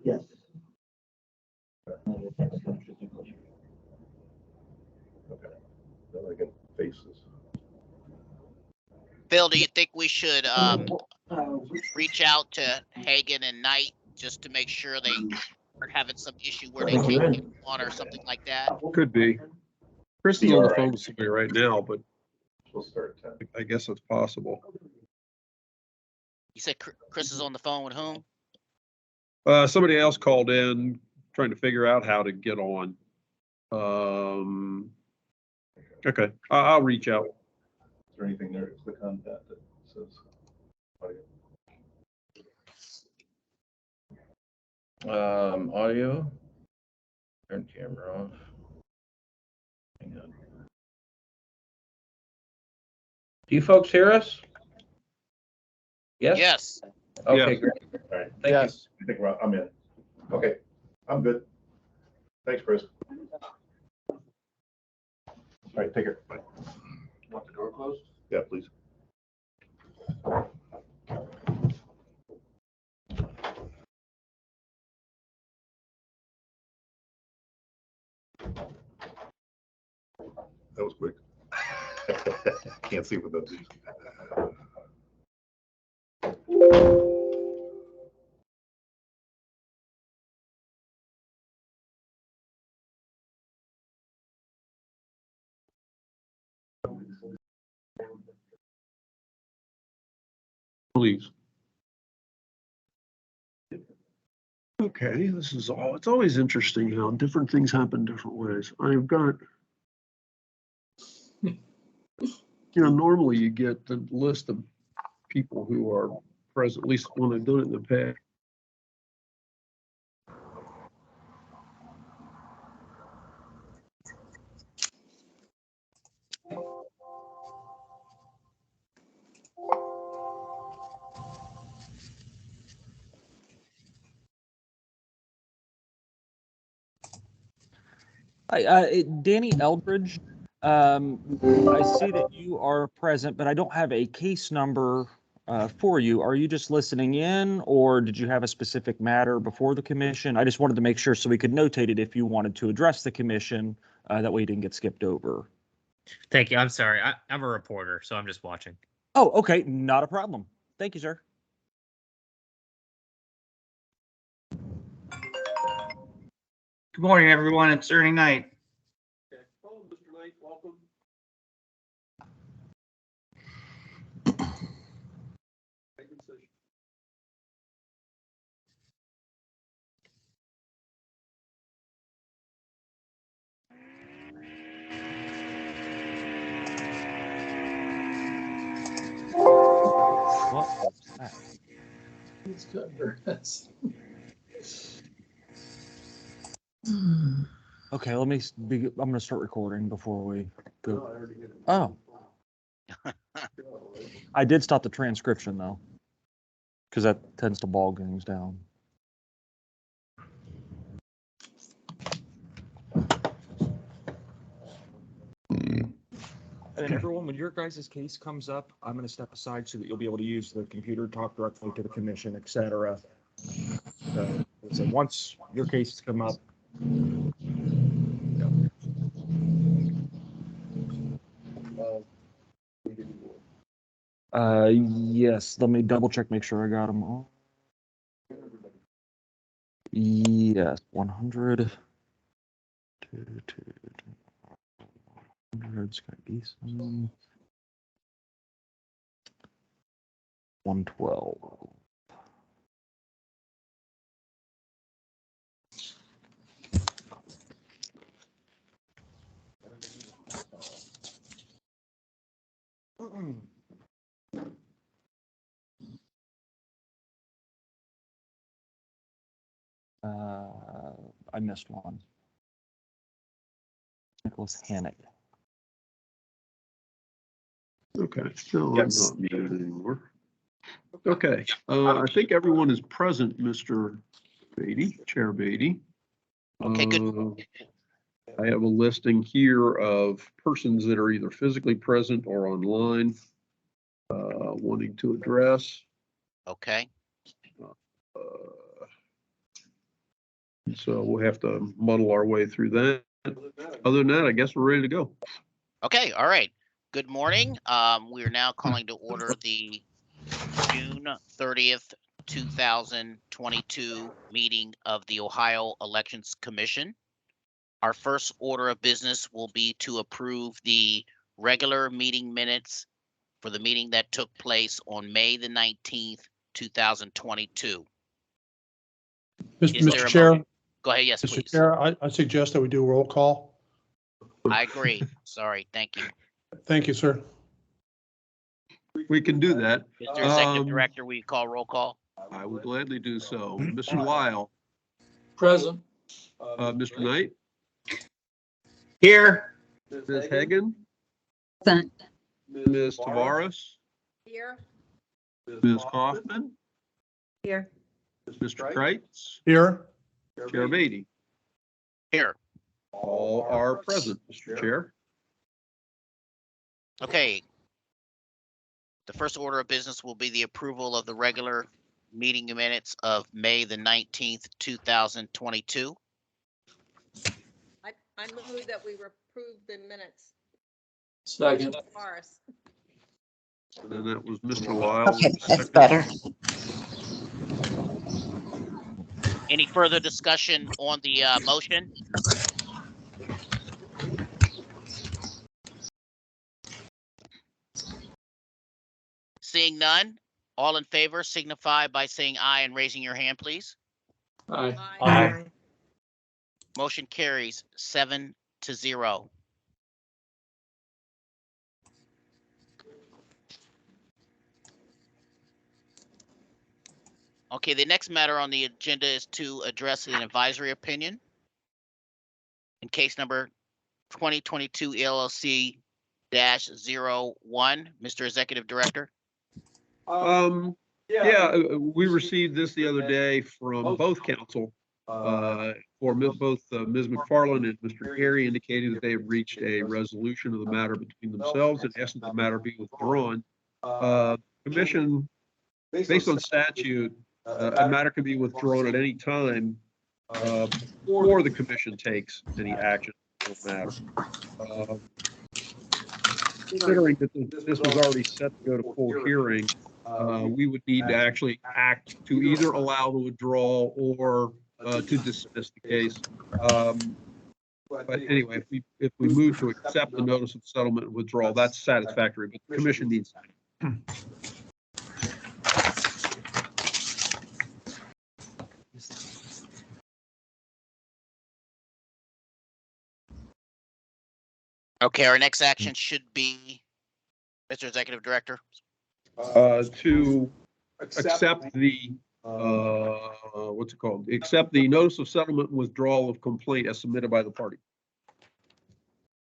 Yes. Okay. Then I can face this. Phil, do you think we should reach out to Hagan and Knight just to make sure they aren't having some issue where they can't get on or something like that? Could be. Chris is on the phone with somebody right now, but We'll start at 10. I guess it's possible. You said Chris is on the phone with whom? Somebody else called in trying to figure out how to get on. Okay, I'll reach out. Is there anything there to click on that says audio? Audio. Turn camera off. Hang on. Do you folks hear us? Yes? Yes. Okay, Yes. great. All right. Thank Yes. I think I'm in. Okay, I'm good. Thanks, Chris. All right, take care. Bye. Want the door closed? Yeah, please. That was quick. Can't see with those. Please. Okay, this is it's always interesting how different things happen different ways. I've got, normally you get the list of people who are present, at least when I've done it in the past. Hi, Danny Eldridge. I see that you are present, but I don't have a case number for you. Are you just listening in, or did you have a specific matter before the commission? I just wanted to make sure so we could notate it if you wanted to address the commission. That way you didn't get skipped over. Thank you. I'm sorry. I'm a reporter, so I'm just watching. Oh, okay. Not a problem. Thank you, sir. Good morning, everyone. It's Ernie Knight. Okay. Hello, Mr. Knight, welcome. What was that? It's good for us. Okay, let me. I'm going to start recording before we go. Oh. I did stop the transcription though, because that tends to bog things down. And everyone, when your guys' case comes up, I'm going to step aside so that you'll be able to use the computer, talk directly to the commission, etc. So once your cases come up. Yes, let me double check, make sure I got them all. Yes, 100. 100, Scott Eason. 112. I missed one. Nicholas Hannick. Okay, no, I'm Yes. not muted anymore. Okay, I think everyone is present, Mr. Beatty, Chair Beatty. Okay, good. I have a listing here of persons that are either physically present or online, wanting to address. Okay. So we'll have to muddle our way through that. Other than that, I guess we're ready to go. Okay, all right. Good morning. We are now calling to order the June 30th, 2022 meeting of the Ohio Elections Commission. Our first order of business will be to approve the regular meeting minutes for the meeting that took place on May the 19th, 2022. Is there Mr. a Chair, motion? Go ahead, yes, Mr. please. Chair, I suggest that we do a roll call. I agree. Sorry, thank you. Thank you, sir. We can do that. Mr. Executive Director, will you call roll call? I would gladly do so. Mr. Lyle, Present. Mr. Knight, Here. Ms. Hagan, Present. Ms. Tavares, Here. Ms. Kaufman, Here. Mr. Kreitz, Here. Chair Beatty. Here. All are present, Mr. Chair. Okay. The first order of business will be the approval of the regular meeting minutes of May the 19th, 2022. I move that we approve the minutes. Second. Morris. And that was Mr. Lyle. Okay, that's better. Any further discussion on the motion? Seeing none, all in favor signify by saying aye and raising your hand, please. Aye. Aye. Motion carries 7-0. Okay, the next matter on the agenda is to address an advisory opinion in case number 2022 LLC -01. Mr. Executive Director. Yeah, we received this the other day from both council, for both Ms. McFarland and Mr. Carey, indicating that they have reached a resolution of the matter between themselves and asked that the matter be withdrawn. Commission, based on statute, a matter can be withdrawn at any time before the commission takes any action on the matter. Considering that this was already set to go to full hearing, we would need to actually act to either allow the withdrawal or to dismiss the case. But anyway, if we move to accept the notice of settlement and withdrawal, that's satisfactory, but the commission needs. Okay, our next action should be, Mr. Executive Director. To accept the, what's it called? Accept the notice of settlement and withdrawal of complaint as submitted by the party.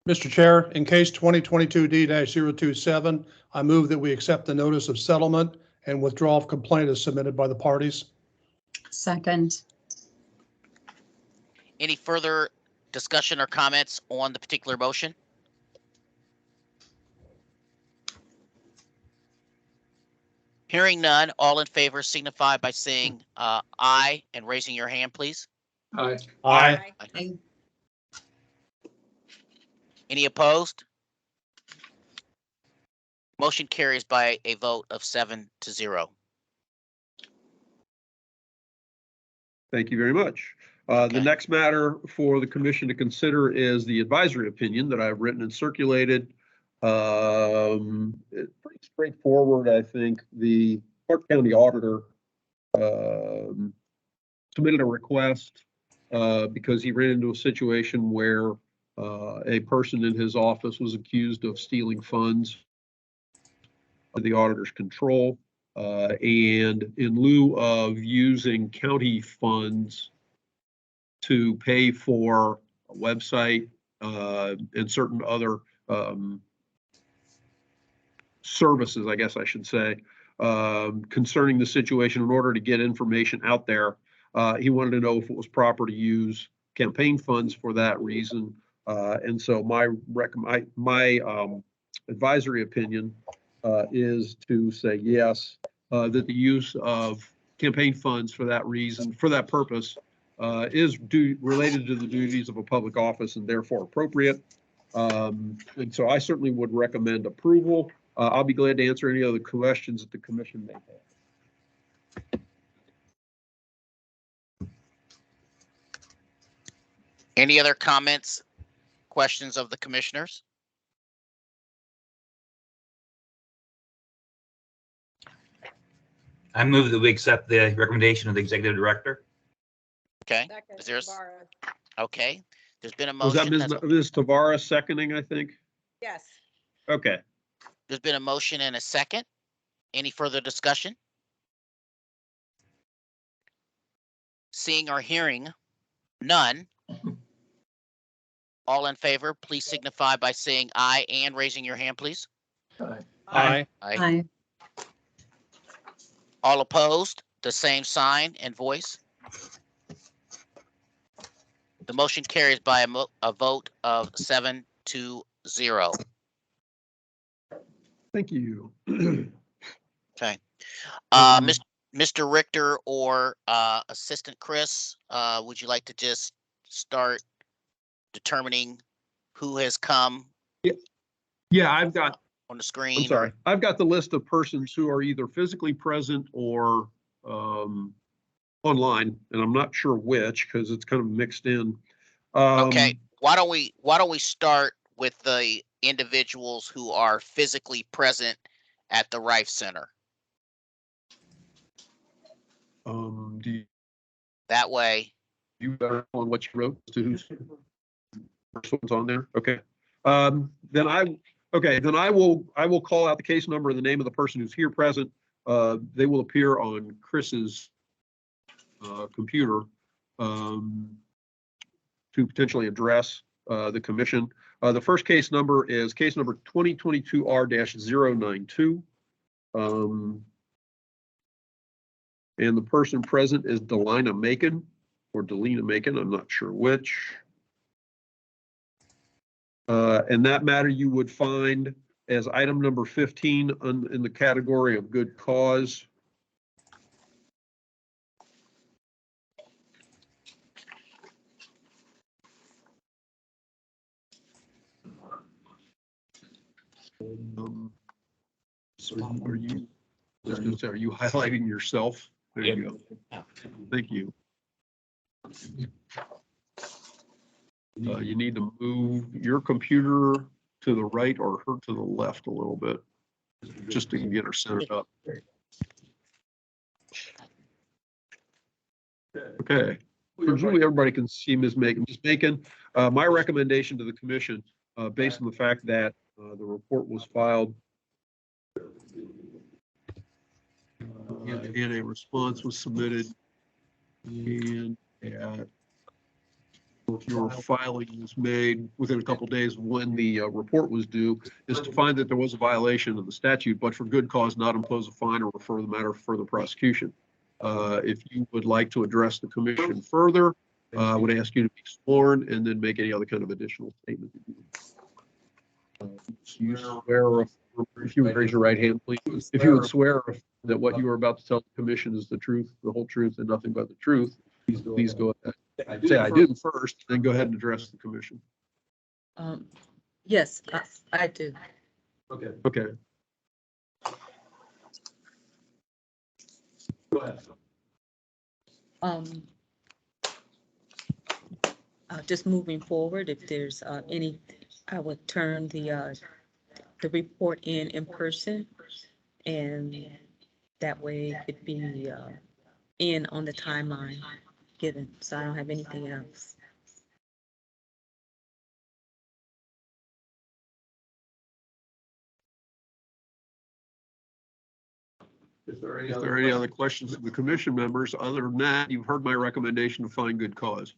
Mr. Chair, in case 2022 D-027, I move that we accept the notice of settlement and withdrawal of complaint as submitted by the parties. Second. Any further discussion or comments on the particular motion? Hearing none, all in favor signify by saying aye and raising your hand, please. Aye. Aye. Any opposed? Motion carries by a vote of 7-0. Thank you very much. The next matter for the commission to consider is the advisory opinion that I've written and circulated. It's pretty straightforward, I think. The Clark County Auditor submitted a request because he ran into a situation where a person in his office was accused of stealing funds of the auditor's control. And in lieu of using county funds to pay for a website and certain other services, I guess I should say, concerning the situation in order to get information out there. He wanted to know if it was proper to use campaign funds for that reason. And so my advisory opinion is to say yes, that the use of campaign funds for that reason, for that purpose, is related to the duties of a public office and therefore appropriate. And so I certainly would recommend approval. I'll be glad to answer any other questions that the commission may have. Any other comments, questions of the commissioners? I move that we accept the recommendation of the executive director. Okay, Second, is there, Tavares. okay, there's been a Was that motion. Ms. Tavares seconding, I think? Yes. Okay. There's been a motion and a second. Any further discussion? Seeing or hearing none. All in favor, please signify by saying aye and raising your hand, please. Aye. Aye. Aye. All opposed, the same sign and voice. The motion carries by a vote of 7-0. Thank you. Okay. Um, Mr. Richter or Assistant Chris, would you like to just start determining who has come Yeah, I've got, on the screen? I'm sorry. I've got the list of persons who are either physically present or online, and I'm not sure which because it's kind of mixed in. Okay, why don't we start with the individuals who are physically present at the Rife Center? Do That way, you better on what you wrote as to who's first one's on there? Okay. Then I will call out the case number and the name of the person who's here present. They will appear on Chris's computer to potentially address the commission. The first case number is case number 2022R-092. And the person present is Delina Macon or Delina Macon, I'm not sure which. And that matter you would find as item number 15 in the category of good cause. So are you highlighting yourself? There you go. Thank you. You need to move your computer to the right or her to the left a little bit, just to get her centered up. Okay. Presumably everybody can see Ms. Macon. Ms. Macon, my recommendation to the commission, based on the fact that the report was filed and a response was submitted, and your filing was made within a couple of days when the report was due, is to find that there was a violation of the statute, but for good cause not impose a fine or refer the matter for further prosecution. If you would like to address the commission further, I would ask you to be sworn and then make any other kind of additional statement. You swear, if you would raise your right hand, please. If you would swear that what you are about to tell the commission is the truth, the whole truth, and nothing but the truth, please go ahead. Say I did first, then go ahead and address the commission. Yes, I do. Okay. Okay. Go ahead. Just moving forward, if there's any, I would turn the report in person, and that way it could be in on the timeline given. So I don't have anything else. If there are any other questions of the commission members, other than that, you've heard my recommendation to find good cause.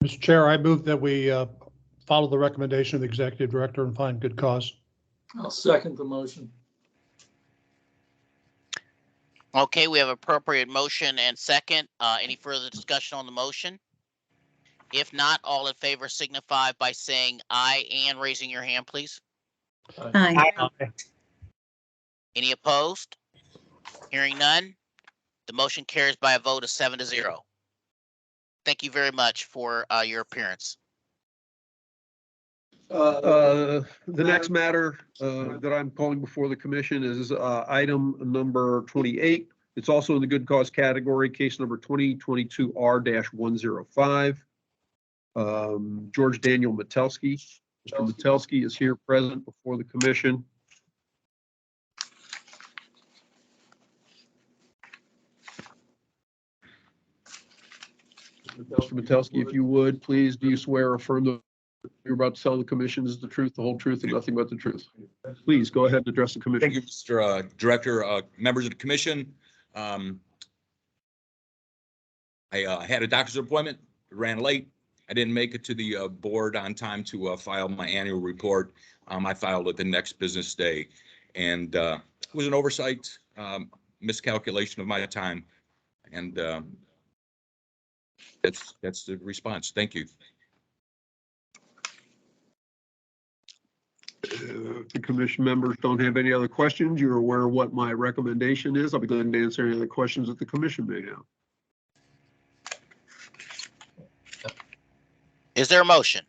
Mr. Chair, I move that we follow the recommendation of the executive director and find good cause. I'll second the motion. Okay, we have appropriate motion and second. Any further discussion on the motion? If not, all in favor signify by saying aye and raising your hand, please. Aye. Any opposed? Hearing none, the motion carries by a vote of 7-0. Thank you very much for your appearance. The next matter that I'm calling before the commission is item number 28. It's also in the good cause category, case number 2022R-105. George Daniel Metelsky. Mr. Metelsky is here present before the commission. Mr. Metelsky, if you would, please, do you swear or affirm that you're about to tell the commission is the truth, the whole truth, and nothing but the truth? Please go ahead and address the commission. Thank you, Mr. Director, members of the commission. I had a doctor's appointment, ran late. I didn't make it to the board on time to file my annual report. I filed it the next business day, and it was an oversight, miscalculation of my time, and that's the response. Thank you. If the commission members don't have any other questions, you're aware of what my recommendation is. I'll be glad to answer any other questions that the commission may have. Is there a motion?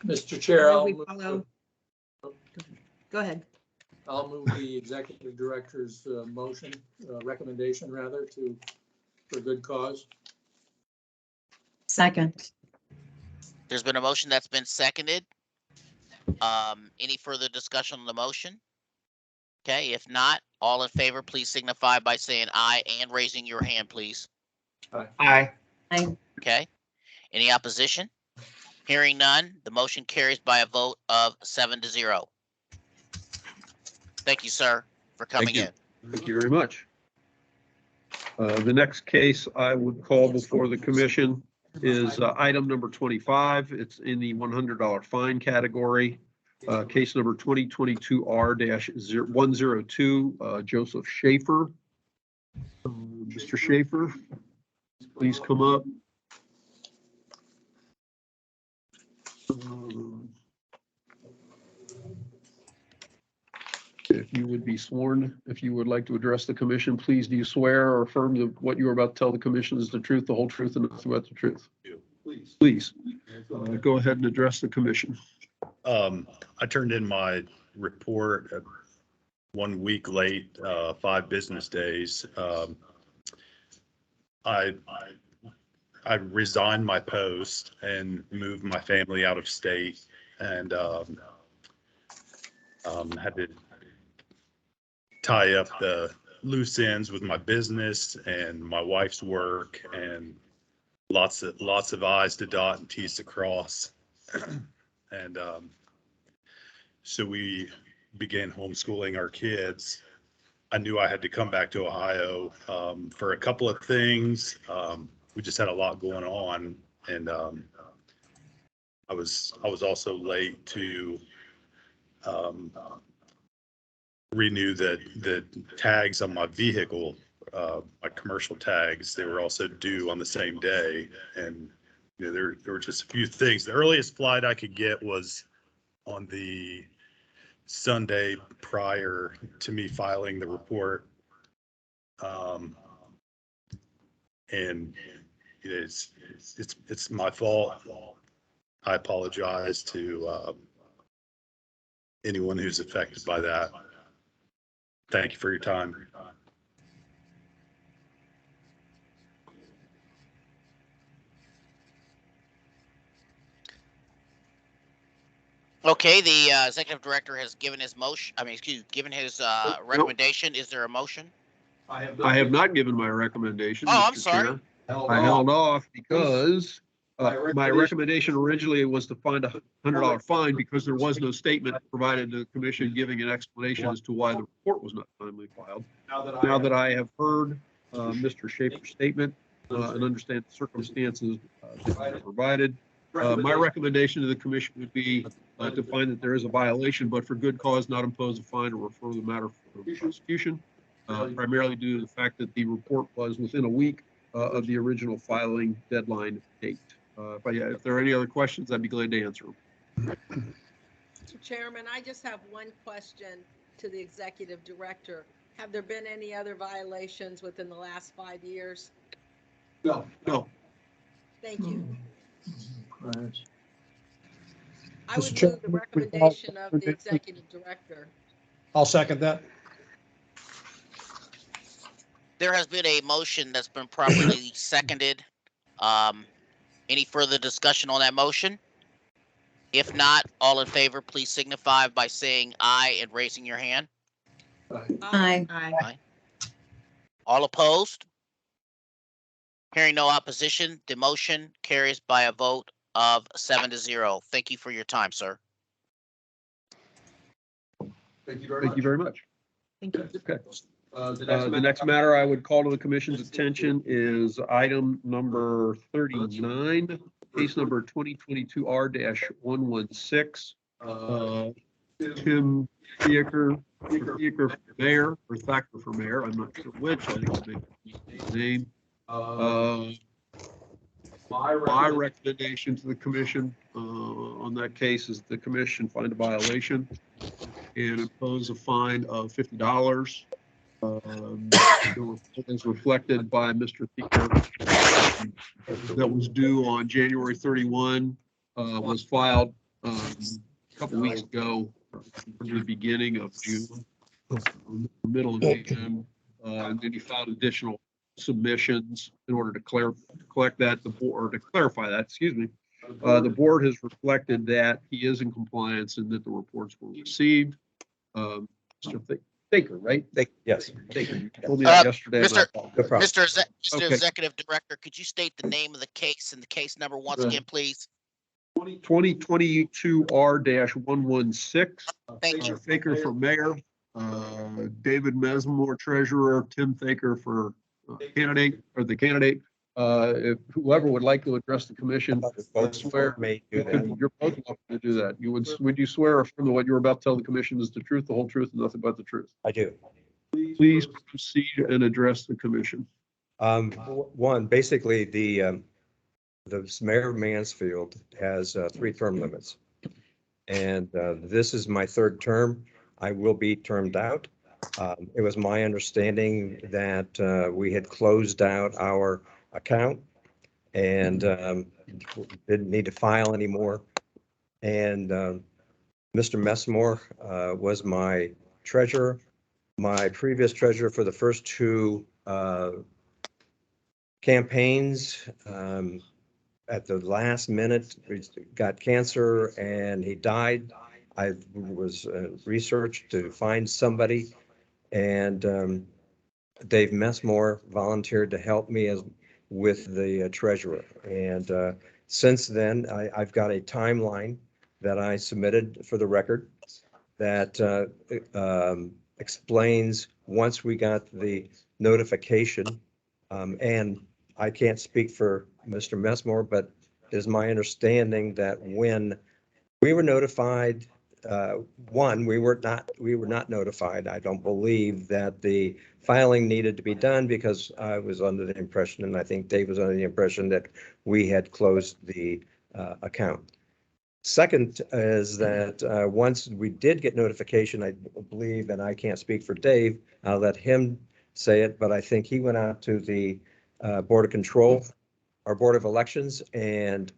Mr. Chair, I'll We move, follow. Go ahead. I'll move the executive director's motion, recommendation rather, for good cause. Second. There's been a motion that's been seconded. Any further discussion on the motion? Okay, if not, all in favor, please signify by saying aye and raising your hand, please. Aye. Aye. Okay, any opposition? Hearing none, the motion carries by a vote of 7-0. Thank you, sir, for coming in. Thank you very much. The next case I would call before the commission is item number 25. It's in the $100 fine category. Case number 2022R-102, Joseph Schaefer. Mr. Schaefer, please come up. If you would be sworn, if you would like to address the commission, please do you swear or affirm that what you are about to tell the commission is the truth, the whole truth, and nothing but the truth? Please, go ahead and address the commission. I turned in my report 1 week late, 5 business days. I resigned my post and moved my family out of state, and had to tie up the loose ends with my business and my wife's work, and lots of I's to dot and T's to cross. And so we began homeschooling our kids. I knew I had to come back to Ohio for a couple of things. We just had a lot going on, and I was also late to renew the tags on my vehicle, my commercial tags. They were also due on the same day, and you know, there were just a few things. The earliest flight I could get was on the Sunday prior to me filing the report, and it's my fault. I apologize to anyone who's affected by that. Thank you for your time. Okay, the executive director has given his motion, given his recommendation. Is there a motion? I have not given my recommendation. Oh, I'm Mr. sorry. Chair. I held off because my recommendation originally was to find a $100 fine because there was no statement provided to the commission giving an explanation as to why the report was not timely filed. Now that I have heard Mr. Schaefer's statement and understand the circumstances that were provided, My recommendation to the commission would be to find that there is a violation, but for good cause, not impose a fine or refer the matter for prosecution, primarily due to the fact that the report was within a week of the original filing deadline date. But yeah, if there are any other questions, I'd be glad to answer them. Mr. Chairman, I just have one question to the executive director. Have there been any other violations within the last 5 years? No. Thank you. I Mr. would Chair, move the we recommendation of the executive director. I'll second that. There has been a motion that's been properly seconded. Any further discussion on that motion? If not, all in favor, please signify by saying aye and raising your hand. Aye. Aye. All opposed? Hearing no opposition, the motion carries by a vote of 7-0. Thank you for your time, sir. Thank you very much. Thank you. Okay. The next matter I would call to the commission's attention is item number 39, case number 2022R-116. Tim Theaker for mayor, or Thacker for mayor, I'm not sure which, I think I'll make his name. My recommendation to the commission on that case is the commission find a violation and impose a fine of $50. As reflected by Mr. Theaker that was due on January 31, was filed a couple weeks ago, the beginning of June, middle of June, and then he filed additional submissions in order to collect that, the board, or to clarify that, excuse me. The board has reflected that he is in compliance and that the reports were received. Mr. Thaker, right? Yes. Thaker, you told me that yesterday. Mr. No problem. Mr. Okay. Executive Director, could you state the name of the case and the case number once again, please? 2022R-116. Thank you. Thaker for mayor, David Mesmore treasurer, Tim Thaker for candidate, or the candidate. If whoever would like to address the commission, swear, May do that. you're both welcome to do that. Would you swear affirm that what you're about to tell the commission is the truth, the whole truth, and nothing but the truth? I do. Please proceed and address the commission. One, basically, the Mayor Mansfield has 3 term limits. And this is my 3rd term. I will be termed out. It was my understanding that we had closed out our account and didn't need to file anymore. And Mr. Messmore was my treasurer. My previous treasurer for the first 2 campaigns, at the last minute, got cancer and he died. I was researched to find somebody, and Dave Messmore volunteered to help me with the treasurer. And since then, I've got a timeline that I submitted for the record that explains once we got the notification, and I can't speak for Mr. Messmore, but it is my understanding that when we were notified, we were not notified. I don't believe that the filing needed to be done because I was under the impression, and I think Dave was under the impression, that we had closed the account. Second is that once we did get notification, I believe, and I can't speak for Dave, I'll let him say it, but I think he went out to the Board of Control, our Board of Elections, and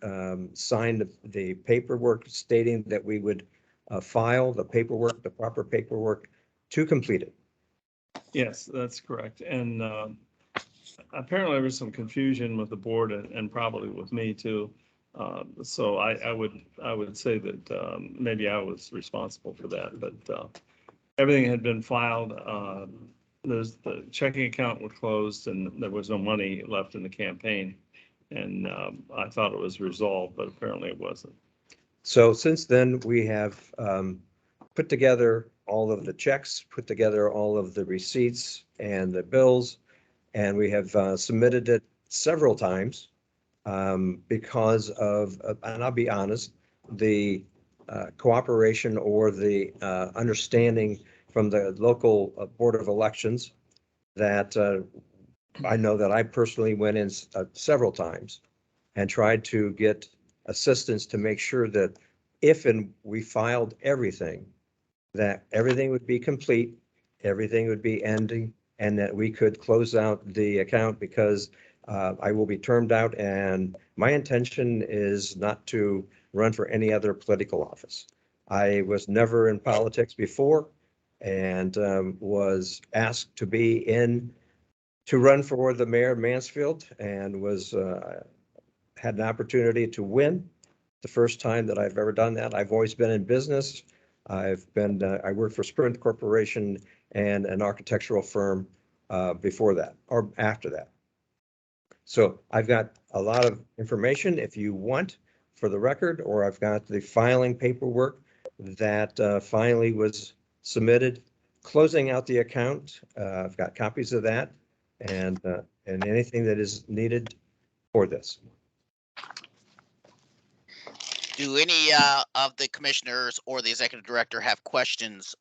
signed the paperwork stating that we would file the paperwork, the proper paperwork to complete it. Yes, that's correct. And apparently there was some confusion with the board and probably with me too. So I would say that maybe I was responsible for that, but everything had been filed. The checking account was closed and there was no money left in the campaign. And I thought it was resolved, but apparently it wasn't. So since then, we have put together all of the checks, put together all of the receipts and the bills, and we have submitted it several times. because of, and I'll be honest, the cooperation or the understanding from the local Board of Elections that I know that I personally went in several times and tried to get assistance to make sure that if and we filed everything, that everything would be complete, everything would be ending, and that we could close out the account because I will be termed out, and my intention is not to run for any other political office. I was never in politics before and was asked to run for the mayor of Mansfield and had an opportunity to win. The first time that I've ever done that. I've always been in business. I worked for Sprint Corporation and an architectural firm before that or after that. So I've got a lot of information if you want for the record, or I've got the filing paperwork that finally was submitted, closing out the account. I've got copies of that and anything that is needed for this. Do any of the commissioners or the executive director have questions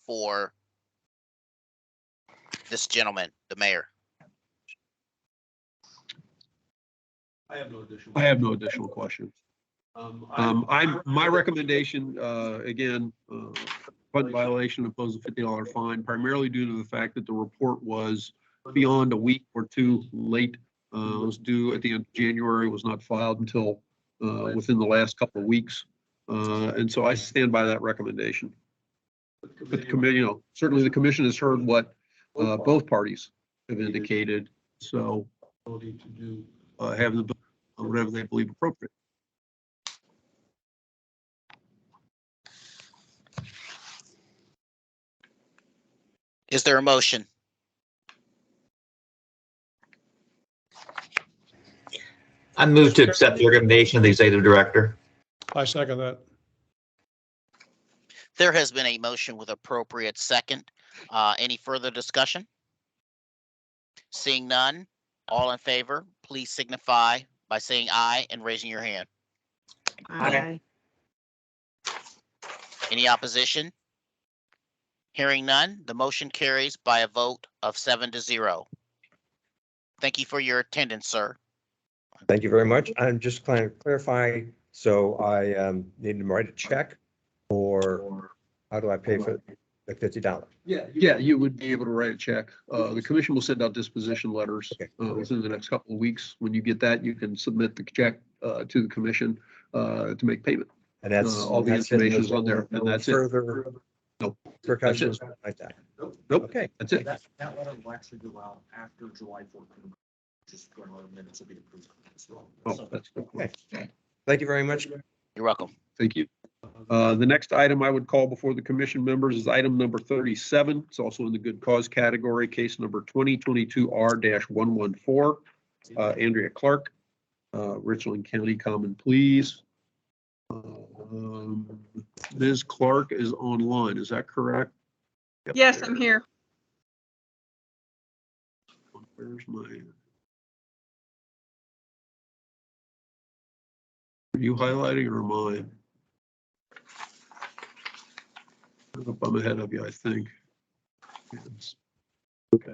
for this gentleman, the mayor? I have no additional questions. My recommendation, again, fund violation imposed a $50 fine, primarily due to the fact that the report was beyond a week or two late. It was due at the end of January, was not filed until within the last couple of weeks. And so I stand by that recommendation. But the committee, certainly the commission has heard what both parties have indicated. So ability to do have the whatever they believe appropriate. Is there a motion? I move to accept the recommendation of the executive director. I second that. There has been a motion with appropriate second. Any further discussion? Seeing none, all in favor, please signify by saying aye and raising your hand. Aye. Any opposition? Hearing none, the motion carries by a vote of 7-0. Thank you for your attendance, sir. Thank you very much. I'm just trying to clarify. So I need to write a check, or how do I pay for the $50? Yeah, you would be able to write a check. The commission will send out disposition letters within the next couple of weeks. When you get that, you can submit the check to the commission to make payment. And that's all the information is on there, and that's it. No. That's it. Like that. Nope. Okay. That's it. That letter will actually go out after July 14th. Just going on minutes will be approved as well. Oh, that's good. Okay. Thank you very much. You're welcome. Thank you. The next item I would call before the commission members is item number 37. It's also in the good cause category, case number 2022R-114. Andrea Clark, Richland County Common Pleas. Ms. Clark is online, is that correct? Yep, yes, there. I'm here. Where's my? Are you highlighting or mine? I'm ahead of you, I think. Yes. Okay.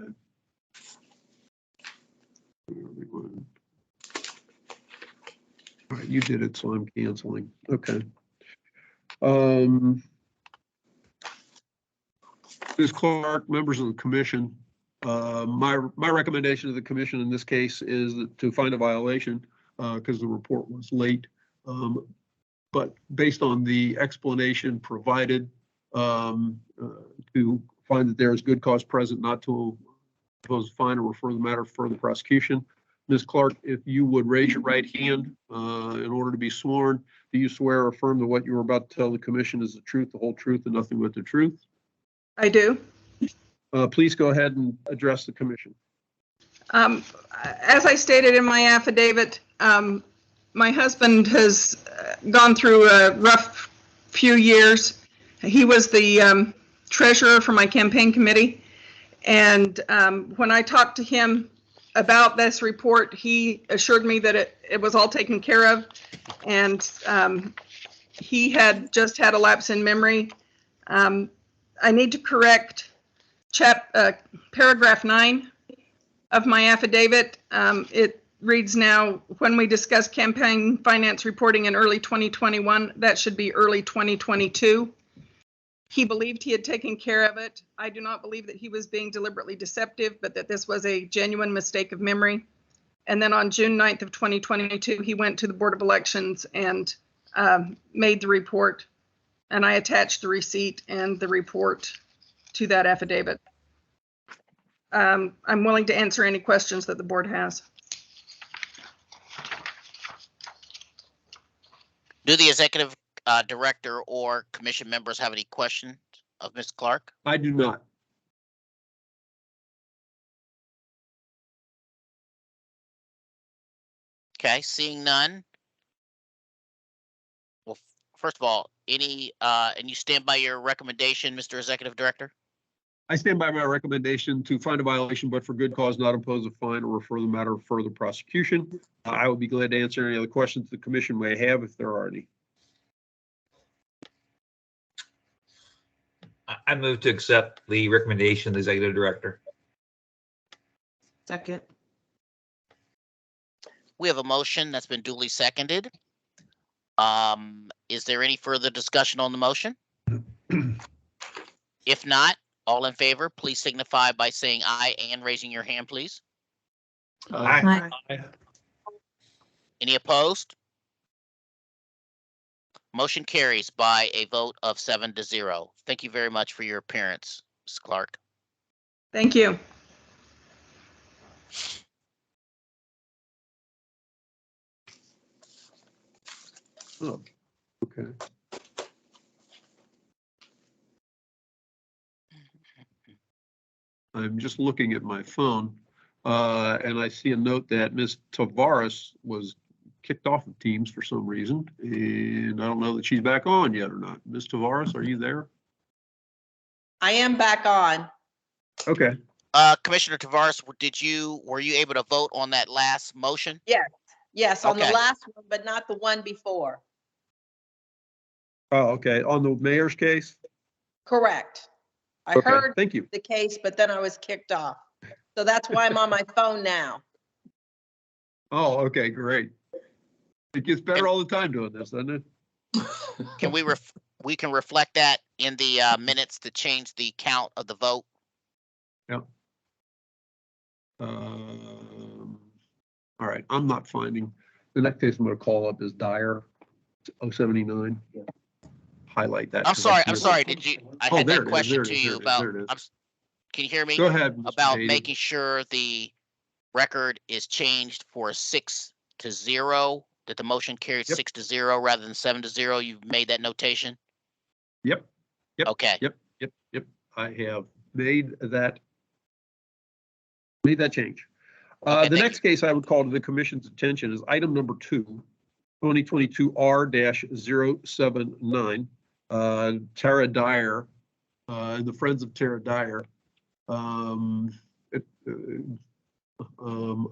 All right, you did it, so I'm canceling. Okay. Ms. Clark, members of the commission, my recommendation to the commission in this case is to find a violation because the report was late. But based on the explanation provided, to find that there is good cause present not to impose a fine or refer the matter for further prosecution. Ms. Clark, if you would raise your right hand in order to be sworn, do you swear or affirm that what you were about to tell the commission is the truth, the whole truth, and nothing but the truth? I do. Please go ahead and address the commission. As I stated in my affidavit, my husband has gone through a rough few years. He was the treasurer for my campaign committee. And when I talked to him about this report. He assured me that it was all taken care of. And he had just had a lapse in memory. I need to correct paragraph 9 of my affidavit. It reads now, when we discuss campaign finance reporting in early 2021, that should be early 2022. He believed he had taken care of it. I do not believe that he was being deliberately deceptive, but that this was a genuine mistake of memory. And then on June 9th of 2022, he went to the Board of Elections and made the report. And I attached the receipt and the report to that affidavit. I'm willing to answer any questions that the board has. Do the executive director or commission members have any questions of Ms. Clark? I do not. Okay, seeing none. Well, first of all, and you stand by your recommendation, Mr. Executive Director? I stand by my recommendation to find a violation, but for good cause, not impose a fine or refer the matter for further prosecution. I would be glad to answer any other questions the commission may have if there are any. I move to accept the recommendation of the executive director. Second. We have a motion that's been duly seconded. Is there any further discussion on the motion? If not, all in favor, please signify by saying aye and raising your hand, please. Aye. Any opposed? Motion carries by a vote of 7-0. Thank you very much for your appearance, Ms. Clark. Thank you. Oh, okay. I'm just looking at my phone, and I see a note that Ms. Tavares was kicked off of Teams for some reason, and I don't know that she's back on yet or not. Ms. Tavares, are you there? I am back on. Okay. Commissioner Tavares, were you able to vote on that last motion? Yes, on the Okay. last one, but not the one before. Oh, okay. On the mayor's case? Correct. I Okay, heard thank you. the case, but then I was kicked off. So that's why I'm on my phone now. Oh, okay, great. It gets better all the time doing this, doesn't it? Can we can reflect that in the minutes to change the count of the vote? Yep. All right, I'm not finding. The next case I'm going to call up is Dyer, 079. Highlight that. I'm 'cause I sorry. can't- I Oh, had there that it is, question there it to is, you there it is, about, there it is. can you hear me? Go ahead. Mr. About Hayden. making sure the record is changed for 6-0, that the motion carried Yep. 6-0 rather than 7-0. You've made that notation? Yep. Okay. Yep. I have made that change. Okay, The thank next case I would call to the commission's attention is item number 2, 2022 R-079, Tara Dyer, and the Friends of Tara Dyer. I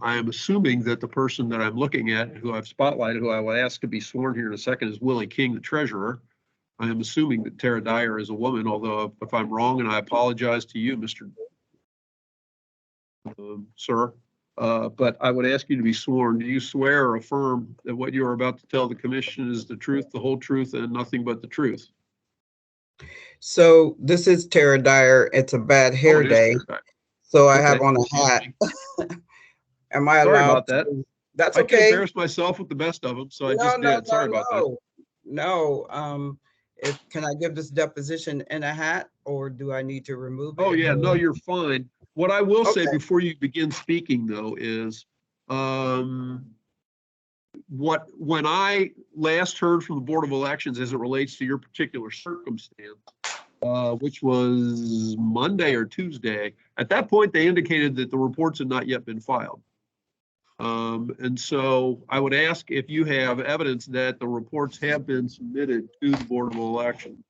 am assuming that the person that I'm looking at, who I've spotlighted, who I will ask to be sworn here in a second, is Willie King, the treasurer. I am assuming that Tara Dyer is a woman, although if I'm wrong, and I apologize to you, Mr. Sir, but I would ask you to be sworn. Do you swear or affirm that what you are about to tell the commission is the truth, the whole truth, and nothing but the truth? So this is Tara Dyer. It's a bad hair it is day, Tara Dyer. so I Okay. have on a hat. Am I Sorry allowed about that. to? That's I can okay. embarrass myself with the best of them, so I just did. Sorry about that. No, can I give this deposition in a hat or do I need to remove it? Oh, yeah, no, you're fine. What I will say Okay. before you begin speaking, though, is when I last heard from the Board of Elections as it relates to your particular circumstance, which was Monday or Tuesday, at that point, they indicated that the reports had not yet been filed. And so I would ask if you have evidence that the reports have been submitted to the Board of Elections.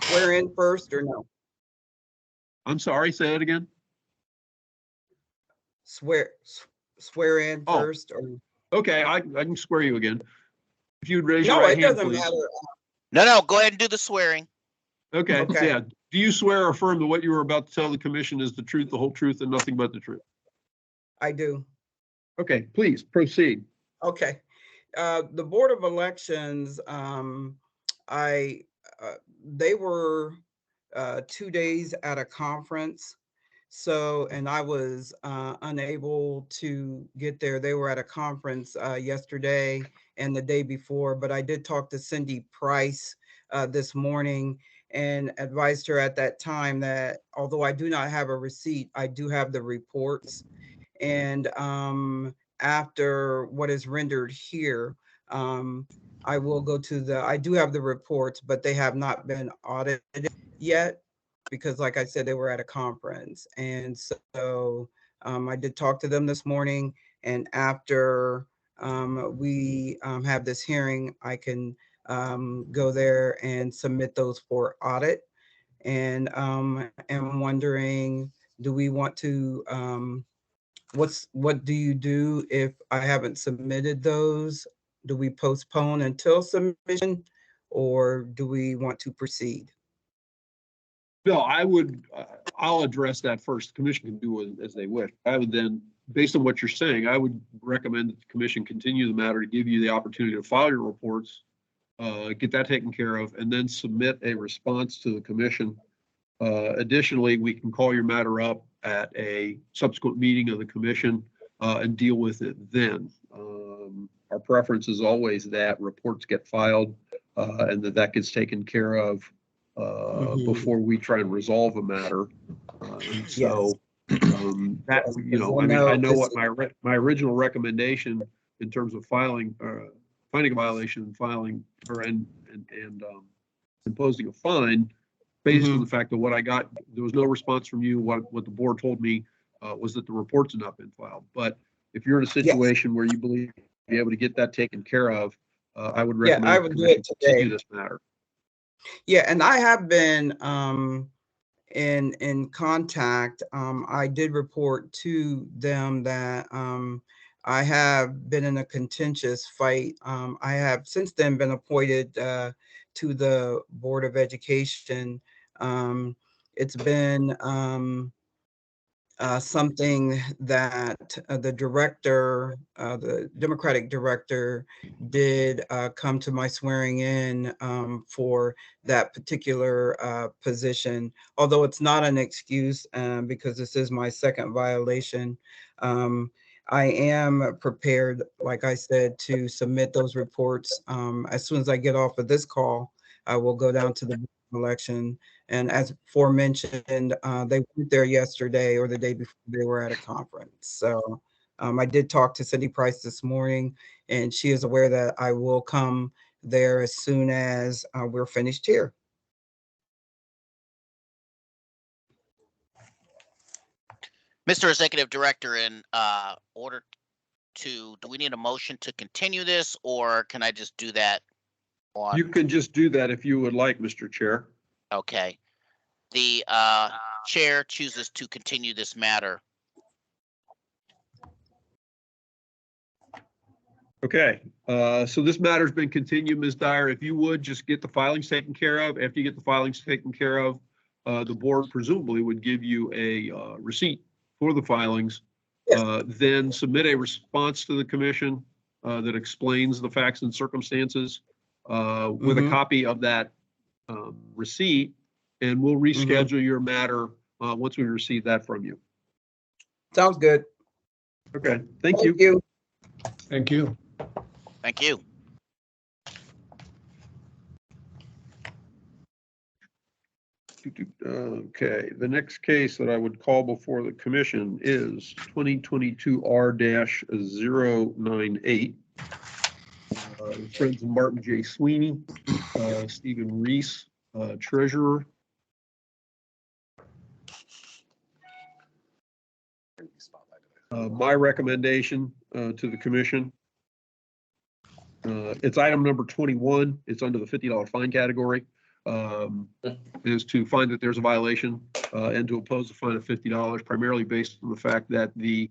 Swear in first or no? I'm sorry, say that again. swear in Oh. first or? Okay, I can swear you again. If you'd raise your No, right it hand, doesn't please. matter. No, go ahead and do the swearing. Okay, Okay. yeah. Do you swear or affirm that what you were about to tell the commission is the truth, the whole truth, and nothing but the truth? I do. Okay, please proceed. Okay. The Board of Elections, they were 2 days at a conference. So, and I was unable to get there. They were at a conference yesterday and the day before, but I did talk to Cindy Price this morning and advised her at that time that although I do not have a receipt, I do have the reports. And after what is rendered here, I will go to I do have the reports, but they have not been audited yet because like I said, they were at a conference. And so I did talk to them this morning, and after we have this hearing, I can go there and submit those for audit. And I'm wondering, do we want to, what do you do if I haven't submitted those? Do we postpone until submission, or do we want to proceed? Bill, I'll address that first. The commission can do as they wish. I would then, based on what you're saying, I would recommend that the commission continue the matter to give you the opportunity to file your reports, get that taken care of, and then submit a response to the commission. Additionally, we can call your matter up at a subsequent meeting of the commission and deal with it then. Our preference is always that reports get filed and that gets taken care of before we try and resolve a matter. So that, you know, I mean, I know what my original recommendation in terms of filing, finding a violation and filing or and imposing a fine, based on the fact that what I got, there was no response from you. What the board told me was that the reports had not been filed. But if you're in a situation where you believe you'll be able to get that taken care of, I would recommend I would do it today. continue this matter. Yeah, and I have been in contact. I did report to them that I have been in a contentious fight. I have since then been appointed to the Board of Education. It's been something that the director, the Democratic director, did come to my swearing in for that particular position. Although it's not an excuse because this is my second violation. I am prepared, like I said, to submit those reports. As soon as I get off of this call, I will go down to the election. And as aforementioned, they weren't there yesterday or the day before. They were at a conference. So I did talk to Cindy Price this morning, and she is aware that I will come there as soon as we're finished here. Mr. Executive Director, in order to, do we need a motion to continue this, or can I just do that on? You can just do that if you would like, Mr. Chair. Okay. The chair chooses to continue this matter. Okay, so this matter's been continued, Ms. Dyer. If you would just get the filings taken care of. After you get the filings taken care of, the board presumably would give you a receipt for the filings. Then submit a response to the commission that explains the facts and circumstances with a copy of that receipt, and we'll reschedule your matter once we receive that from you. Sounds good. Okay, thank you. Thank you. Thank you. Okay, the next case that I would call before the commission is 2022 R-098. Friends of Martin J. Sweeney, Stephen Reese, treasurer. My recommendation to the commission, it's item number 21. It's under the $50 fine category. Is to find that there's a violation and to impose a fine of $50, primarily based on the fact that the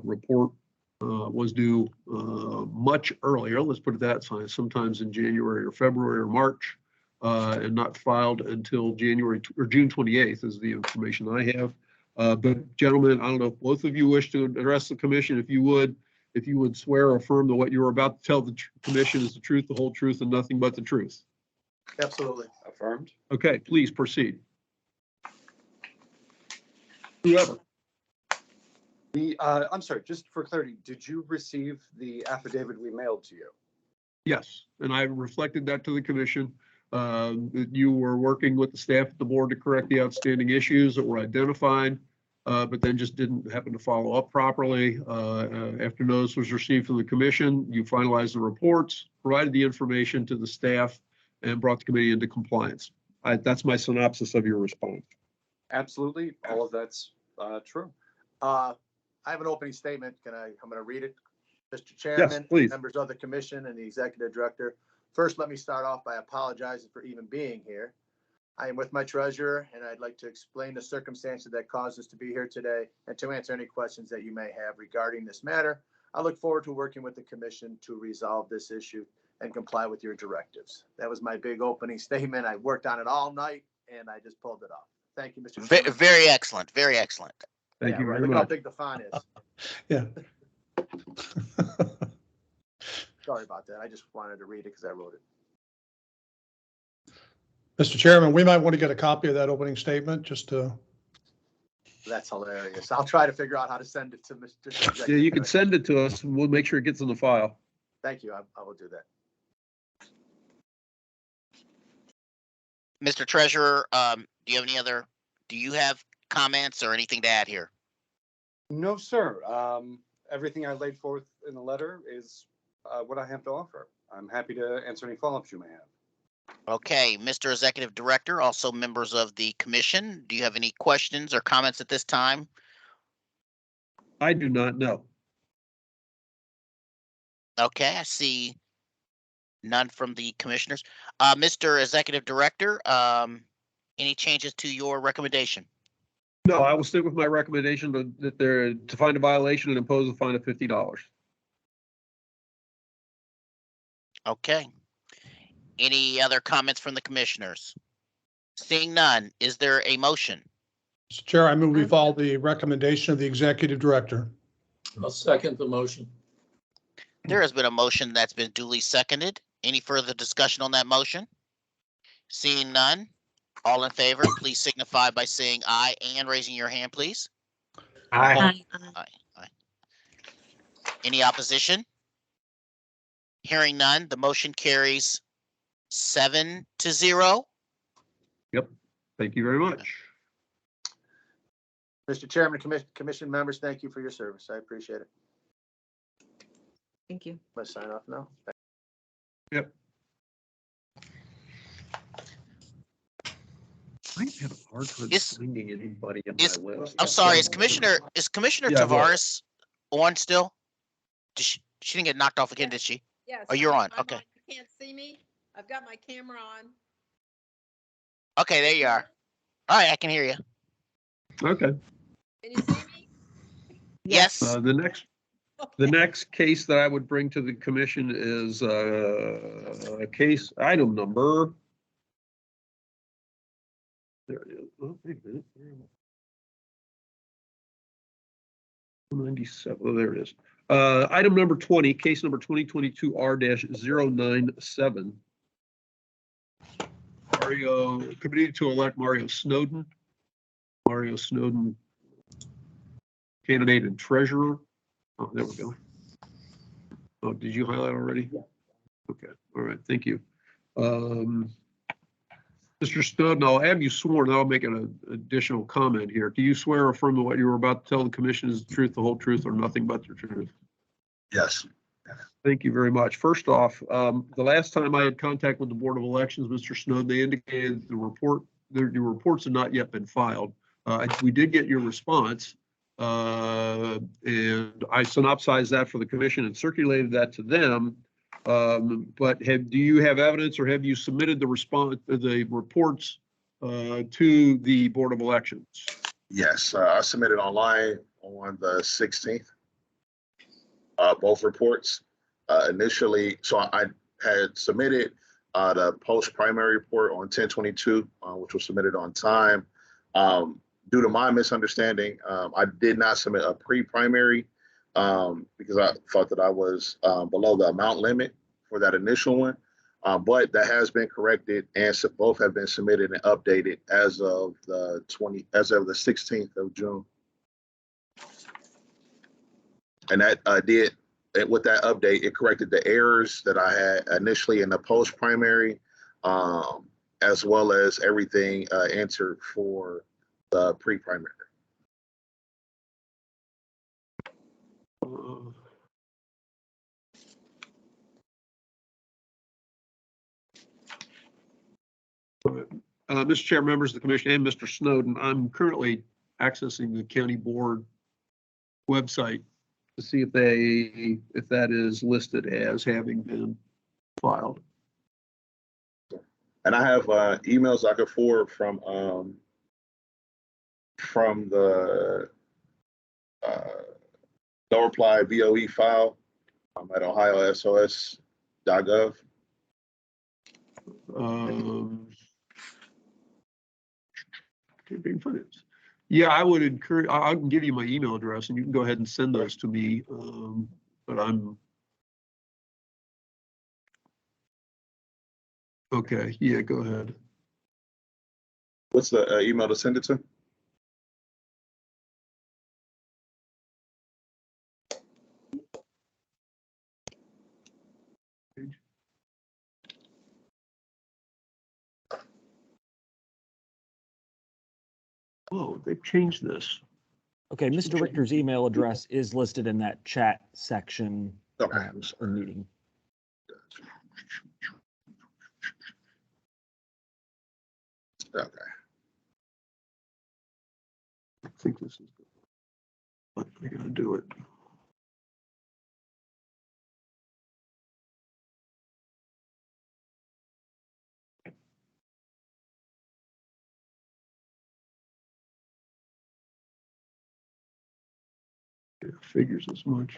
report was due much earlier, let's put it that way, sometimes in January or February or March, and not filed until January or June 28th is the information I have. But gentlemen, I don't know if both of you wish to address the commission. If you would swear or affirm that what you are about to tell the commission is the truth, the whole truth, and nothing but the truth. Absolutely. Affirmed. Okay, please proceed. Whoever. I'm sorry, just for clarity, did you receive the affidavit we mailed to you? Yes, and I reflected that to the commission, that you were working with the staff at the board to correct the outstanding issues that were identified, but then just didn't happen to follow up properly. After notice was received from the commission, you finalized the reports, provided the information to the staff, and brought the committee into compliance. That's my synopsis of your response. Absolutely, all of that's true. I have an opening statement. I'm going to read it. Mr. Chairman, please. members of the commission and the executive director. First, let me start off by apologizing for even being here. I am with my treasurer, and I'd like to explain the circumstances that caused us to be here today and to answer any questions that you may have regarding this matter. I look forward to working with the commission to resolve this issue and comply with your directives. That was my big opening statement. I worked on it all night, and I just pulled it off. Thank you, Mr. Chairman. Very excellent. Very excellent. Thank you Right. very Look how much. big the font is. Yeah. Sorry about that. I just wanted to read it because I wrote it. Mr. Chairman, we might want to get a copy of that opening statement just to. That's hilarious. I'll try to figure out how to send it to Mr. Yeah, you can send it to us and we'll make sure it gets in the file. Thank you. I will do that. Mr. Treasurer, do you have comments or anything to add here? No, sir. Everything I laid forth in the letter is what I have to offer. I'm happy to answer any follow-ups you may have. Okay, Mr. Executive Director, also members of the commission, do you have any questions or comments at this time? I do not know. Okay, I see none from the commissioners. Mr. Executive Director, any changes to your recommendation? No, I will stick with my recommendation to find a violation and impose a fine of $50. Okay. Any other comments from the commissioners? Seeing none, is there a motion? Mr. Chair, I move we follow the recommendation of the executive director. I'll second the motion. There has been a motion that's been duly seconded. Any further discussion on that motion? Seeing none, all in favor, please signify by saying aye and raising your hand, please. Aye. Aye. Any opposition? Hearing none, the motion carries 7-0. Yep. Thank you very much. Mr. Chairman, commission members, thank you for your service. I appreciate it. Thank you. Let's sign off now. Yep. I have a hard time finding anybody in my list. I'm sorry, is Commissioner Yeah, Tavares on still? She didn't get knocked off again, did she? Yes. Oh, you're on. I'm Okay. You can't see me. I've got my camera on. Okay, there you are. All right, I can hear you. Okay. Can you see me? Yes. The next case that I would bring to the commission is case item number. There it is. Oh, wait a minute. 97. Oh, there it is. Item number 20, case number 2022 R-097. Committee to elect Mario Snowden. Mario Snowden, candidate and treasurer. Oh, there we go. Oh, did you highlight already? Yeah. Okay. All right. Thank you. Mr. Snowden, I'll have you sworn. I'll make an additional comment here. Do you swear or affirm that what you were about to tell the commission is the truth, the whole truth, or nothing but the truth? Yes. Thank you very much. First off, the last time I had contact with the Board of Elections, Mr. Snowden, they indicated the reports had not yet been filed. We did get your response, and I synopsized that for the commission and circulated that to them. But do you have evidence, or have you submitted the reports to the Board of Elections? Yes, I submitted online on the 16th. both reports. Initially, so I had submitted the post-primary report on 10/22, which was submitted on time. Due to my misunderstanding, I did not submit a pre-primary because I thought that I was below the amount limit for that initial one. But that has been corrected, and both have been submitted and updated as of the 16th of June. And that with that update, it corrected the errors that I had initially in the post-primary, as well as everything entered for the pre-primary. Mr. Chair, members of the commission, and Mr. Snowden, I'm currently accessing the county board website to see if that is listed as having been filed. And I have emails I could forward from the no reply VOE file at ohiosos.gov. Campaign finance. Yeah, I would encourage, I can give you my email address and you can go ahead and send those to me. But I'm okay. Yeah, go ahead. What's the email to send it to? Oh, they've changed this. Okay, Mr. Richter's email address is listed in that chat section or meeting. Okay. I think this is good. But I gotta do it. It figures as much.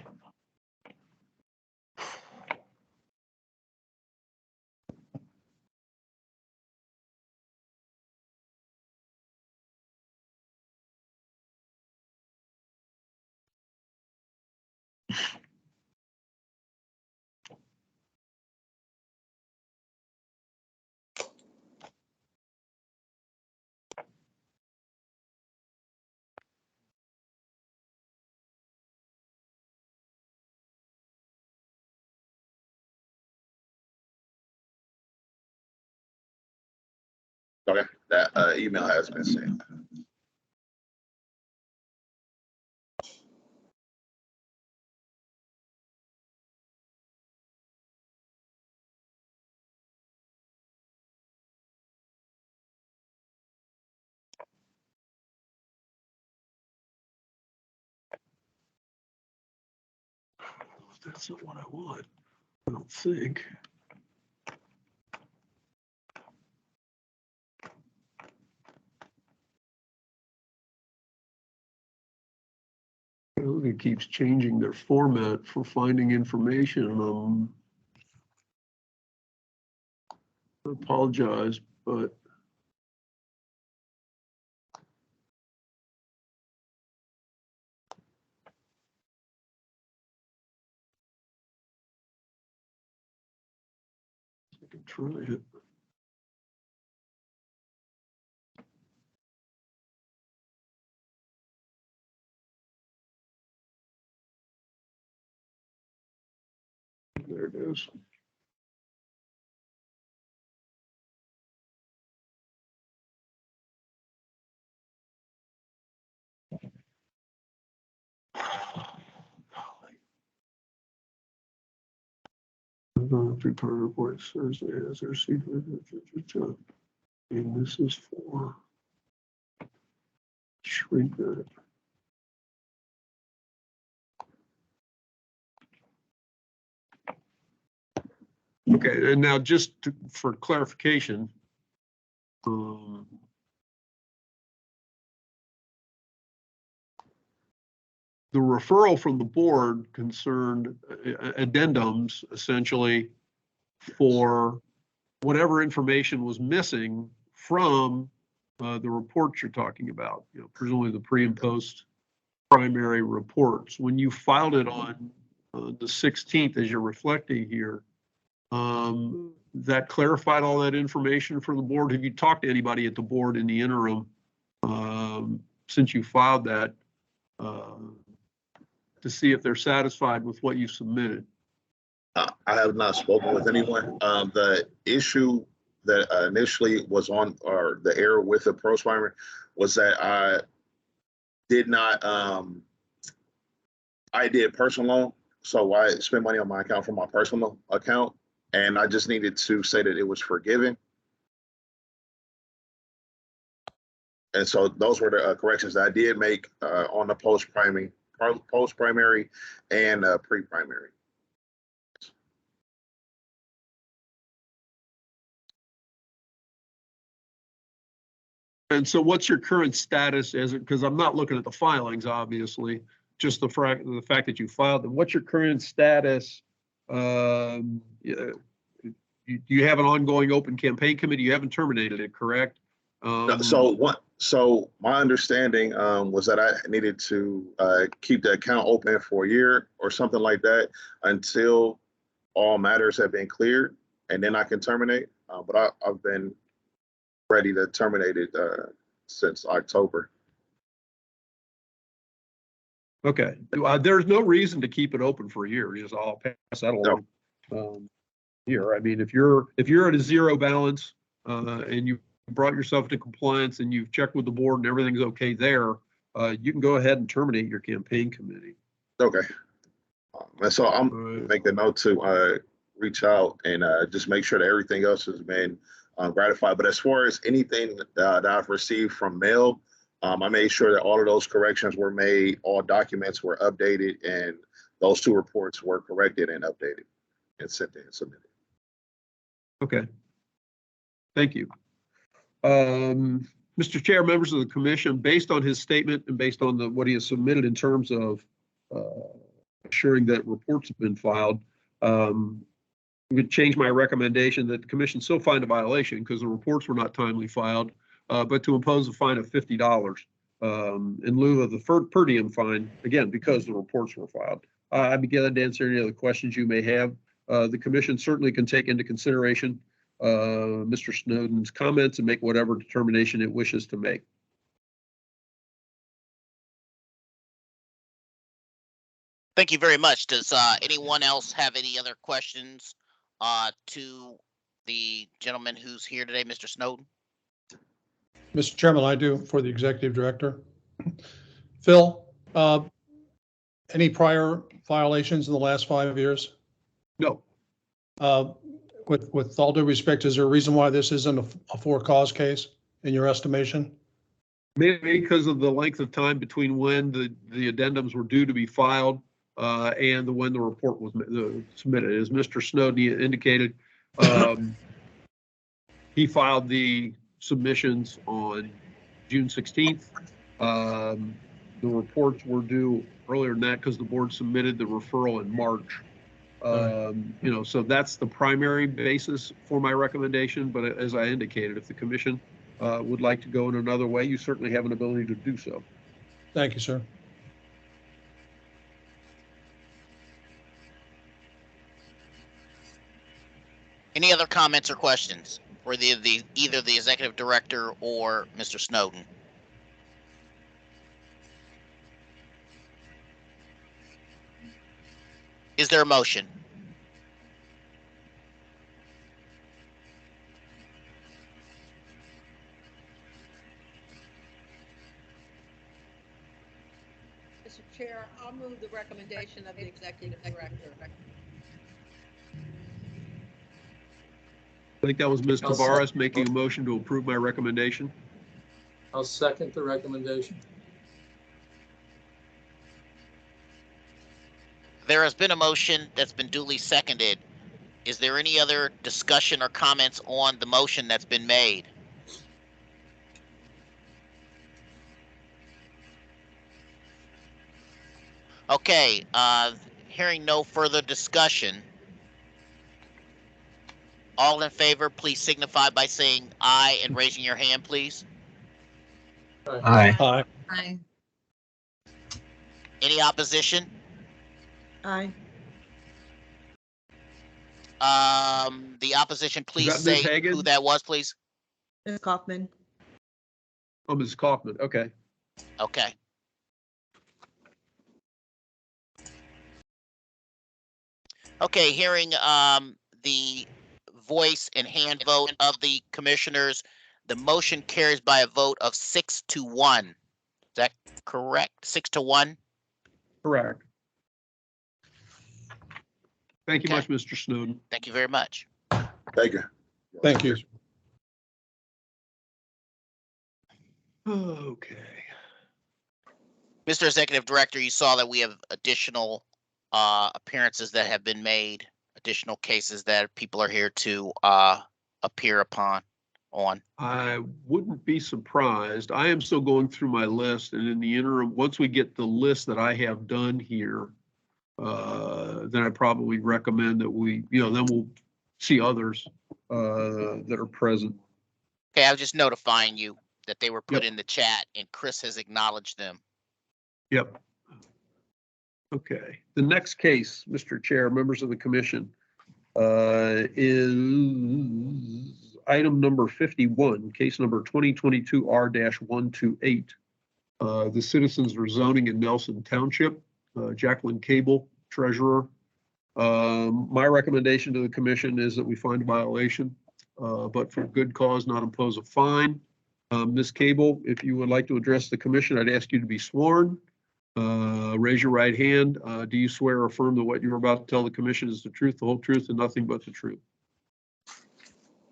Okay, that email has been sent. That's not what I want. I don't think. It keeps changing their format for finding information. I apologize, but I can try it. There it is. Prepare reports Thursday as their secret. And this is for shrink that. Okay, and now just for clarification, the referral from the board concerned addendums essentially for whatever information was missing from the reports you're talking about, presumably the pre and post primary reports. When you filed it on the 16th, as you're reflecting here, that clarified all that information for the board. Have you talked to anybody at the board in the interim since you filed that to see if they're satisfied with what you submitted? I have not spoken with anyone. The issue that initially was on, or the error with the post primary, was that I did not, I did personal loan. So I spent money on my account from my personal account, and I just needed to say that it was forgiven. And so those were the corrections that I did make on the post primary and pre-primary. And so what's your current status as it, because I'm not looking at the filings, obviously, just the fact that you filed them. What's your current status? Do you have an ongoing open campaign committee? You haven't terminated it, correct? So my understanding was that I needed to keep the account open for a year or something like that until all matters have been cleared, and then I can terminate. But I've been ready to terminate it since October. Okay, there's no reason to keep it open for a year. Just I'll pass that along here. I mean, if you're at a zero balance and you brought yourself to compliance and you've checked with the board and everything's okay there, you can go ahead and terminate your campaign committee. Okay. And so I'm making a note to reach out and just make sure that everything else has been ratified. But as far as anything that I've received from mail, I made sure that all of those corrections were made, all documents were updated, and those 2 reports were corrected and updated and sent in and submitted. Okay. Thank you. Mr. Chair, members of the commission, based on his statement and based on what he has submitted in terms of assuring that reports have been filed, I'm going to change my recommendation that the commission still find a violation because the reports were not timely filed, but to impose a fine of $50 in lieu of the per diem fine, again, because the reports were filed. I'd be glad to answer any other questions you may have. The commission certainly can take into consideration Mr. Snowden's comments and make whatever determination it wishes to make. Thank you very much. Does anyone else have any other questions to the gentleman who's here today, Mr. Snowden? Mr. Chairman, I do, for the executive director. Phil, any prior violations in the last 5 years? No. With all due respect, is there a reason why this isn't a for-cause case in your estimation? Maybe because of the length of time between when the addendums were due to be filed and when the report was submitted. As Mr. Snowden indicated, he filed the submissions on June 16th. The reports were due earlier than that because the board submitted the referral in March. So that's the primary basis for my recommendation. But as I indicated, if the commission would like to go in another way, you certainly have an ability to do so. Thank you, sir. Any other comments or questions for either the executive director or Mr. Snowden? Is there a motion? Mr. Chair, I'll move the recommendation of the executive director. I think that was Ms. Tavares making a motion to approve my recommendation. I'll second the recommendation. There has been a motion that's been duly seconded. Is there any other discussion or comments on the motion that's been made? Okay, hearing no further discussion. All in favor, please signify by saying aye and raising your hand, please. Aye. Aye. Aye. Any opposition? Aye. The opposition, please that Ms. say Hagan? who that was, please. Ms. Kaufman. Oh, Ms. Kaufman, okay. Okay. Okay, hearing the voice and hand vote of the commissioners, the motion carries by a vote of 6-1. Is that correct? 6-1? Correct. Thank you Okay. much, Mr. Snowden. Thank you very much. Thank you. Thank you. Okay. Mr. Executive Director, you saw that we have additional appearances that have been made, additional cases that people are here to appear upon on. I wouldn't be surprised. I am still going through my list, and in the interim, once we get the list that I have done here, then I probably recommend that we, then we'll see others that are present. Okay, I was just notifying you that they were put Yep. in the chat and Chris has acknowledged them. Yep. Okay, the next case, Mr. Chair, members of the commission, is item number 51, case number 2022 R-128. The citizens rezoning in Nelson Township, Jacqueline Cable, treasurer. My recommendation to the commission is that we find a violation, but for good cause, not impose a fine. Ms. Cable, if you would like to address the commission, I'd ask you to be sworn. Raise your right hand. Do you swear or affirm that what you're about to tell the commission is the truth, the whole truth, and nothing but the truth?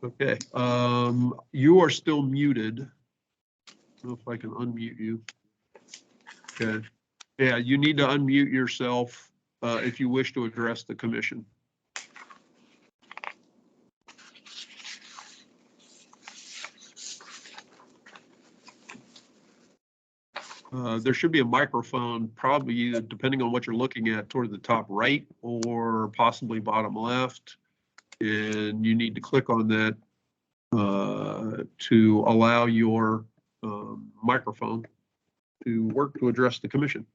Okay, you are still muted. I don't know if I can unmute you. Okay, yeah, you need to unmute yourself if you wish to address the commission. There should be a microphone, probably either, depending on what you're looking at, toward the top right or possibly bottom left. And you need to click on that to allow your microphone to work to address the commission.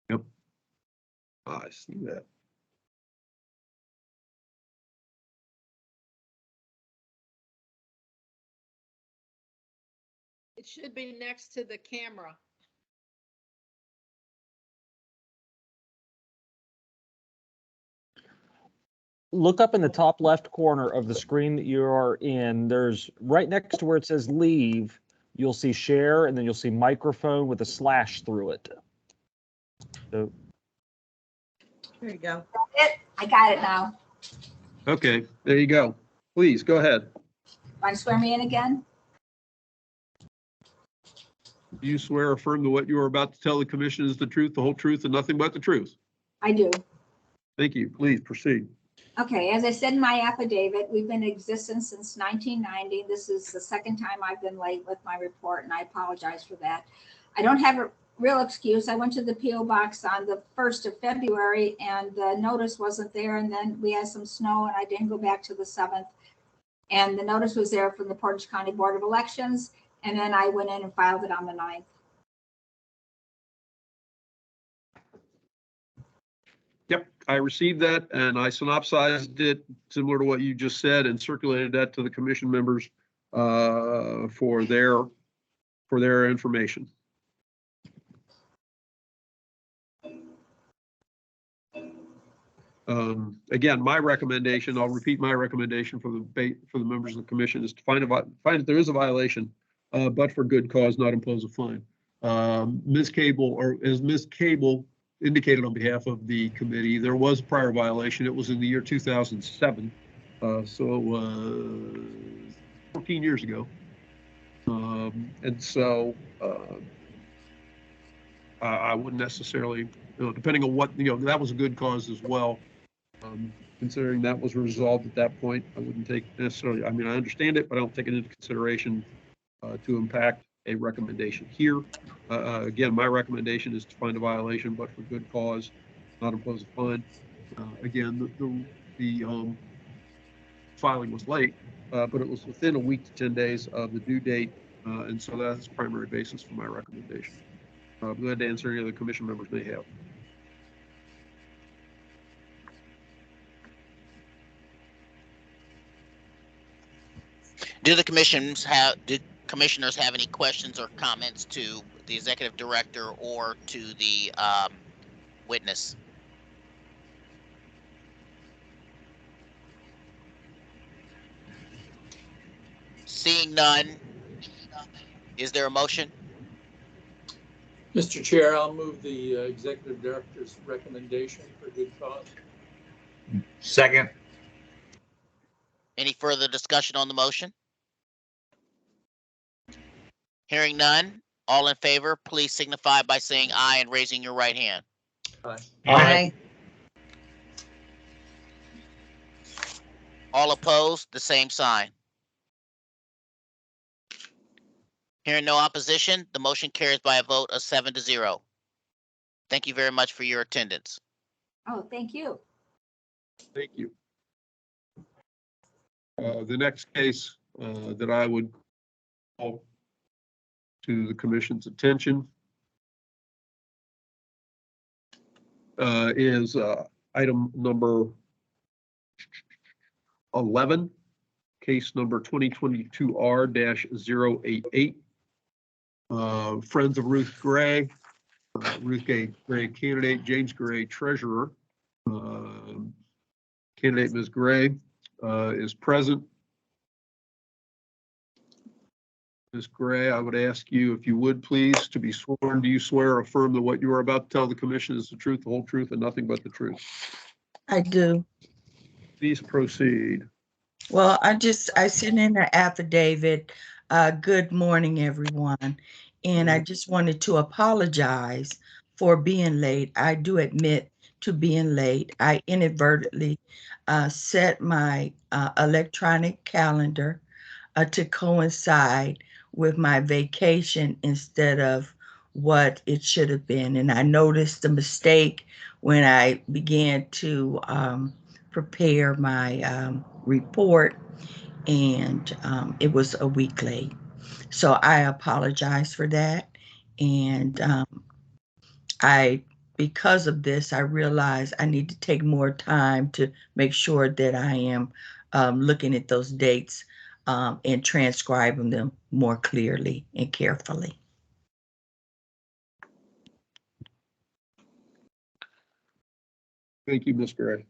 Yep. I see that. It should be next to the camera. Look up in the top left corner of the screen that you are in. There's right next to where it says leave, you'll see share, and then you'll see microphone with a slash through it. So, There you go. I got it now. Okay, there you go. Please go ahead. Want to swear me in again? Do you swear or affirm that what you are about to tell the commission is the truth, the whole truth, and nothing but the truth? I do. Thank you. Please proceed. Okay, as I said in my affidavit, we've been in existence since 1990. This is the second time I've been late with my report, and I apologize for that. I don't have a real excuse. I went to the PO box on the 1st of February, and the notice wasn't there, and then we had some snow, and I didn't go back to the 7th. And the notice was there from the Portage County Board of Elections, and then I went in and filed it on the 9th. Yep, I received that and I synopsized it similar to what you just said and circulated that to the commission members for their information. Again, my recommendation, I'll repeat my recommendation for the members of the commission is to find if there is a violation, but for good cause, not impose a fine. Ms. Cable, or as Ms. Cable indicated on behalf of the committee, there was a prior violation. It was in the year 2007, so it was 14 years ago. And so I wouldn't necessarily, depending on what, that was a good cause as well. Considering that was resolved at that point, I wouldn't take necessarily, I mean, I understand it, but I don't take it into consideration to impact a recommendation here. Again, my recommendation is to find a violation, but for good cause, not impose a fine. Again, the filing was late, but it was within a week to 10 days of the due date, and so that's the primary basis for my recommendation. I'm glad to answer any other commission members may have. Do commissioners have any questions or comments to the executive director or to the witness? Seeing none, is there a motion? Mr. Chair, I'll move the executive director's recommendation for good cause. Second. Any further discussion on the motion? Hearing none, all in favor, please signify by saying aye and raising your right hand. Aye. Aye. All opposed, the same sign. Hearing no opposition, the motion carries by a vote of 7-0. Thank you very much for your attendance. Oh, thank you. Thank you. The next case that I would call to the commission's attention is item number 11, case number 2022R-088. Friends of Ruth Gray, Ruth Gray candidate, James Gray treasurer. Candidate Ms. Gray is present. Ms. Gray, I would ask you, if you would please, to be sworn. Do you swear or affirm that what you are about to tell the commission is the truth, the whole truth, and nothing but the truth? I do. Please proceed. Well, I sent in an affidavit. Good morning, everyone. And I just wanted to apologize for being late. I do admit to being late. I inadvertently set my electronic calendar to coincide with my vacation instead of what it should have been. And I noticed the mistake when I began to prepare my report, and it was a week late. So I apologize for that. And because of this, I realized I need to take more time to make sure that I am looking at those dates and transcribing them more clearly and carefully. Thank you, Ms. Gray.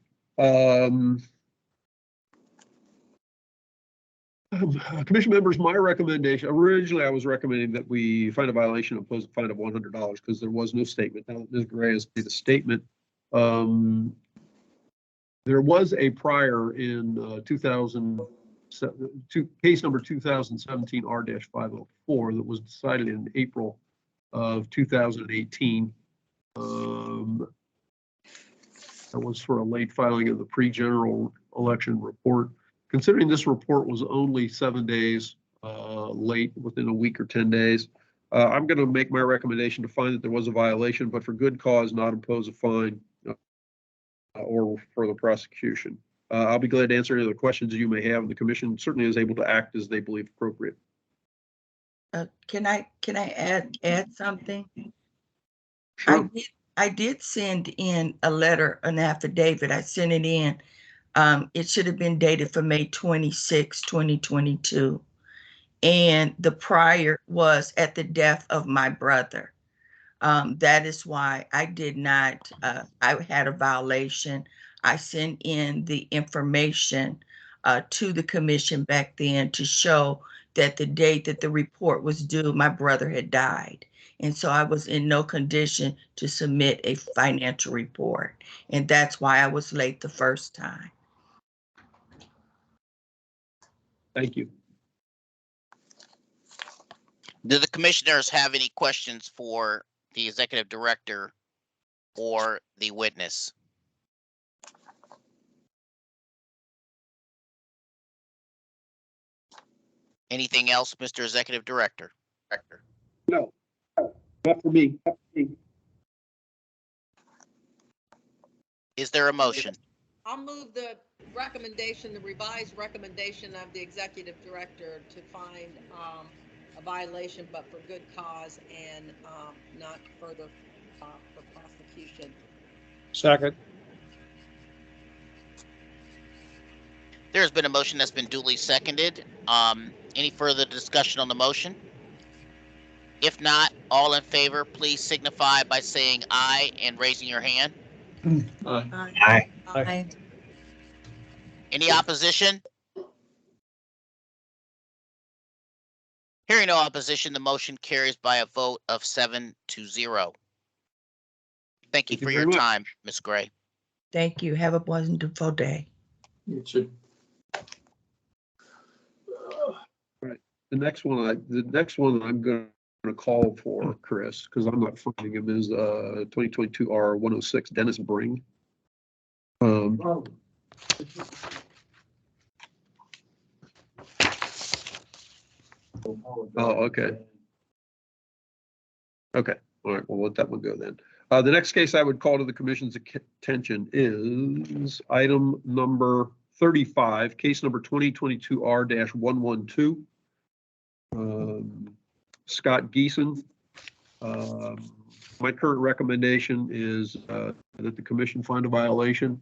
Commission members, my recommendation, originally I was recommending that we find a violation and impose a fine of $100 because there was no statement. Now that Ms. Gray has made a statement, there was a prior in case number 2017 R-504 that was decided in April of 2018. That was for a late filing of the pre-general election report. Considering this report was only 7 days late, within a week or 10 days, I'm going to make my recommendation to find that there was a violation, but for good cause, not impose a fine or further prosecution. I'll be glad to answer any other questions you may have, and the commission certainly is able to act as they believe appropriate. Can I add something? Sure. I did send in a letter, an affidavit. I sent it in. It should have been dated for May 26, 2022. And the prior was at the death of my brother. That is why I did not, I had a violation. I sent in the information to the commission back then to show that the date that the report was due, my brother had died. And so I was in no condition to submit a financial report. And that's why I was late the first time. Thank you. Do the commissioners have any questions for the executive director or the witness? Anything else, Mr. Executive Director? No, not for me. Is there a motion? I'll move the recommendation, the revised recommendation of the executive director to find a violation, but for good cause and not further for prosecution. Second. There's been a motion that's been duly seconded. Any further discussion on the motion? If not, all in favor, please signify by saying aye and raising your hand. Aye. Aye. Any opposition? Hearing no opposition, the motion carries by a vote of 7-0. Thank you for your time, Ms. Gray. Thank you. Have a wonderful day. It should. Right. The next one I'm going to call for, Chris, because I'm not finding him, is 2022 R106 Dennis Bring. Oh, okay. Okay. All right. We'll let that one go then. The next case I would call to the commission's attention is item number 35, case number 2022 R-112. Scott Geeson. My current recommendation is that the commission find a violation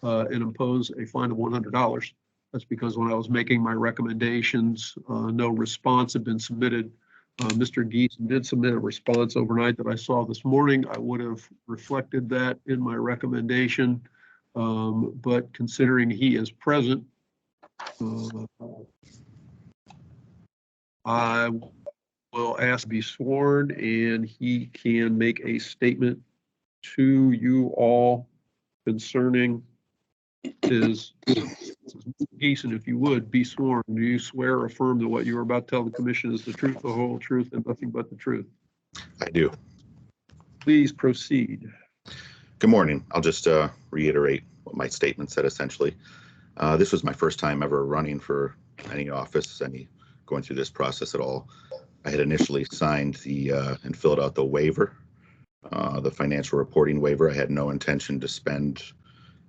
and impose a fine of $100. That's because when I was making my recommendations, no response had been submitted. Mr. Geeson did submit a response overnight that I saw this morning. I would have reflected that in my recommendation, but considering he is present, I will ask to be sworn and he can make a statement to you all concerning his Geeson, if you would, be sworn. Do you swear or affirm that what you are about to tell the commission is the truth, the whole truth, and nothing but the truth? I do. Please proceed. Good morning. I'll just reiterate what my statement said essentially. This was my first time ever running for any office, going through this process at all. I had initially signed the and filled out the waiver, the financial reporting waiver. I had no intention to spend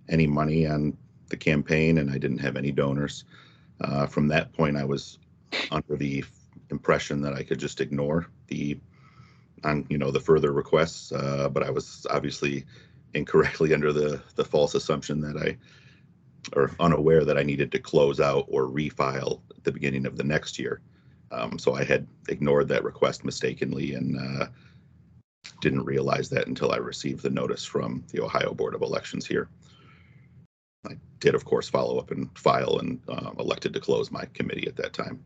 any money on the campaign, and I didn't have any donors. From that point, I was under the impression that I could just ignore the further requests, but I was obviously incorrectly under the false assumption that or unaware that I needed to close out or refile at the beginning of the next year. So I had ignored that request mistakenly and didn't realize that until I received the notice from the Ohio Board of Elections here. I did, of course, follow up and file and elected to close my committee at that time.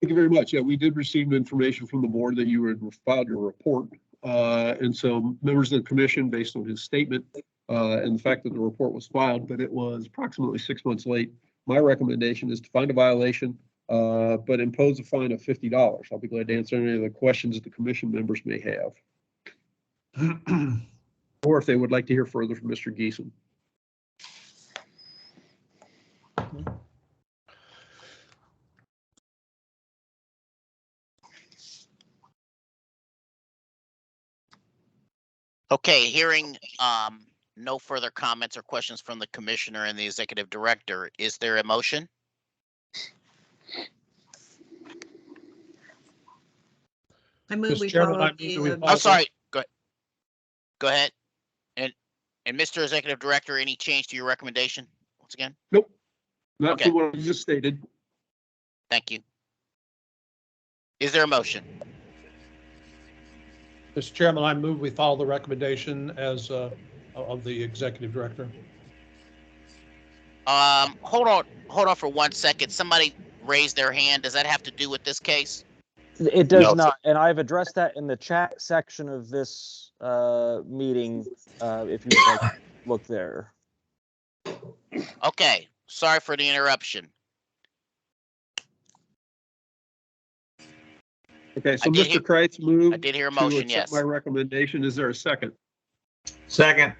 Thank you very much. Yeah, we did receive information from the board that you had filed your report. And so members of the commission, based on his statement and the fact that the report was filed, but it was approximately 6 months late, my recommendation is to find a violation, but impose a fine of $50. I'll be glad to answer any of the questions that the commission members may have. Or if they would like to hear further from Mr. Geeson. Okay, hearing no further comments or questions from the commissioner and the executive director, is there a motion? I move we Mr. Chairman, follow I move that we the, follow- I'm sorry, go ahead. And Mr. Executive Director, any change to your recommendation once again? Nope. Not Okay. from what I just stated. Thank you. Is there a motion? Mr. Chairman, I move we follow the recommendation as of the executive director. Hold on for 1 second. Somebody raised their hand. Does that have to do with this case? It does No. not, and I've addressed that in the chat section of this meeting, if you would like to look there. Okay, sorry for the interruption. Okay, so I did Mr. Kreitz moved. I did hear a to motion, accept yes. My recommendation. Is there a second? Second.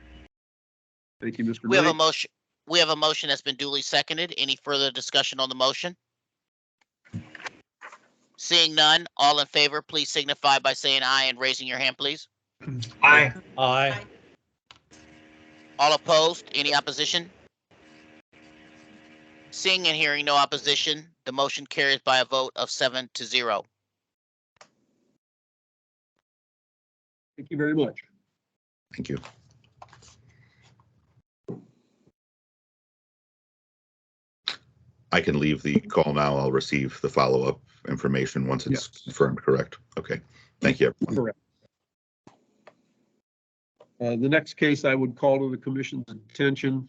Thank you, Mr. We have a Knight. motion. We have a motion that's been duly seconded. Any further discussion on the motion? Seeing none, all in favor, please signify by saying aye and raising your hand, please. Aye. Aye. All opposed, any opposition? Seeing and hearing no opposition, the motion carries by a vote of 7-0. Thank you very much. Thank you. I can leave the call now. I'll receive the follow-up information once it's confirmed, correct? Okay, thank you, everyone. Correct. The next case I would call to the commission's attention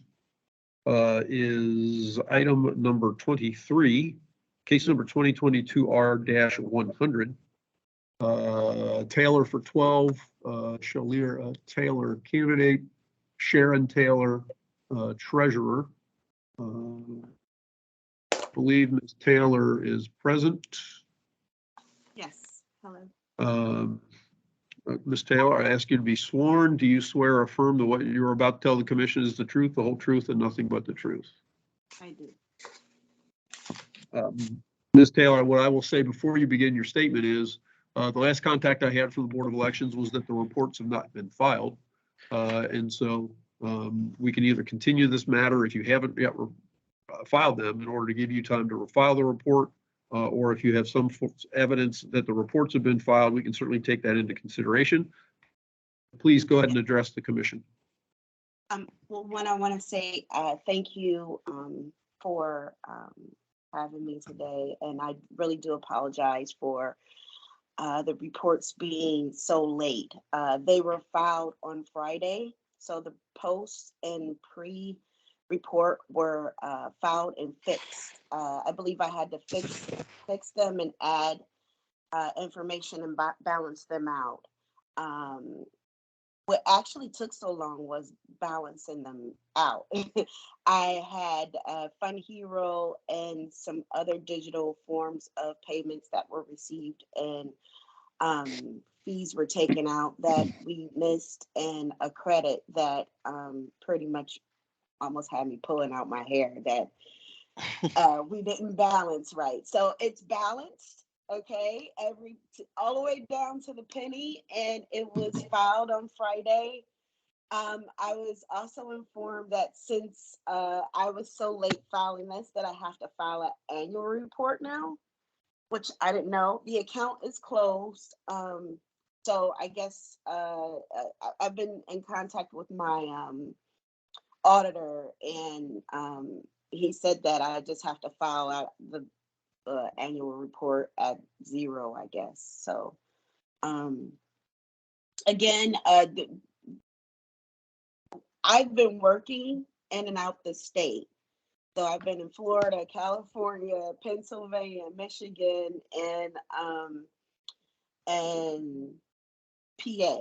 is item number 23, case number 2022 R-100. Taylor for 12, Shalir Taylor candidate, Sharon Taylor treasurer. I believe Ms. Taylor is present. Yes, hello. Ms. Taylor, I ask you to be sworn. Do you swear or affirm that what you're about to tell the commission is the truth, the whole truth, and nothing but the truth? I do. Ms. Taylor, what I will say before you begin your statement is the last contact I had from the Board of Elections was that the reports have not been filed. And so we can either continue this matter if you haven't yet filed them in order to give you time to refile the report, or if you have some evidence that the reports have been filed, we can certainly take that into consideration. Please go ahead and address the commission. Well, one, I want to say thank you for having me today, and I really do apologize for the reports being so late. They were filed on Friday, so the post and pre-report were filed and fixed. I believe I had to fix them and add information and balance them out. What actually took so long was balancing them out. I had Fund Hero and some other digital forms of payments that were received, and fees were taken out that we missed, and a credit that pretty much almost had me pulling out my hair that we didn't balance right. So it's balanced, okay, all the way down to the penny, and it was filed on Friday. I was also informed that since I was so late filing this, that I have to file an annual report now, which I didn't know. The account is closed. So I guess I've been in contact with my auditor, and he said that I just have to file out the annual report at 0, I guess. So again, I've been working in and out the state. So I've been in Florida, California, Pennsylvania, Michigan, and PA,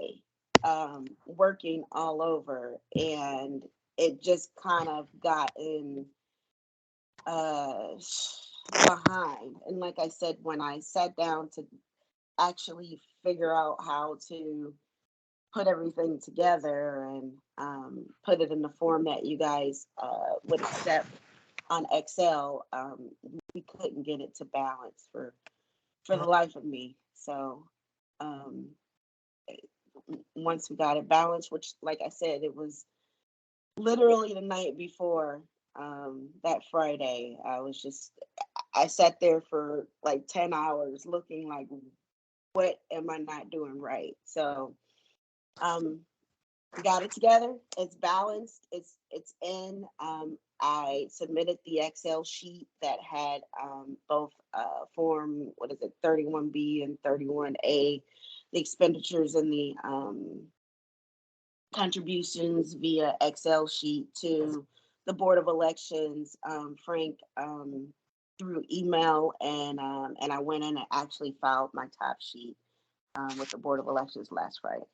working all over, and it just kind of gotten behind. And like I said, when I sat down to actually figure out how to put everything together and put it in the form that you guys would accept on Excel, we couldn't get it to balance for the life of me. So once we got it balanced, which, like I said, it was literally the night before that Friday, I sat there for like 10 hours looking like, what am I not doing right? So we got it together. It's balanced. It's in. I submitted the Excel sheet that had both form, 31B and 31A, the expenditures and the contributions via Excel sheet to the Board of Elections. Frank through email, and I went in and actually filed my top sheet with the Board of Elections last Friday.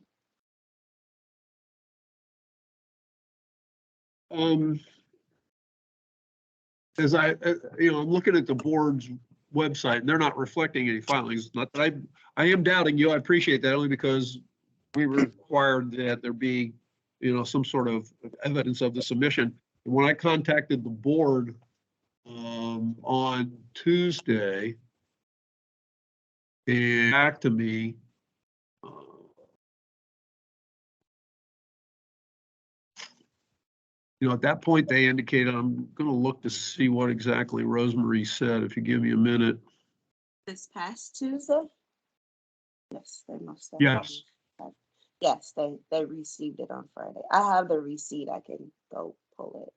As I'm looking at the board's website, and they're not reflecting any filings. Not that I am doubting you. I appreciate that, only because we required that there be, some sort of evidence of the submission. When I contacted the board on Tuesday, and back to me, at that point, they indicated, I'm going to look to see what exactly Rosemary said, if you give me a minute. This past Tuesday? Yes, they must have. Yes. Yes, they received it on Friday. I have the receipt. I can go pull it.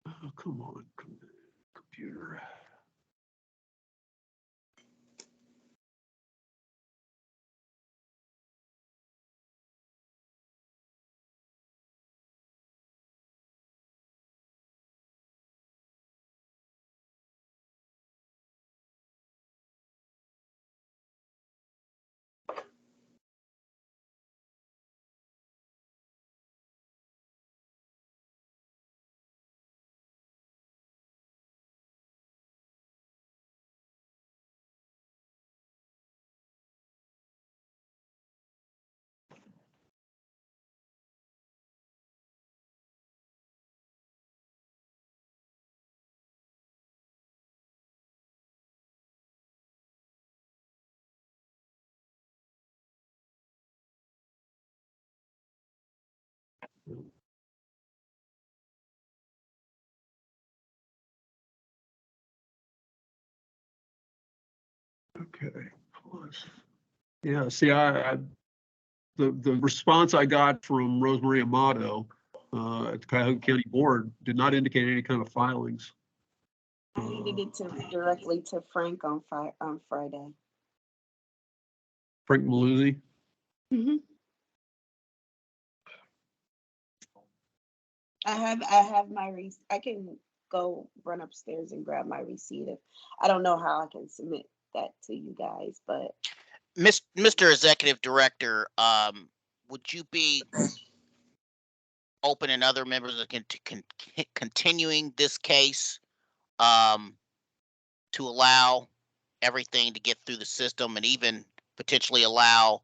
Oh, come on, computer. Okay. Yeah, see, the response I got from Rosemary Amato at the Cuyahoga County Board did not indicate any kind of filings. I handed it directly to Frank on Friday. Frank Maluzzi? Mm-hmm. I have my receipt. I can go run upstairs and grab my receipt. I don't know how I can submit that to you guys, but Mr. Executive Director, would you be open and other members of continuing this case to allow everything to get through the system and even potentially allow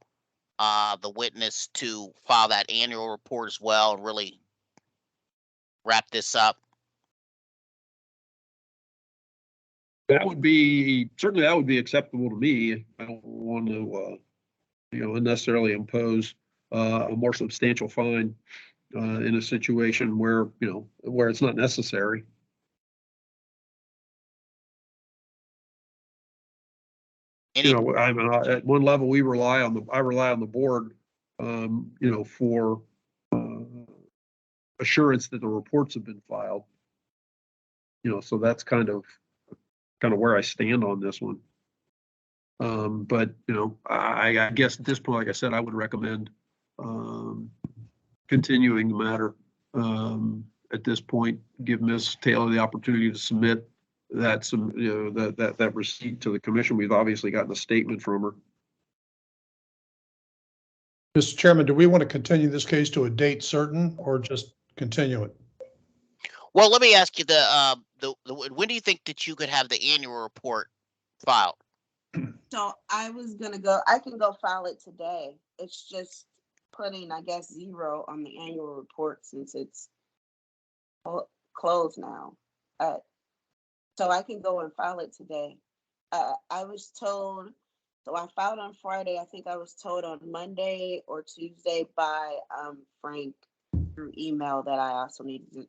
the witness to file that annual report as well and really wrap this up? That would be, certainly that would be acceptable to me. I don't want to, unnecessarily impose a more substantial fine in a situation where, where it's not necessary. I mean, at one level, I rely on the board, for assurance that the reports have been filed. So that's kind of where I stand on this one. But, I guess at this point, like I said, I would recommend continuing the matter. At this point, give Ms. Taylor the opportunity to submit that receipt to the commission. We've obviously gotten a statement from her. Mr. Chairman, do we want to continue this case to a date certain or just continue it? Well, let me ask you when do you think that you could have the annual report filed? so I can go file it today. It's just putting, I guess, 0 on the annual report since it's closed now. So I can go and file it today. I was told, so I filed on Friday. I think I was told on Monday or Tuesday by Frank through email that I also needed to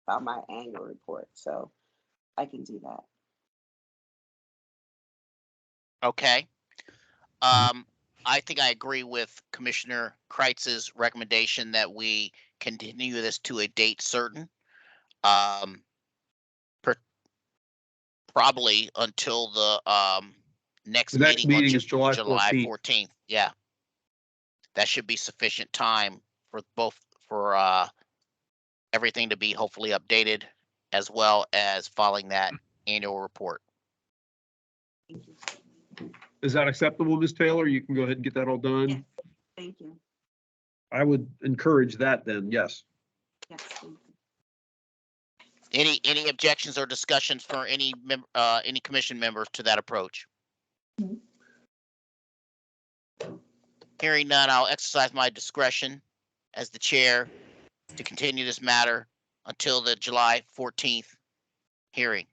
file my annual report. So I can do that. Okay. I think I agree with Commissioner Kreitz's recommendation that we continue this to a date certain. Probably until the next meeting is July 14th. Yeah. That should be sufficient time for everything to be hopefully updated as well as filing that annual report. Is that acceptable, Ms. Taylor? You can go ahead and get that all done. Yes. Thank you. I would encourage that then, yes. Yes, thank you. Any objections or discussions for any commission members to that approach? Mm-hmm. Hearing none, I'll exercise my discretion as the chair to continue this matter until the July 14th hearing.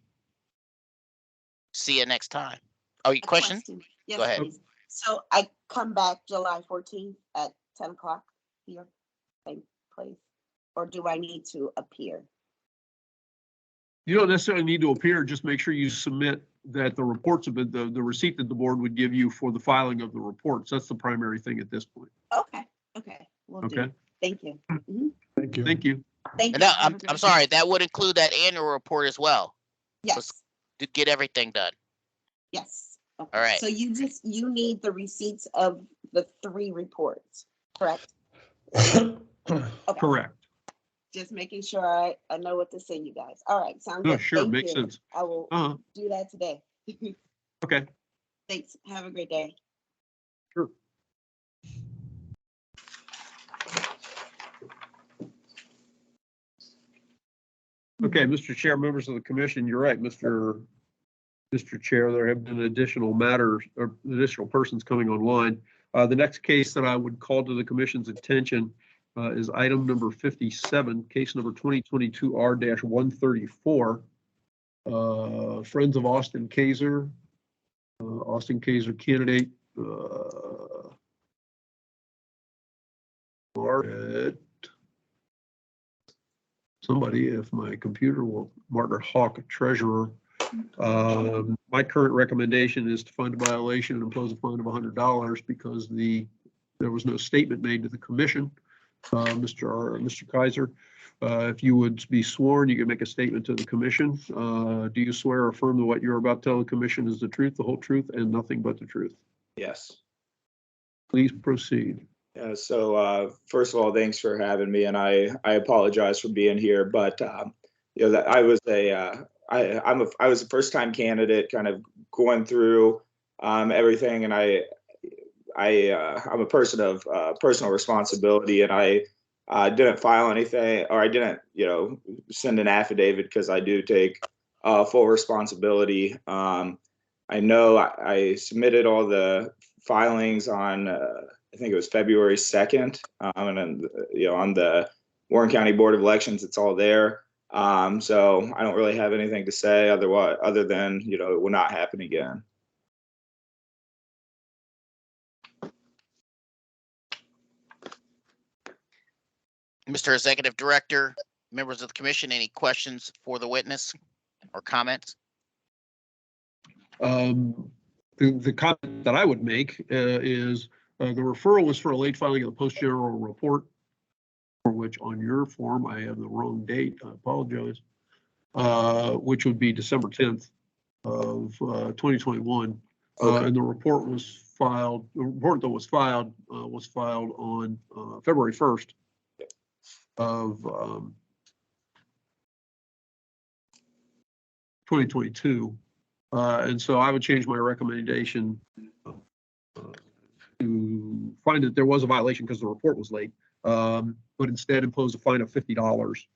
See you next time. Oh, your A question? Yes, Go ahead. please. So I come back July 14th at 10 o'clock here, same place, or do I need to appear? You don't necessarily need to appear, just make sure you submit that the reports have been, the receipt that the board would give you for the filing of the reports. That's the primary thing at this point. Okay, will do. Okay. Thank you. Thank you. Thank you. Thank And you. now, Have a I'm great sorry, day. that would include that annual report as well, Yes, to get everything done. yes. Okay. All right. So you need the receipts of the 3 reports, correct? Correct. Just making sure I know what to send you guys. All right, sounds Oh, good. sure, Thank makes you. sense. I will do that today. Okay. Thanks. Have a great day. Sure. Okay, Mr. Chair, members of the commission, you're right, Mr. Chair, there have been additional matters or additional persons coming online. The next case that I would call to the commission's attention is item number 57, case number 2022 R-134. Friends of Austin Kaiser, Austin Kaiser candidate. Margaret. Somebody, if my computer will, Margaret Hawk, treasurer. My current recommendation is to find a violation and impose a fine of $100 because there was no statement made to the commission. Mr. Kaiser, if you would be sworn, you can make a statement to the commission. Do you swear or affirm that what you're about to tell the commission is the truth, the whole truth, and nothing but the truth? Yes. Please proceed. So first of all, thanks for having me, and I apologize for being here, but that I was I was a first time candidate, kind of going through everything, and I'm a person of personal responsibility, and I didn't file anything, or I didn't send an affidavit because I do take full responsibility. I know I submitted all the filings on I think it was February 2nd, and then, on the Warren County Board of Elections, it's all there. So I don't really have anything to say other than, it will not happen again. Mr. Executive Director, members of the commission, any questions for the witness or comments? The comment that I would make is the referral is for a late filing of the post general report, for which on your form I have the wrong date. I apologize. Which would be December 10th of 2021. Okay. And the report was filed. The report that was filed on February 1st of 2022. And so I would change my recommendation to find that there was a violation because the report was late, but instead impose a fine of $50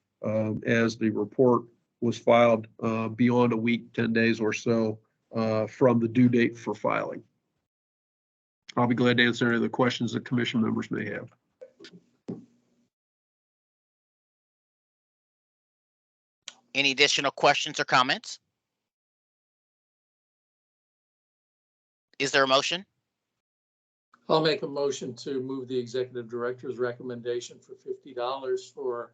as the report was filed beyond a week, 10 days or so from the due date for filing. I'll be glad to answer any of the questions that commission members may have. Any additional questions or comments? Is there a motion? I'll make a motion to move the executive director's recommendation for $50 for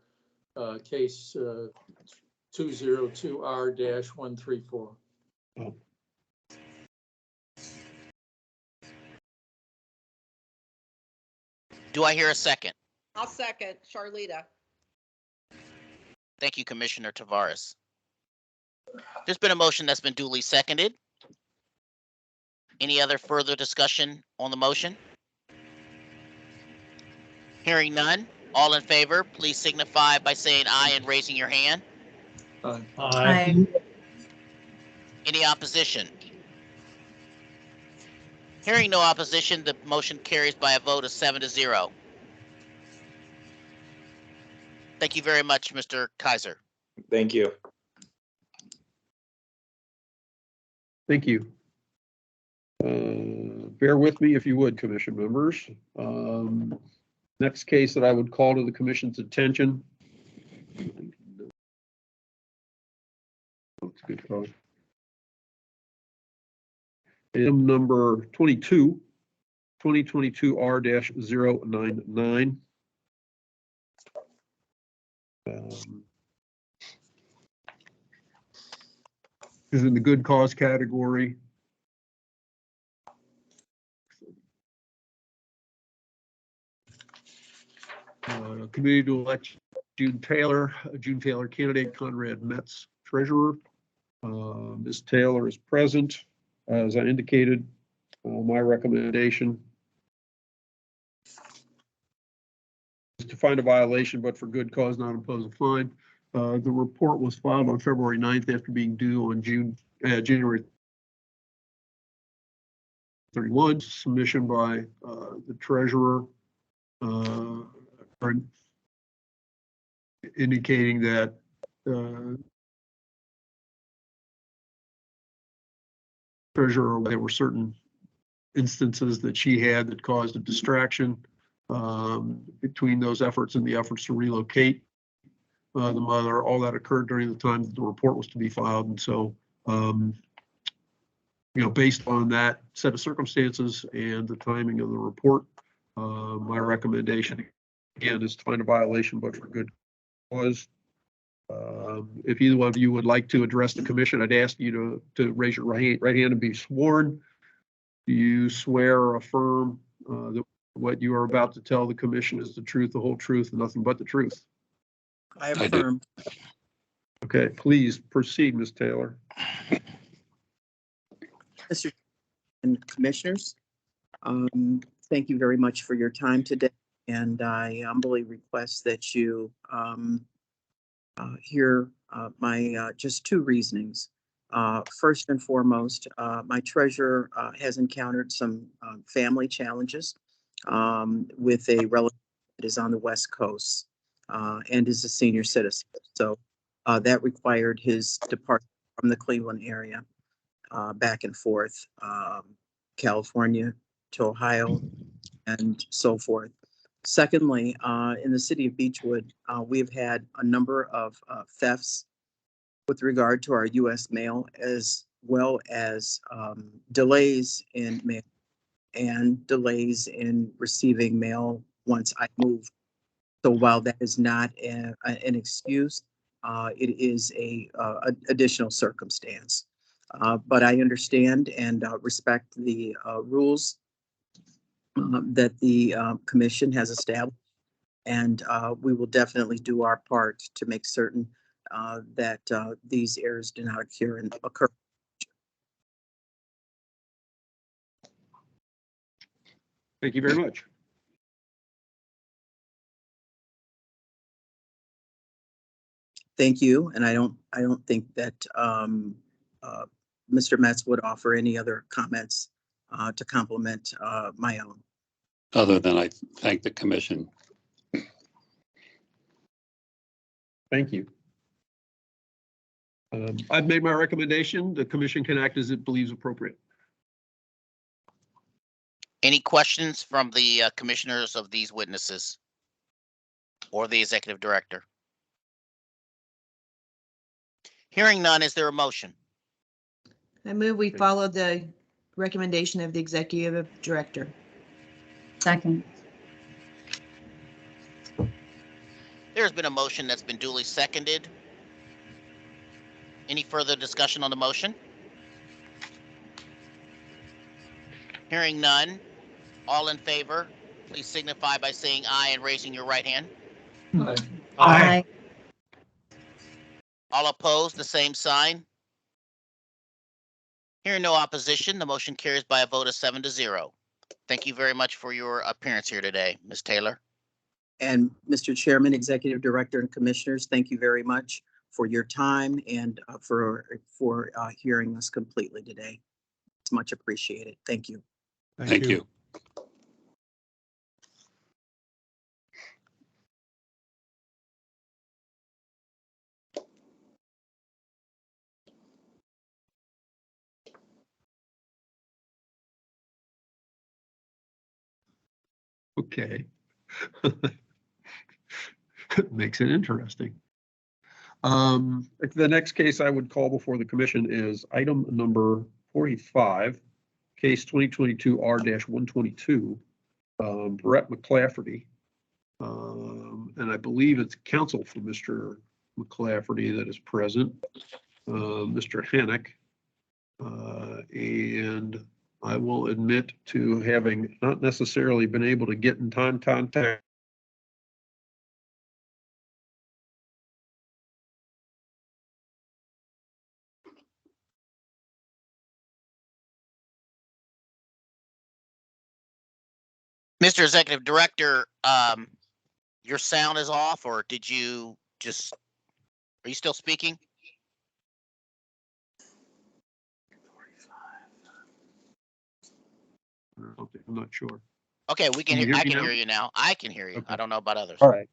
case 202R-134. Do I hear a second? I'll second. Charlita. Thank you, Commissioner Tavares. There's been a motion that's been duly seconded. Any other further discussion on the motion? Hearing none, all in favor, please signify by saying aye and raising your hand. Aye. Any opposition? Hearing no opposition, the motion carries by a vote of 7-0. Thank you very much, Mr. Kaiser. Thank you. Thank you. Bear with me if you would, commission members. Next case that I would call to the commission's attention. That's a good call. Item number 22, 2022 R-099. Is in the good cause category. Committee to elect June Taylor candidate, Conrad Metz, treasurer. Ms. Taylor is present. As I indicated, my recommendation is to find a violation, but for good cause, not impose a fine. The report was filed on February 9th after being due on January 31. Submission by the treasurer indicating that treasurer, there were certain instances that she had that caused a distraction between those efforts and the efforts to relocate the mother. All that occurred during the time that the report was to be filed. And so, based on that set of circumstances and the timing of the report, my recommendation again is to find a violation, but for good cause. If either one of you would like to address the commission, I'd ask you to raise your right hand and be sworn. Do you swear or affirm that what you are about to tell the commission is the truth, the whole truth, and nothing but the truth? I affirm. Okay, please proceed, Ms. Taylor. Mr. and Commissioners, thank you very much for your time today, and I humbly request that you hear my just two reasonings. First and foremost, my treasurer has encountered some family challenges with a relative that is on the West Coast and is a senior citizen. So that required his departure from the Cleveland area back and forth, California to Ohio and so forth. Secondly, in the city of Beechwood, we've had a number of thefts with regard to our U.S. mail, as well as delays in mail and delays in receiving mail once I move. So while that is not an excuse, it is a additional circumstance. But I understand and respect the rules that the commission has established, and we will definitely do our part to make certain that these errors do not occur. Thank you very much. Thank you, and I don't think that Mr. Metz would offer any other comments to complement my own. Other than I thank the commission. Thank you. I've made my recommendation. The commission can act as it believes appropriate. Any questions from the commissioners of these witnesses or the executive director? Hearing none, is there a motion? I move we follow the recommendation of the executive director. Second. There's been a motion that's been duly seconded. Any further discussion on the motion? Hearing none, all in favor, please signify by saying aye and raising your right hand. Aye. Aye. All opposed, the same sign. Hearing no opposition, the motion carries by a vote of 7-0. Thank you very much for your appearance here today, Ms. Taylor. And Mr. Chairman, Executive Director, and Commissioners, thank you very much for your time and for hearing us completely today. It's much appreciated. Thank you. Thank you. Okay. Makes it interesting. The next case I would call before the commission is item number 45, case 2022 R-122, Brett McClafferty. And I believe it's counsel for Mr. McClafferty that is present, Mr. Hannock. And I will admit to having not necessarily been able to get in contact. Mr. Executive Director, your sound is off, or did you just, are you still speaking? I'm not sure. Okay, we can Can you hear, I hear me can now? hear you now. I can hear you. Okay. I don't know about others. All right.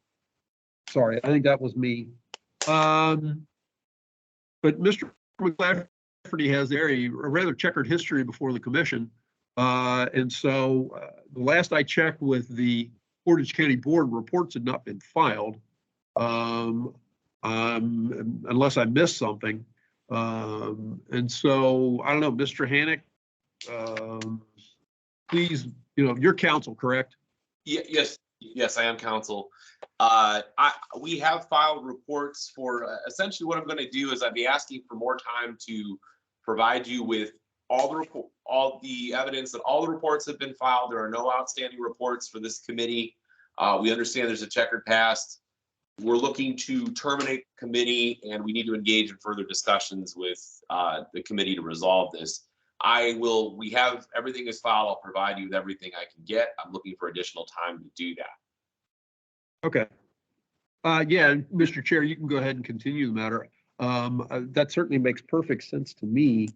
Sorry, I think that was me. But Mr. McClafferty has a rather checkered history before the commission. And so the last I checked with the Portage County Board, reports had not been filed, unless I missed something. And so I don't know, Mr. Hannock, please, you're counsel, correct? Yes, I am counsel. We have filed reports for essentially what I'm going to do is I'd be asking for more time to provide you with all the evidence that all the reports have been filed. There are no outstanding reports for this committee. We understand there's a checkered past. We're looking to terminate the committee, and we need to engage in further discussions with the committee to resolve this. We have everything is filed. I'll provide you with everything I can get. I'm looking for additional time to do that. Okay. Yeah, Mr. Chair, you can go ahead and continue the matter. That certainly makes perfect sense to me.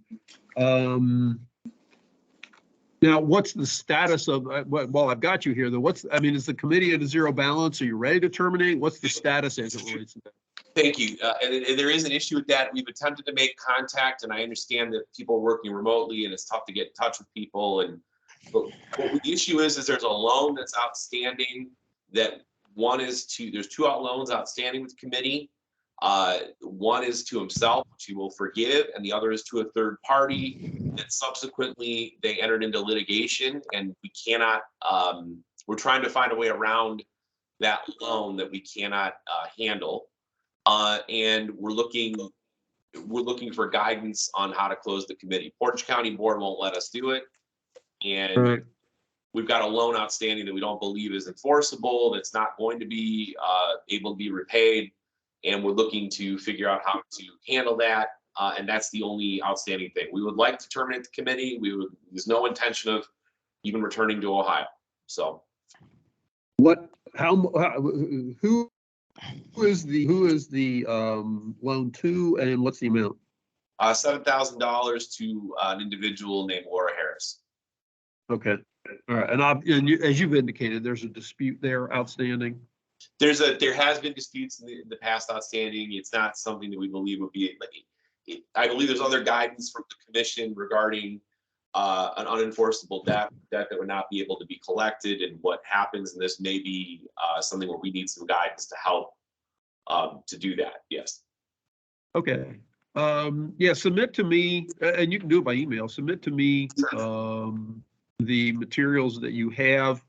Now, what's the status of, well, I've got you here, though. Is the committee at a zero balance? Are you ready to terminate? What's the status as it relates to that? Thank you. And there is an issue with that. We've attempted to make contact, and I understand that people are working remotely and it's tough to get in touch with people. But the issue is there's a loan that's outstanding that there's two loans outstanding with the committee. One is to himself, which he will forgive, and the other is to a third party that subsequently they entered into litigation, and we cannot, we're trying to find a way around that loan that we cannot handle. And we're looking for guidance on how to close the committee. Portage County Board won't let us do it. And we've got a loan outstanding that we don't believe is enforceable, that's not going to be able to be repaid. And we're looking to figure out how to handle that. And that's the only outstanding thing. We would like to terminate the committee. There's no intention of even returning to Ohio. So who is the loan to, and what's the amount? $7,000 to an individual named Laura Harris. Okay. All right. And as you've indicated, there's a dispute there outstanding. There has been disputes in the past outstanding. It's not something that we believe would be I believe there's other guidance from the commission regarding an unenforceable debt that would not be able to be collected, and what happens. And this may be something where we need some guidance to help to do that. Yes. Okay. Yeah, submit to me, and you can do it by email. Submit to me the materials that you have.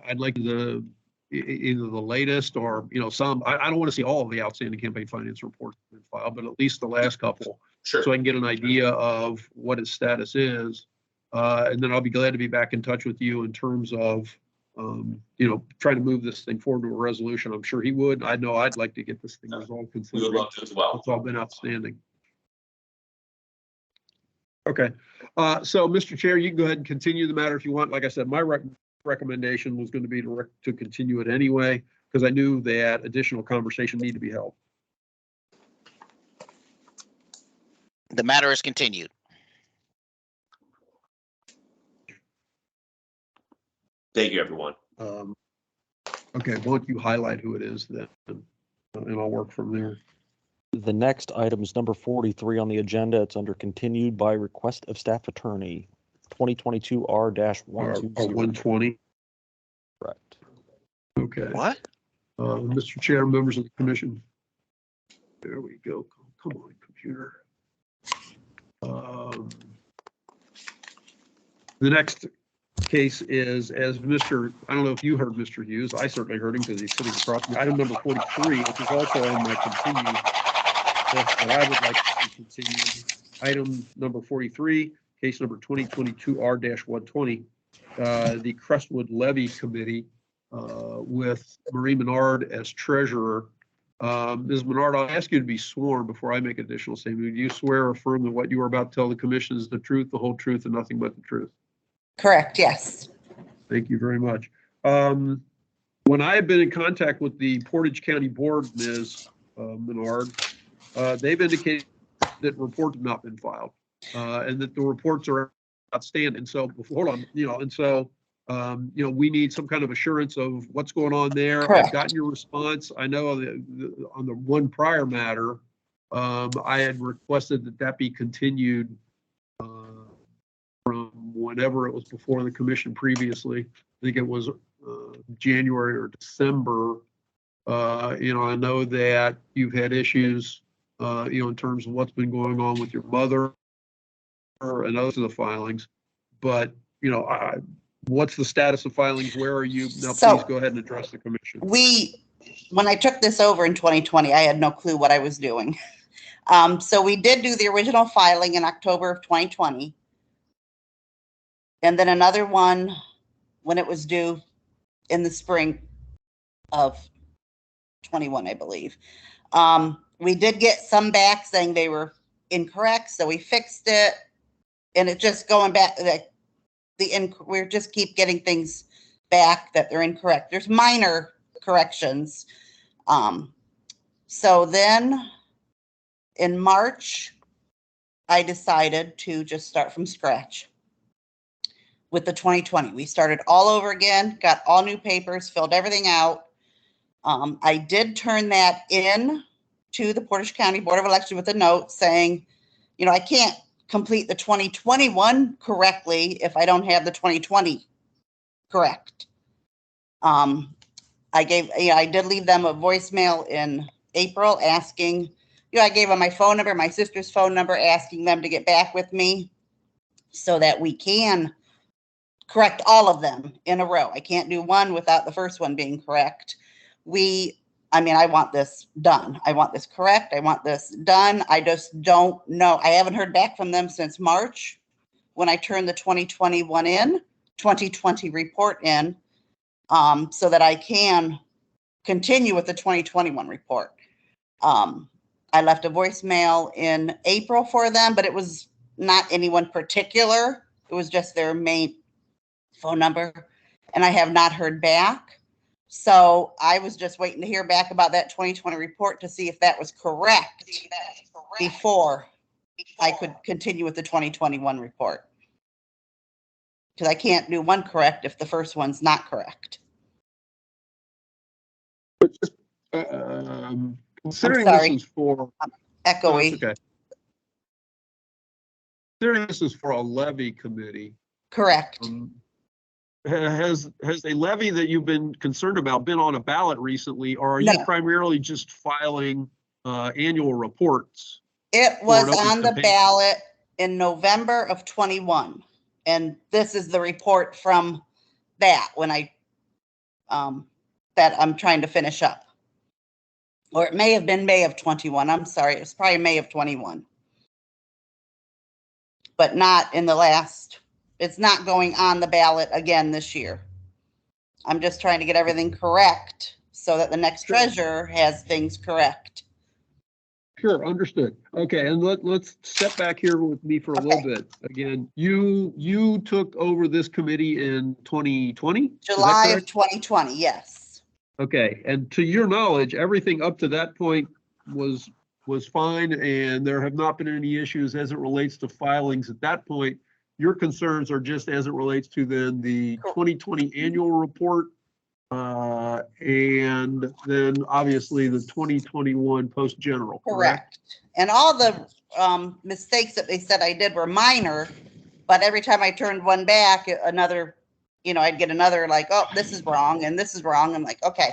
I'd like either the latest or, some, I don't want to see all of the outstanding campaign finance reports in file, but at least the last couple. Sure. So I can get an idea of what its status is. And then I'll be glad to be back in touch with you in terms of, trying to move this thing forward to a resolution. I'm sure he would. I know I'd like to get this thing resolved. We would love to as well. It's all been outstanding. Okay. So Mr. Chair, you can go ahead and continue the matter if you want. Like I said, my recommendation was going to be to continue it anyway, because I knew that additional conversation needed to be held. The matter is continued. Thank you, everyone. Okay, why don't you highlight who it is then, and I'll work from there. The next item is number 43 on the agenda. It's under continued by request of staff attorney. 2022 R-120. Or 120. Correct. Okay. What? Mr. Chair, members of the commission. There we go. Come on, computer. The next case is, as I don't know if you heard Mr. Hughes, I certainly heard him because he's sitting across me. Item number 43, which is also on my continued list that I would like to see continued. Item number 43, case number 2022 R-120, the Crestwood Levy Committee with Marie Menard as treasurer. Ms. Menard, I'll ask you to be sworn before I make additional statement. Do you swear or affirm that what you are about to tell the commission is the truth, the whole truth, and nothing but the truth? Correct, yes. Thank you very much. When I have been in contact with the Portage County Board, Ms. Menard, they've indicated that reports have not been filed and that the reports are outstanding. So, hold on, and so, we need some kind of assurance of what's going on there. Correct. I've gotten your response. I know on the one prior matter, I had requested that be continued from whenever it was before the commission previously. I think it was January or December. I know that you've had issues, in terms of what's been going on with your mother and those are the filings. But, what's the status of filings? Where are you? Now, please go ahead and address the commission. When I took this over in 2020, I had no clue what I was doing. So we did do the original filing in October of 2020. And then another one when it was due in the spring of 21, I believe. We did get some back saying they were incorrect, so we fixed it. And it just going back, we just keep getting things back that they're incorrect. There's minor corrections. So then in March, I decided to just start from scratch with the 2020. We started all over again, got all new papers, filled everything out. I did turn that in to the Portage County Board of Election with a note saying, I can't complete the 2021 correctly if I don't have the 2020 correct. I did leave them a voicemail in April asking, I gave them my phone number, my sister's phone number, asking them to get back with me so that we can correct all of them in a row. I can't do one without the first one being correct. I want this done. I want this correct. I want this done. I just don't know. I haven't heard back from them since March when I turned the 2020 report in, so that I can continue with the 2021 report. I left a voicemail in April for them, but it was not anyone particular. It was just their main phone number, and I have not heard back. So I was just waiting to hear back about that 2020 report to see if that was correct before I could continue with the 2021 report. Because I can't do one correct if the first one's not correct. Considering sorry. this is for echoey. Okay. Considering this is for a levy committee. Correct. Has a levy that you've been concerned about been on a ballot recently, or are you primarily just filing annual reports? It was on the ballot in November of 21. And this is the report from that when that I'm trying to finish up. Or it may have been May of 21. I'm sorry. It was probably May of 21. But not in the last, it's not going on the ballot again this year. I'm just trying to get everything correct so that the next treasurer has things correct. Sure, understood. Okay, and let's step back here with me for a little bit. Again, you took over this committee in 2020? July of 2020, yes. Okay, and to your knowledge, everything up to that point was fine, and there have not been any issues as it relates to filings at that point. Your concerns are just as it relates to then the 2020 annual report, and then obviously the 2021 post general. Correct. And all the mistakes that they said I did were minor, But every time I turned one back, another, I'd get another like, oh, this is wrong and this is wrong. I'm like, okay.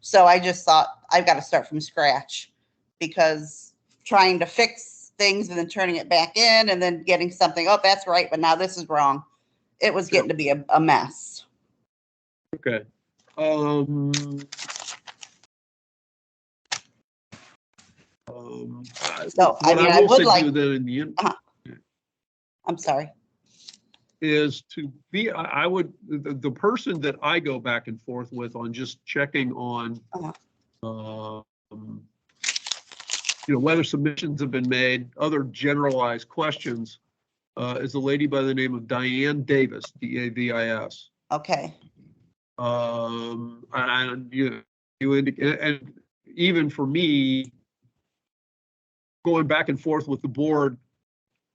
So I just thought I've got to start from scratch, because trying to fix things and then turning it back in and then getting something, oh, that's right, but now this is wrong. It was getting to be a mess. Okay. So, I mean, I will would say to like, you that in the end I'm sorry. is to be, I would, the person that I go back and forth with on just checking on, whether submissions have been made, other generalized questions, is a lady by the name of Diane Davis, Davis. Okay. And you indicate, and even for me, going back and forth with the board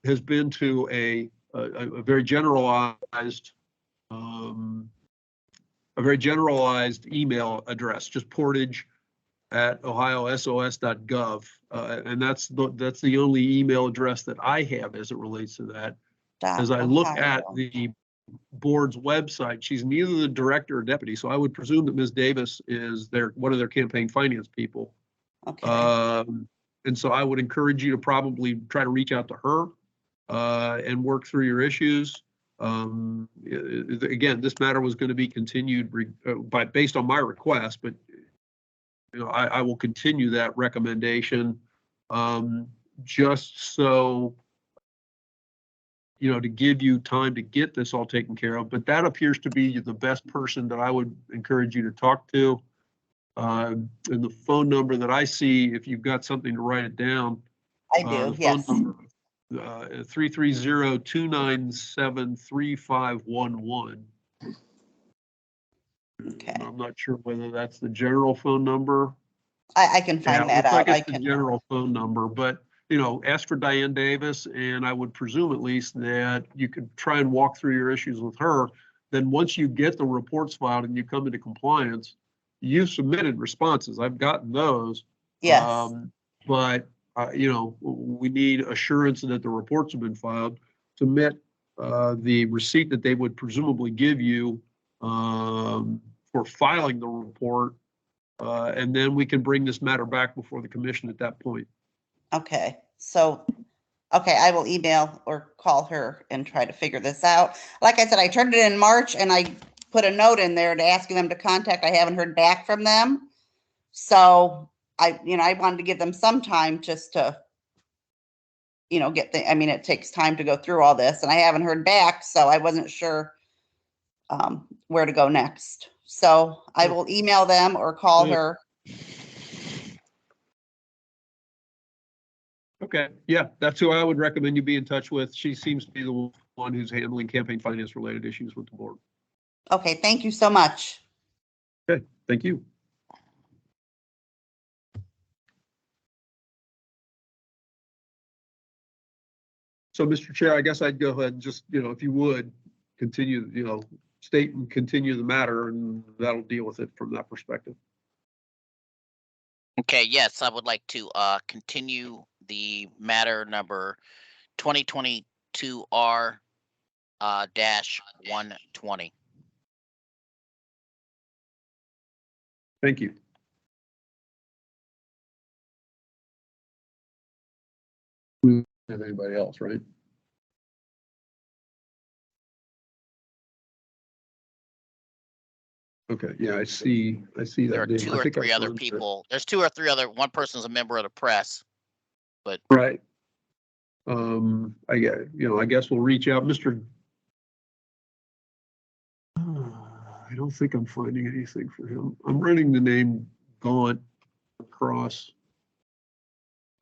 has been to a very generalized email address, just portage@ohiosos.gov, and that's the only email address that I have as it relates to that. As I look at the board's website, she's neither the director or deputy, so I would presume that Ms. Davis is one of their campaign finance people. Okay. And so I would encourage you to probably try to reach out to her and work through your issues. Again, this matter was going to be continued based on my request, but I will continue that recommendation just so to give you time to get this all taken care of. But that appears to be the best person that I would encourage you to talk to. And the phone number that I see, if you've got something to write it down. I do, yes. 330-297-3511. Okay. I'm not sure whether that's the general phone number. I can find that out. It's the general phone number, but ask for Diane Davis, and I would presume at least that you could try and walk through your issues with her. Then once you get the reports filed and you come into compliance, you submitted responses. I've gotten those. Yes. But we need assurance that the reports have been filed. Submit the receipt that they would presumably give you for filing the report, and then we can bring this matter back before the commission at that point. Okay. So, I will email or call her and try to figure this out. Like I said, I turned it in March and I put a note in there to asking them to contact. I haven't heard back from them. So I wanted to give them some time just to, it takes time to go through all this, and I haven't heard back. So I wasn't sure where to go next. So I will email them or call her. Okay, yeah, that's who I would recommend you be in touch with. She seems to be the one who's handling campaign finance related issues with the board. Okay, thank you so much. Okay, thank you. So, Mr. Chair, I guess I'd go ahead and just, if you would, continue, state and continue the matter, and that'll deal with it from that perspective. Okay, yes, I would like to continue the matter number 2022 R -120. Thank you. We have anybody else, right? Okay, yeah, I see that. There are two or three other people. There's two or three other, one person's a member of the press, but. Right. I guess we'll reach out. I don't think I'm finding anything for him. I'm running the name Gaunt across,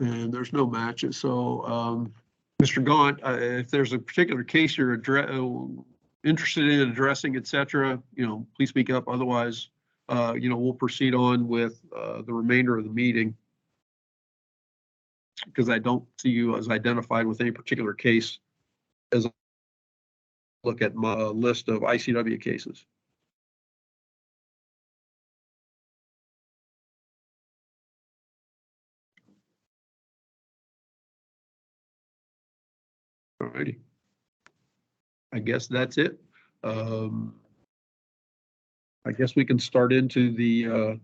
and there's no matches. So, Mr. Gaunt, if there's a particular case you're interested in addressing, et cetera, please speak up. Otherwise, we'll proceed on with the remainder of the meeting, because I don't see you as identified with any particular case as I look at my list of ICW cases. All righty. I guess that's it. I guess we can start into the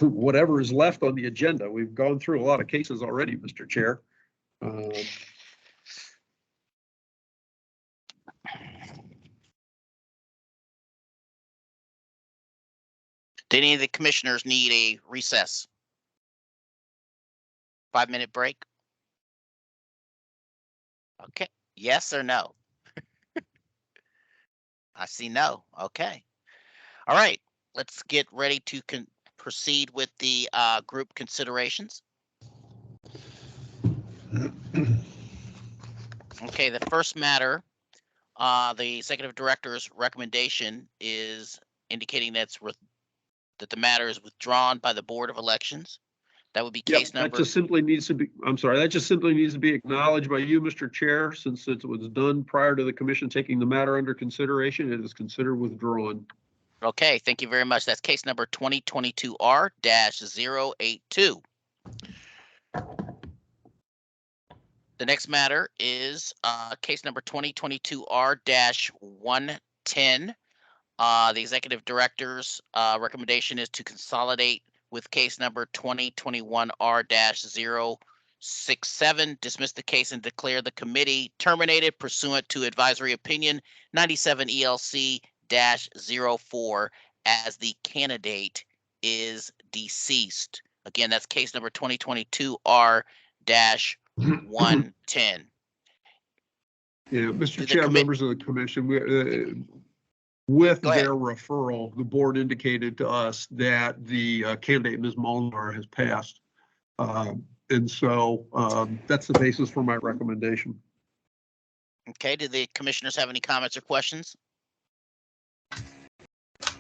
whatever is left on the agenda. We've gone through a lot of cases already, Mr. Chair. Did any of the commissioners need a recess? 5-minute break? Okay, yes or no? I see no. Okay. All right, let's get ready to proceed with the group considerations. Okay, the first matter, the executive director's recommendation is indicating that the matter is withdrawn by the Board of Elections. That would be Yep, case number. that just simply needs to be, I'm sorry, that just simply needs to be acknowledged by you, Mr. Chair, since it was done prior to the commission taking the matter under consideration. It is considered withdrawn. Okay, thank you very much. That's case number 2022R-082. The next matter is case number 2022R-110. The executive director's recommendation is to consolidate with case number 2021R-067, dismiss the case and declare the committee terminated pursuant to advisory opinion 97 ELC-04 as the candidate is deceased. Again, that's case number 2022R-110. Yeah, Mr. Chair, members of the commission, with their referral, the board indicated to us that the candidate, Ms. Molnar, has passed. And so that's the basis for my recommendation. Okay, do the commissioners have any comments or questions?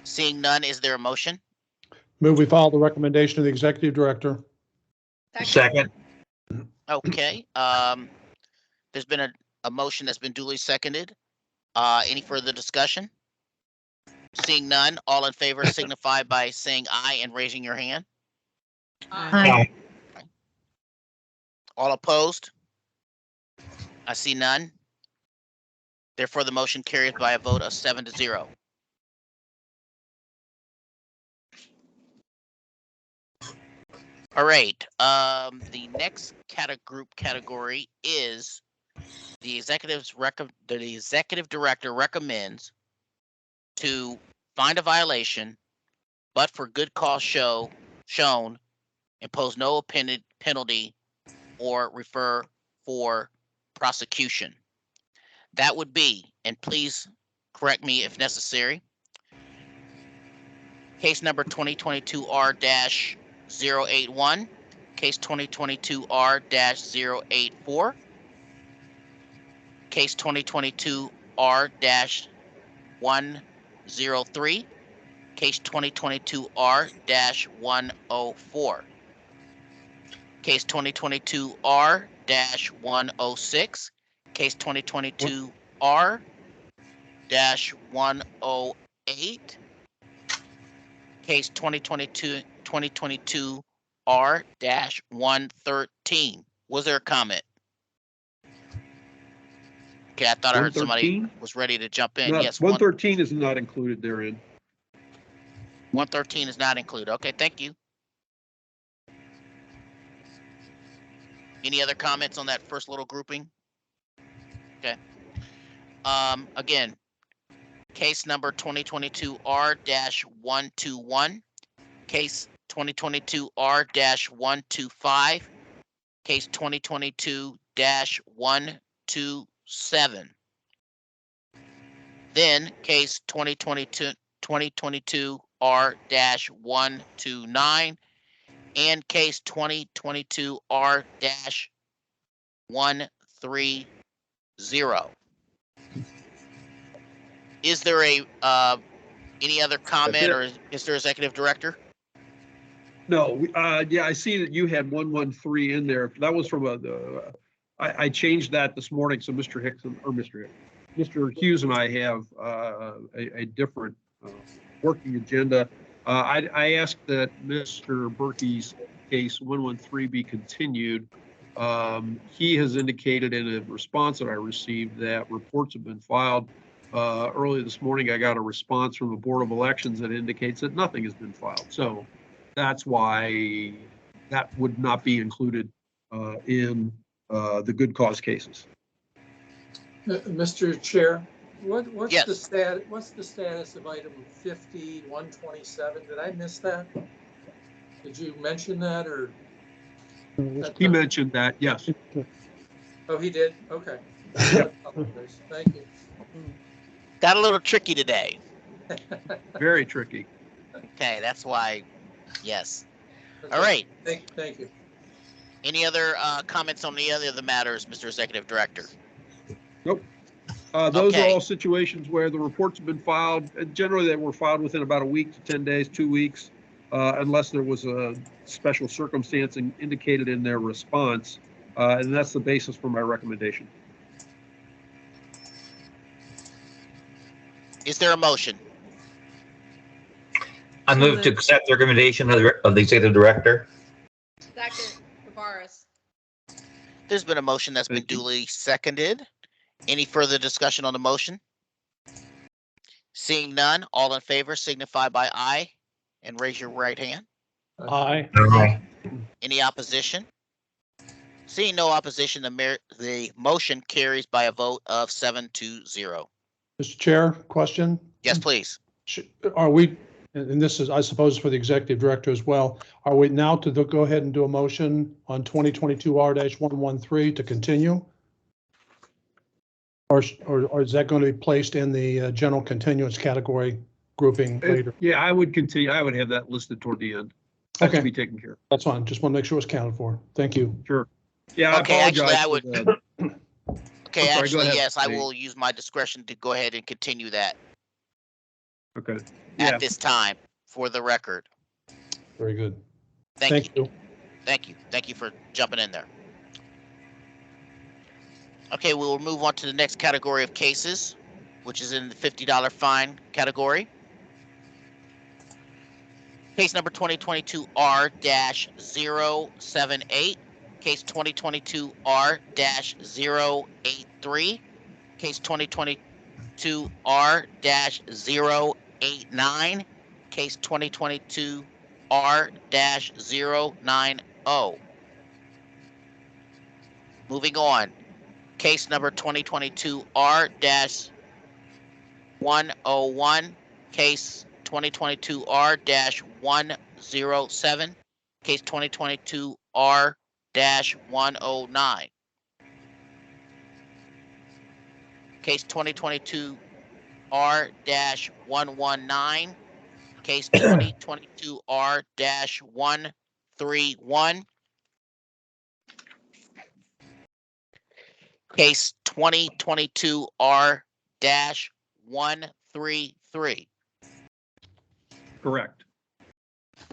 Seeing none, is there a motion? Move we follow the recommendation of the executive director. Second. Okay, there's been a motion that's been duly seconded. Any further discussion? Seeing none, all in favor signify by saying aye and raising your hand. Aye. All opposed? I see none. Therefore, the motion carries by a vote of 7-0. All right, the next group category is the executive director recommends to find a violation, but for good cause shown, impose no penalty or refer for prosecution. That would be, and please correct me if necessary, case number 2022R-081, case 2022R-084, case 2022R-103, case 2022R-104, case 2022R-106, case 2022R-108, case 2022R-113. Was there a comment? Okay, I thought I heard somebody was ready to jump in. No, Yes. 113 is not included therein. 113 is not included. Okay, thank you. Any other comments on that first little grouping? Okay. Again, case number 2022R-121, case 2022R-125, case 2022-127. Then case 2022R-129 and case 2022R-130. Is there any other comment, or is there executive director? No, yeah, I see that you had 113 in there. That was from I changed that this morning. So Mr. Hughes and I have a different working agenda. I asked that Mr. Berkey's case 113 be continued He has indicated in a response that I received that reports have been filed. Early this morning, I got a response from the Board of Elections that indicates that nothing has been filed. So that's why that would not be included in the good cause cases. Mr. Chair, what's Yes. the status of item 50-127? Did I miss that? Did you mention that or? He mentioned that, yes. Oh, he did? Okay. Thank you. Got a little tricky today. Very tricky. Okay, that's why, yes. All right. Thank you. Any other comments on any other of the matters, Mr. Executive Director? Nope. Those are Okay. all situations where the reports have been filed. Generally, they were filed within about a week to 10 days, 2 weeks, unless there was a special circumstance indicated in their response. And that's the basis for my recommendation. Is there a motion? I move to accept the recommendation of the executive director. Second, Tavares. There's been a motion that's been duly seconded. Any further discussion on the motion? Seeing none, all in favor signify by aye and raise your right hand. Aye. Aye. Any opposition? Seeing no opposition, the motion carries by a vote of 7-0. Mr. Chair, question? Yes, please. Are we, and this is, I suppose, for the executive director as well, are we now to go ahead and do a motion on 2022 R-113 to continue? Or is that going to be placed in the general continuance category grouping later? Yeah, I would continue. I would have that listed toward the end. That Okay. should be taken care of. That's fine. Just want to make sure it's counted for. Thank you. Sure. Yeah, Okay, I actually, apologize I would. for the- Okay, I'm sorry, go actually, ahead. yes, I will use my discretion to go ahead and continue that Okay. Yeah. at this time for the record. Very good. Thank you. Thank you. Thank you for jumping in there. Okay, we'll move on to the next category of cases, which is in the $50 fine category. Case number 2022 R-078. Case 2022 R-083. Case 2022 R-089. Case 2022 R-090. Moving on. Case number 2022 R-101. Case 2022 R-107. Case 2022 R-109. Case 2022 R-119. Case 2022 R-131. Case 2022 R-133. Correct.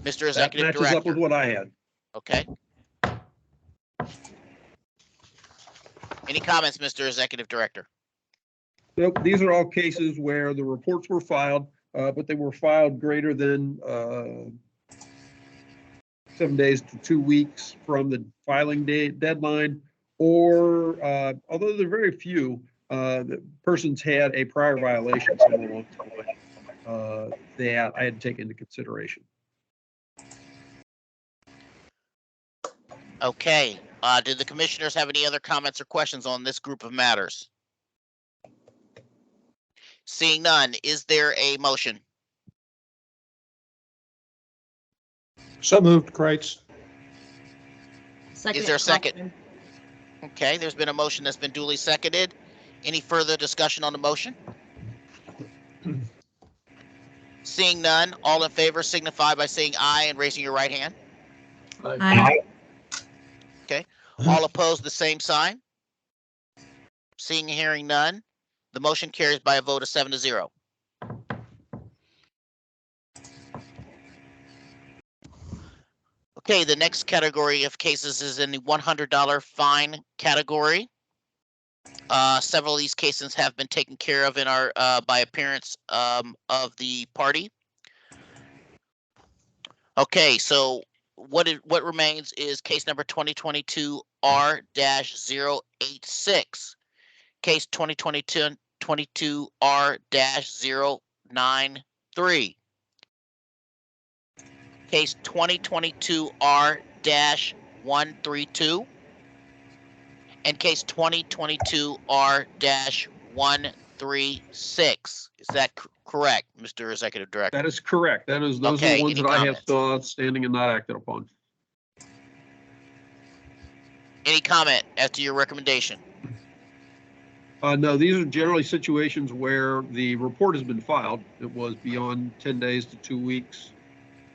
Mr. That Executive matches up Director. with what I had. Okay. Any comments, Mr. Executive Director? Nope, these are all cases where the reports were filed, but they were filed greater than 7 days to 2 weeks from the filing deadline, or although there are very few, the persons had a prior violation that I had to take into consideration. Okay, do the commissioners have any other comments or questions on this group of matters? Seeing none, is there a motion? So moved, Kreitz. Is there a second? Okay, there's been a motion that's been duly seconded. Any further discussion on the motion? Seeing none, all in favor signify by saying aye and raising your right hand. Aye. Okay, all opposed, the same sign. Seeing and hearing none, the motion carries by a vote of 7-0. Okay, the next category of cases is in the $100 fine category. Several of these cases have been taken care of in our by appearance of the party. Okay, so what remains is case number 2022 R-086. Case 2022 R-093. Case 2022 R-132. And case 2022 R-136. Is that correct, Mr. Executive Director? That is correct. Those are Okay, the ones any that I have comments? still outstanding and not acted upon. Any comment as to your recommendation? No, these are generally situations where the report has been filed. It was beyond 10 days to 2 weeks.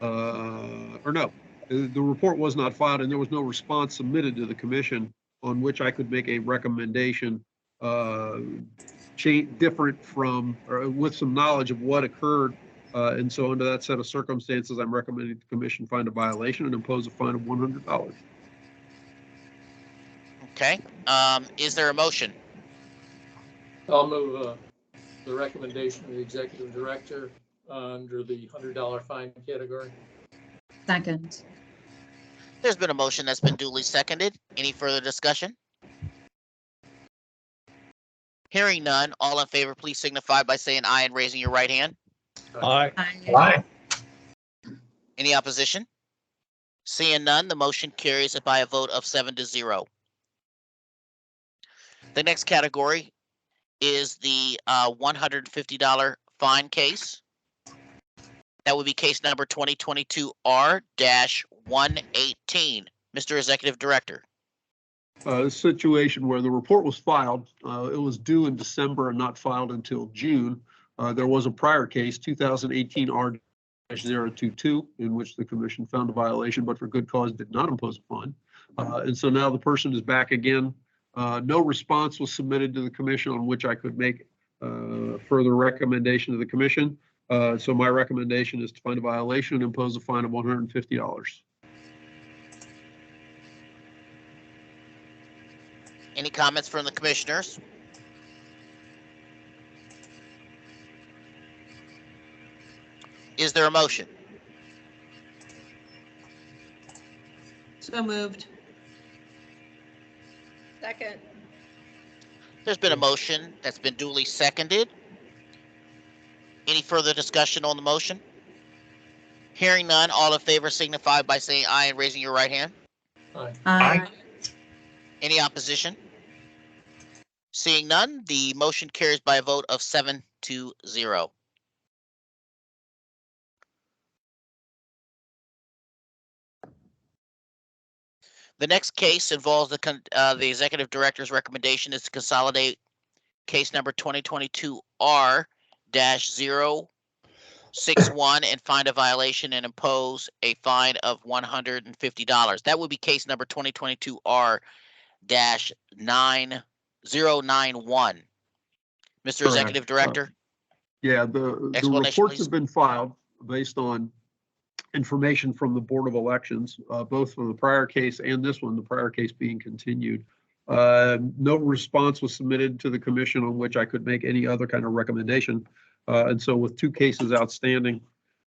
Or no, the report was not filed and there was no response submitted to the commission on which I could make a recommendation different from, or with some knowledge of what occurred. And so under that set of circumstances, I'm recommending the commission find a violation and impose a fine of $100. Okay, is there a motion? I'll move the recommendation of the executive director under the $100 fine category. Second. There's been a motion that's been duly seconded. Any further discussion? Hearing none, all in favor, please signify by saying aye and raising your right hand. Aye. Aye. Any opposition? Seeing none, the motion carries by a vote of 7-0. The next category is the $150 fine case. That would be case number 2022 R-118. Mr. Executive Director. A situation where the report was filed, it was due in December and not filed until June. There was a prior case, 2018 R-022, in which the commission found a violation, but for good cause did not impose a fine. And so now the person is back again. No response was submitted to the commission on which I could make further recommendation to the commission. So my recommendation is to find a violation and impose a fine of $150. Any comments from the commissioners? Is there a motion? So moved. Second. There's been a motion that's been duly seconded. Any further discussion on the motion? Hearing none, all in favor signify by saying aye and raising your right hand. Aye. Aye. Any opposition? Seeing none, the motion carries by a vote of 7-0. The next case involves the executive director's recommendation is to consolidate case number 2022 R-061 and find a violation and impose a fine of $150. That would be case number 2022 R-9091. Mr. Correct. Executive Director. Yeah, the Explanation, reports please. have been filed based on information from the Board of Elections, both from the prior case and this one, the prior case being continued. No response was submitted to the commission on which I could make any other kind of recommendation. And so with 2 cases outstanding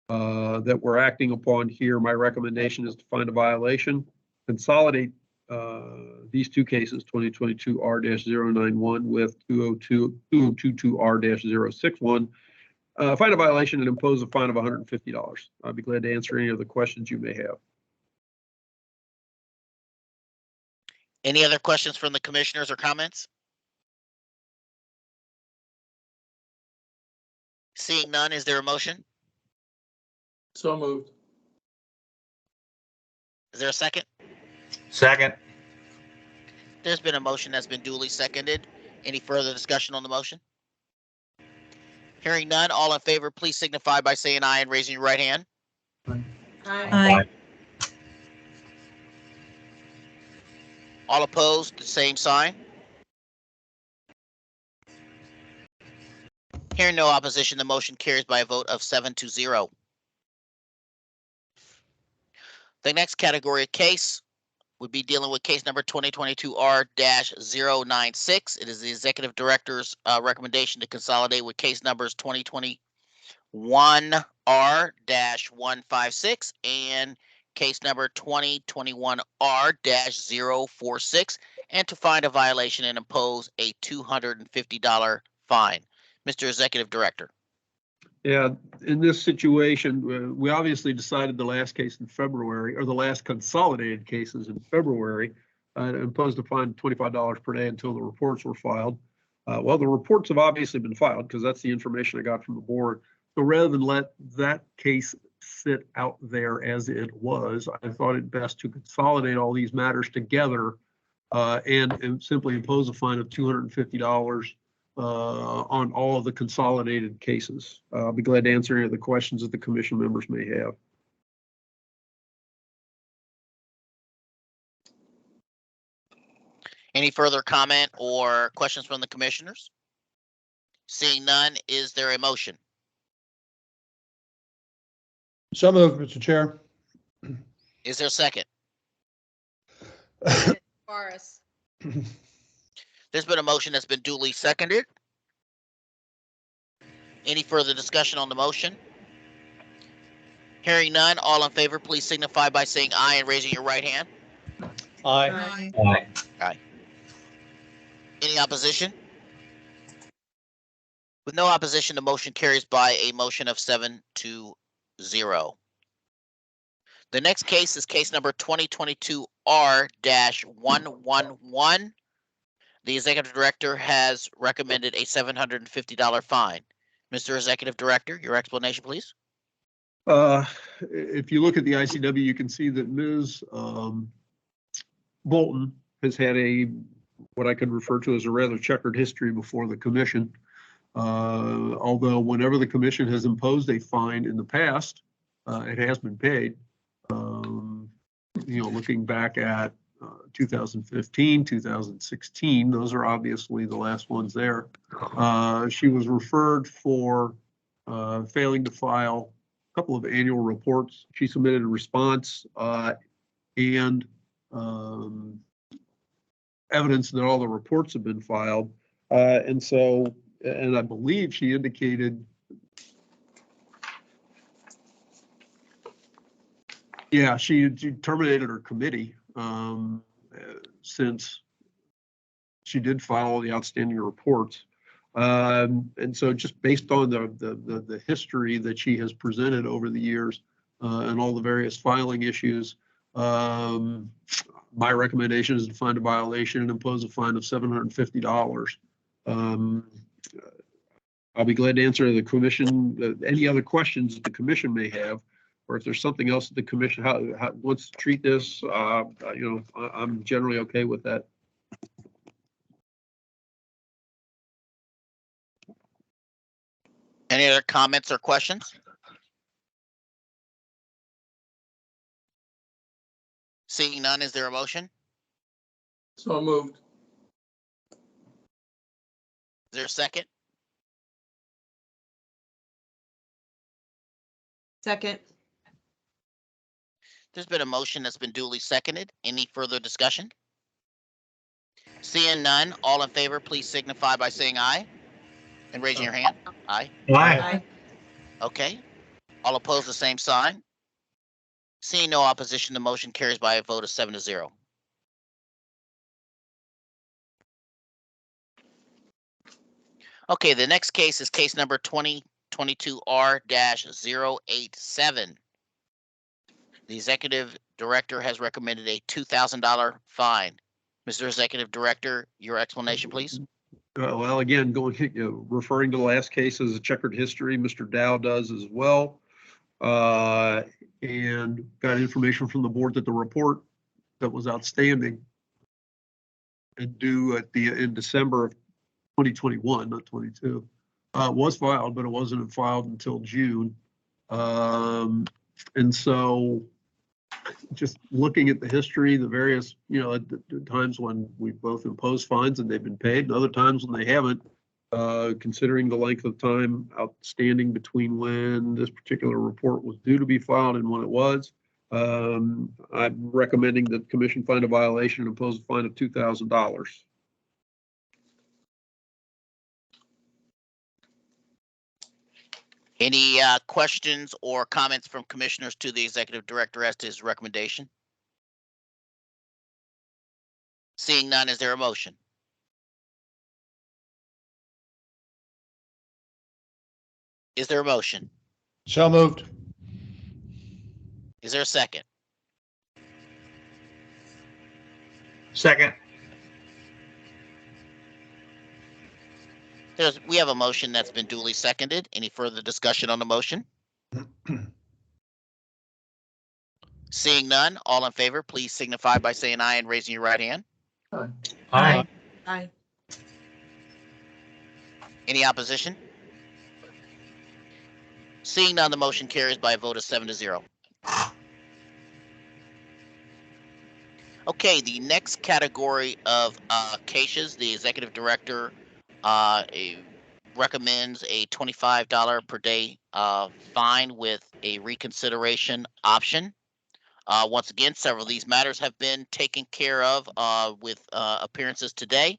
that we're acting upon here, my recommendation is to find a violation, consolidate these 2 cases, 2022 R-091 with 2022 R-061. Find a violation and impose a fine of $150. I'll be glad to answer any of the questions you may have. Any other questions from the commissioners or comments? Seeing none, is there a motion? So moved. Is there a second? Second. There's been a motion that's been duly seconded. Any further discussion on the motion? Hearing none, all in favor, please signify by saying aye and raising your right hand. Aye. All opposed, the same sign. Hearing no opposition, the motion carries by a vote of 7-0. The next category of case would be dealing with case number 2022 R-096. It is the executive director's recommendation to consolidate with case numbers 2021 R-156 and case number 2021R-046, and to find a violation and impose a $250 fine. Mr. Executive Director. Yeah, in this situation, we obviously decided the last case in February, or the last consolidated cases in February, imposed a fine of $25 per day until the reports were filed. Well, the reports have obviously been filed because that's the information I got from the board. So rather than let that case sit out there as it was, I thought it best to consolidate all these matters together and simply impose a fine of $250 on all of the consolidated cases. I'll be glad to answer any of the questions that the commission members may have. Any further comment or questions from the commissioners? Seeing none, is there a motion? So moved, Mr. Chair. Is there a second? Morris. There's been a motion that's been duly seconded. Any further discussion on the motion? Hearing none, all in favor, please signify by saying aye and raising your right hand. Aye. Aye. Aye. Any opposition? With no opposition, the motion carries by a motion of 7-0. The next case is case number 2022R-111. The executive director has recommended a $750 fine. Mr. Executive Director, your explanation, please. If you look at the ICW, you can see that Ms. Bolton has had what I could refer to as a rather checkered history before the commission. Although whenever the commission has imposed a fine in the past, it has been paid. Looking back at 2015, 2016, those are obviously the last ones there. She was referred for failing to file a couple of annual reports. She submitted a response and evidence that all the reports have been filed. And I believe she indicated, yeah, she terminated her committee since she did file all the outstanding reports. And so just based on the history that she has presented over the years and all the various filing issues, my recommendation is to find a violation and impose a fine of $750. I'll be glad to answer the commission, any other questions that the commission may have, or if there's something else that the commission wants to treat this, I'm generally okay with that. Any other comments or questions? Seeing none, is there a motion? So moved. Is there a second? Second. There's been a motion that's been duly seconded. Any further discussion? Seeing none, all in favor, please signify by saying aye and raising your hand. Aye. Aye. Okay. All opposed, the same sign. Seeing no opposition, the motion carries by a vote of 7-0. Okay, the next case is case number 2022R-087. The executive director has recommended a $2,000 fine. Mr. Executive Director, your explanation, please. Well, again, referring to the last case as a checkered history, Mr. Dow does as well. And got information from the board that the report that was outstanding and due in December of 2021, not 22, was filed, but it wasn't filed until June. And so just looking at the history, the various, at the times when we both imposed fines and they've been paid, and other times when they haven't, considering the length of time outstanding between when this particular report was due to be filed and when it was, I'm recommending that the commission find a violation and impose a fine of $2,000. Any questions or comments from commissioners to the executive director as to his recommendation? Seeing none, is there a motion? Is there a motion? So moved. Is there a second? Second. We have a motion that's been duly seconded. Any further discussion on the motion? Seeing none, all in favor, please signify by saying aye and raising your right hand. Aye. Aye. Any opposition? Seeing none, the motion carries by a vote of 7-0. Okay, the next category of cases, the executive director recommends a $25 per day fine with a reconsideration option. Once again, several of these matters have been taken care of with appearances today.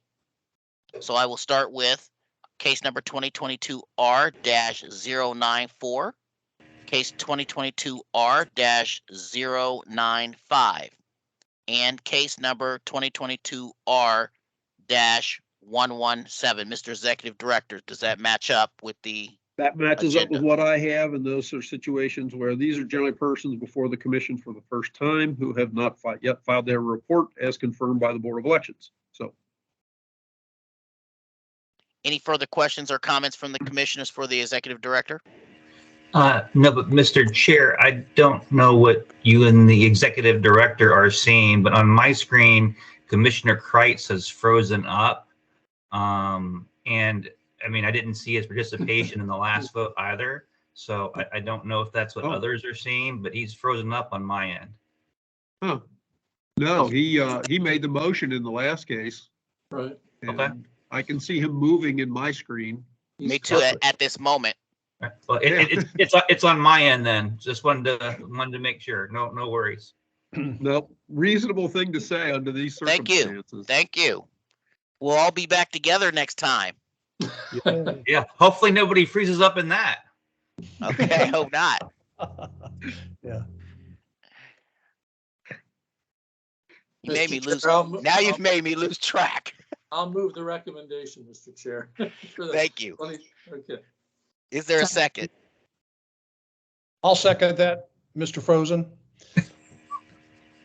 So I will start with case number 2022 R-094, case 2022 R-095, and case number 2022 R-117. Mr. Executive Director, does that match up with the That matches up with agenda? what I have, and those are situations where these are generally persons before the commission for the first time who have not yet filed their report as confirmed by the Board of Elections. So Any further questions or comments from the commissioners for the Executive Director? No, but Mr. Chair, I don't know what you and the executive director are seeing, but on my screen, Commissioner Kreitz has frozen up. And I mean, I didn't see his participation in the last vote either. So I don't know if that's what others are seeing, but he's frozen up on my end. Huh. No, he made the motion in the last case. Right. Okay. I can see him moving in my screen. Me too at this moment. Well, it's on my end then. Just wanted to make sure. No worries. No, reasonable thing to say under these Thank you. circumstances. Thank you. We'll all be back together next time. Yeah. Hopefully nobody freezes up in that. Okay, I hope not. Yeah. You made me Mr. lose. Chair, Now you've made me lose track. I'll move the recommendation, Mr. Chair. Thank you. Okay. Is there a second? I'll second that, Mr. Frozen.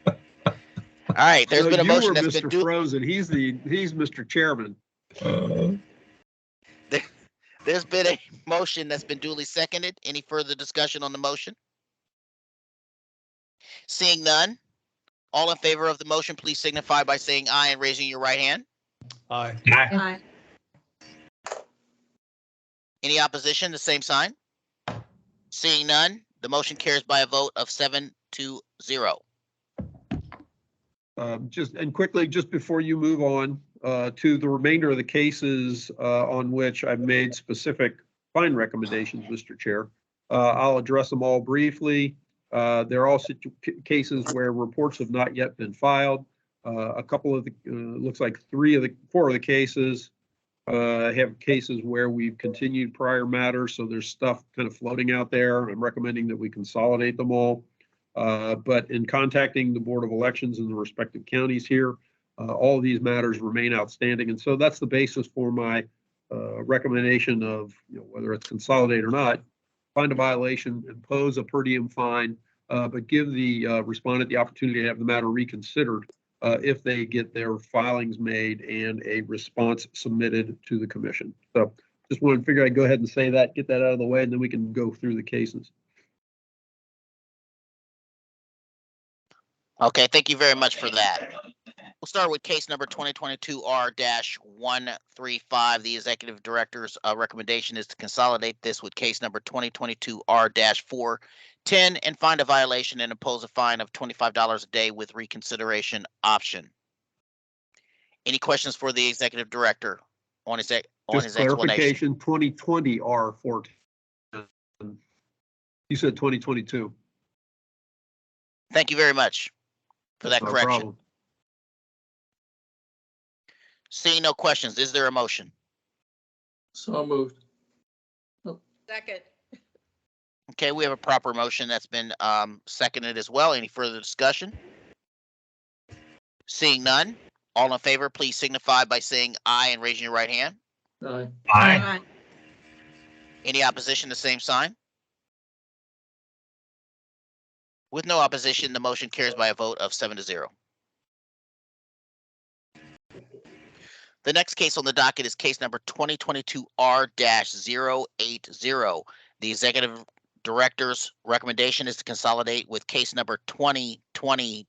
All right, there's So been a you motion were that's Mr. been Frozen. He's Mr. Chairman. There's been a motion that's been duly seconded. Any further discussion on the motion? Seeing none, all in favor of the motion, please signify by saying aye and raising your right hand. Aye. Aye. Any opposition, the same sign? Seeing none, the motion carries by a vote of 7-0. Just quickly, just before you move on to the remainder of the cases on which I've made specific fine recommendations, Mr. Chair, I'll address them all briefly. There are also cases where reports have not yet been filed. A couple of the, looks like 4 of the cases have cases where we've continued prior matters. So there's stuff kind of floating out there. I'm recommending that we consolidate them all. But in contacting the Board of Elections in the respective counties here, all of these matters remain outstanding. And so that's the basis for my recommendation of, whether it's consolidate or not, find a violation, impose a per diem fine, but give the respondent the opportunity to have the matter reconsidered if they get their filings made and a response submitted to the commission. So just wanted to figure I'd go ahead and say that, get that out of the way, and then we can go through the cases. Okay, thank you very much for that. We'll start with case number 2022 R-135. The executive director's recommendation is to consolidate this with case number 2022 R-410 and find a violation and impose a fine of $25 a day with reconsideration option. Any questions for the executive director on his explanation? Clarification, 2020 R-410. You said 2022. Thank you very much for that No correction. problem. Seeing no questions, is there a motion? So moved. Second. Okay, we have a proper motion that's been seconded as well. Any further discussion? Seeing none, all in favor, please signify by saying aye and raising your right hand. Aye. Aye. Any opposition, the same sign? With no opposition, the motion carries by a vote of 7-0. The next case on the docket is case number 2022 R-080. The executive director's recommendation is to consolidate with case number 2020-21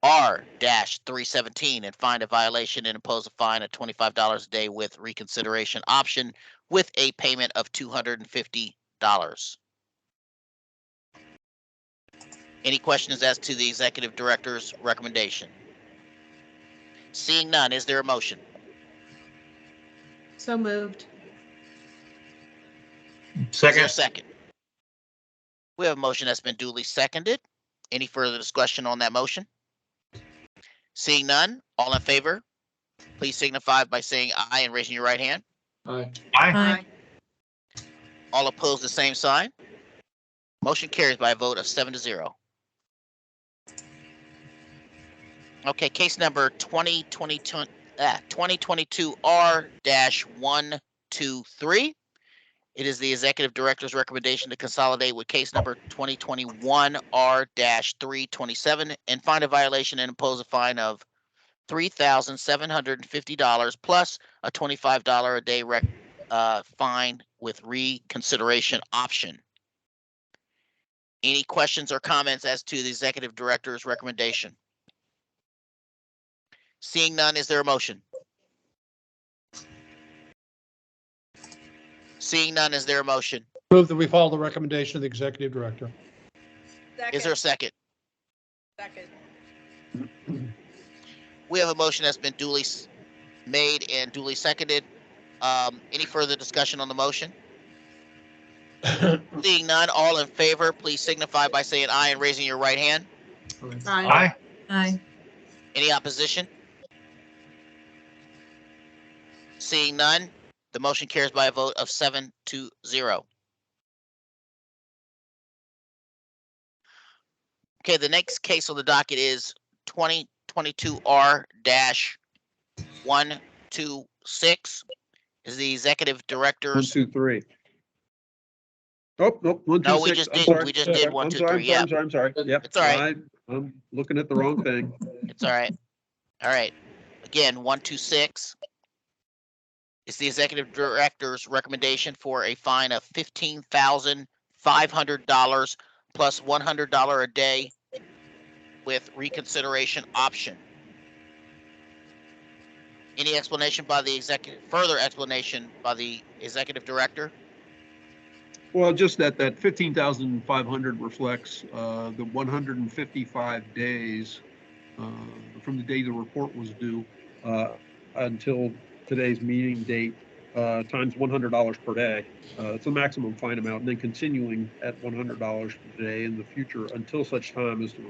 R-317 and find a violation and impose a fine of $25 a day with reconsideration option with a payment of $250. Any questions as to the executive director's recommendation? Seeing none, is there a motion? So moved. Is there a Second. second? We have a motion that's been duly seconded. Any further discussion on that motion? Seeing none, all in favor, please signify by saying aye and raising your right hand. Aye. Aye. All opposed, the same sign. Motion carries by a vote of 7-0. Okay, case number 2022 R-123. It is the executive director's recommendation to consolidate with case number 2021 R-327 and find a violation and impose a fine of $3,750 plus a $25 a day fine with reconsideration option. Any questions or comments as to the executive director's recommendation? Seeing none, is there a motion? Seeing none, is there a motion? Move that we follow the recommendation of the executive director. Is there a second? Second. We have a motion that's been duly made and duly seconded. Any further discussion on the motion? Seeing none, all in favor, please signify by saying aye and raising your right hand. Aye. Aye. Any opposition? Seeing none, the motion carries by a vote of 7-0. Okay, the next case on the docket is 2022 R-126. Is the executive One, director's. 2, 3. Oh, nope, 1, 2, No, 6. we just I'm did- sorry. we just did I'm 1, 2, sorry, 3, yeah. I'm sorry. Yep. It's all right. I'm looking at the wrong thing. It's all right. All right. Again, 126 is the executive director's recommendation for a fine of $15,500 plus $100 a day with reconsideration option. Any explanation by the further explanation by the executive director? Well, just that 15,500 reflects the 155 days from the day the report was due until today's meeting date times $100 per day. It's a maximum fine amount, and then continuing at $100 per day in the future until such time as the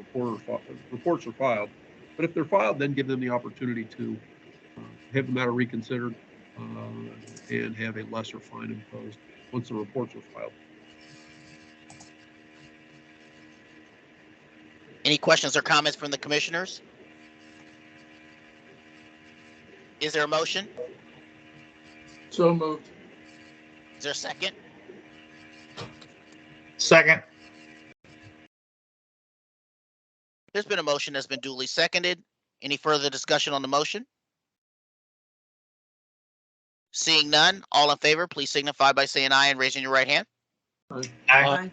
reports are filed. But if they're filed, then give them the opportunity to have the matter reconsidered and have a lesser fine imposed once the reports are filed. Any questions or comments from the commissioners? Is there a motion? So moved. Is there a second? Second. There's been a motion that's been duly seconded. Any further discussion on the motion? Seeing none, all in favor, please signify by saying aye and raising your right hand. Aye. Aye.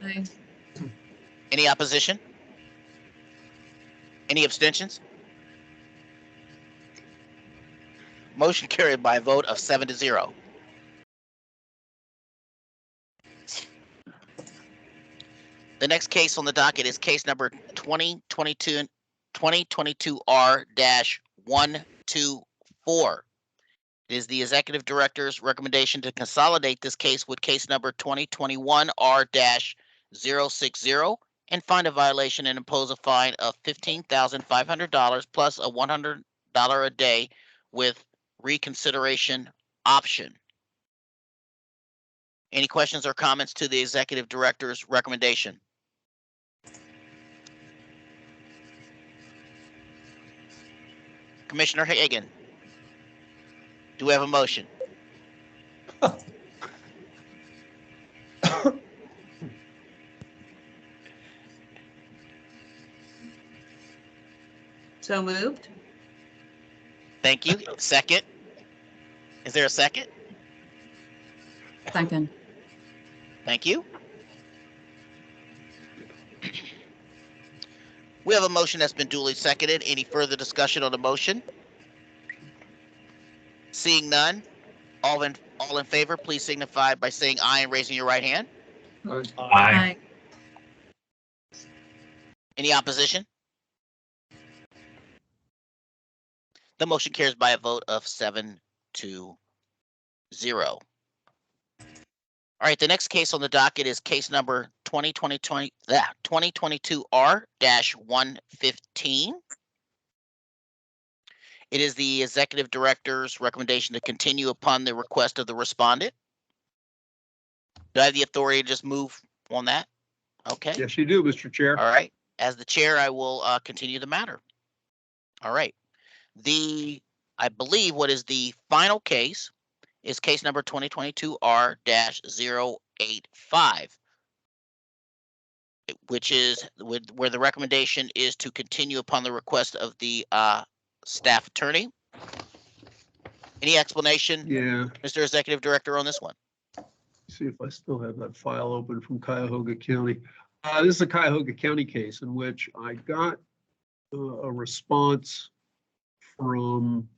Any opposition? Any abstentions? Motion carried by a vote of 7-0. The next case on the docket is case number 2022 R-124. It is the executive director's recommendation to consolidate this case with case number 2021 R-060 and find a violation and impose a fine of $15,500 plus a $100 a day with reconsideration option. Any questions or comments to the executive director's recommendation? Commissioner Hagan, do we have a motion? So moved. Thank you. Second? Is there a second? Second. Thank you. We have a motion that's been duly seconded. Any further discussion on the motion? Seeing none, all in favor, please signify by saying aye and raising your right hand. Aye. Any opposition? The motion carries by a vote of 7-0. All right, the next case on the docket is case number 2022 R-115. It is the executive director's recommendation to continue upon the request of the respondent. Do I have the authority to just move on that? Okay. Yes, you do, Mr. Chair. All right. As the chair, I will continue the matter. All right. I believe what is the final case is case number 2022 R-085, which is where the recommendation is to continue upon the request of the staff attorney. Any explanation, Yeah. Mr. Executive Director, on this one? See if I still have that file open from Cuyahoga County. This is a Cuyahoga County case in which I got a response from,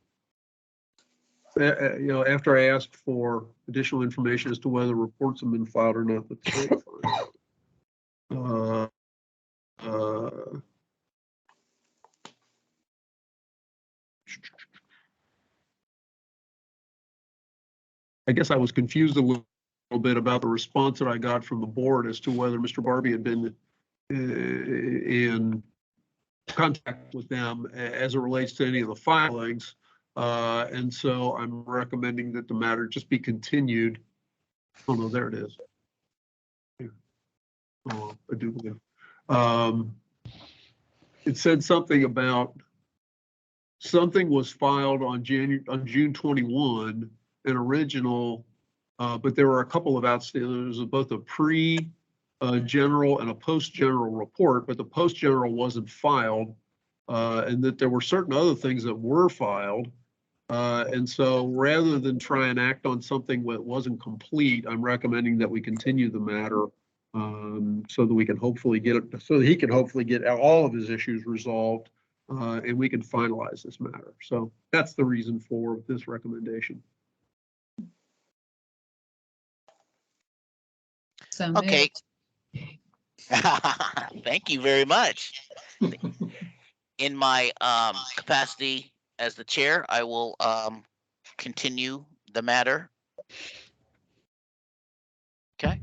after I asked for additional information as to whether reports have been filed or not. I guess I was confused a little bit about the response that I got from the board as to whether Mr. Barbie had been in contact with them as it relates to any of the filings. And so I'm recommending that the matter just be continued. Oh, no, there it is. Oh, a duplicate. It said something about something was filed on June 21, an original, but there were a couple of outstanding. There was both a pre-general and a post-general report, but the post-general wasn't filed, and that there were certain other things that were filed. And so rather than try and act on something that wasn't complete, I'm recommending that we continue the matter so that we can hopefully get it, so that he can hopefully get all of his issues resolved, and we can finalize this matter. So that's the reason for this recommendation. So Okay. moved. Thank you very much. In my capacity as the chair, I will continue the matter. Okay.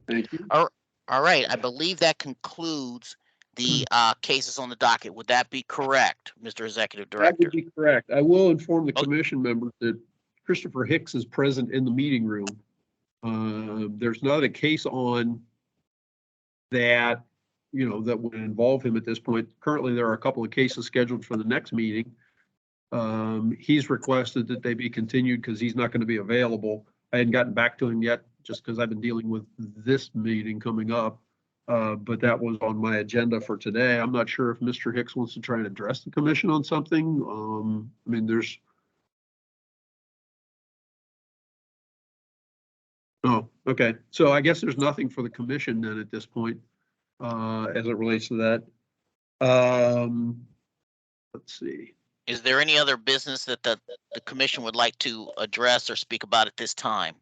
Thank you. All right. I believe that concludes the cases on the docket. Would that be correct, Mr. Executive That Director? would be correct. I will inform the commission members that Christopher Hicks is present in the meeting room. There's not a case on that, that would involve him at this point. Currently, there are a couple of cases scheduled for the next meeting. He's requested that they be continued because he's not going to be available. I hadn't gotten back to him yet just because I've been dealing with this meeting coming up. But that was on my agenda for today. I'm not sure if Mr. Hicks wants to try and address the commission on something. I mean, there's. Oh, okay. So I guess there's nothing for the commission then at this point, as it relates to that. Let's see. Is there any other business that the commission would like to address or speak about at this time?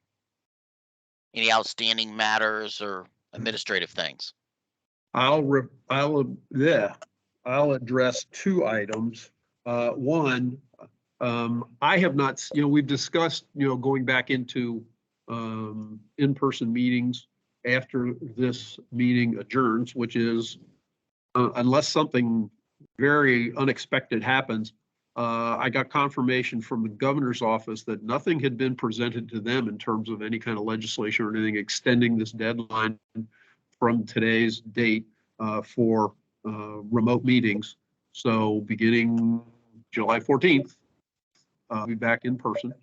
Any outstanding matters or administrative things? I'll address two items. One, I have not, we've discussed, going back into in-person meetings after this meeting adjourns, which is unless something very unexpected happens, I got confirmation from the governor's office that nothing had been presented to them in terms of any kind of legislation or anything extending this deadline from today's date for remote meetings. So beginning July 14th, I'll be back in person.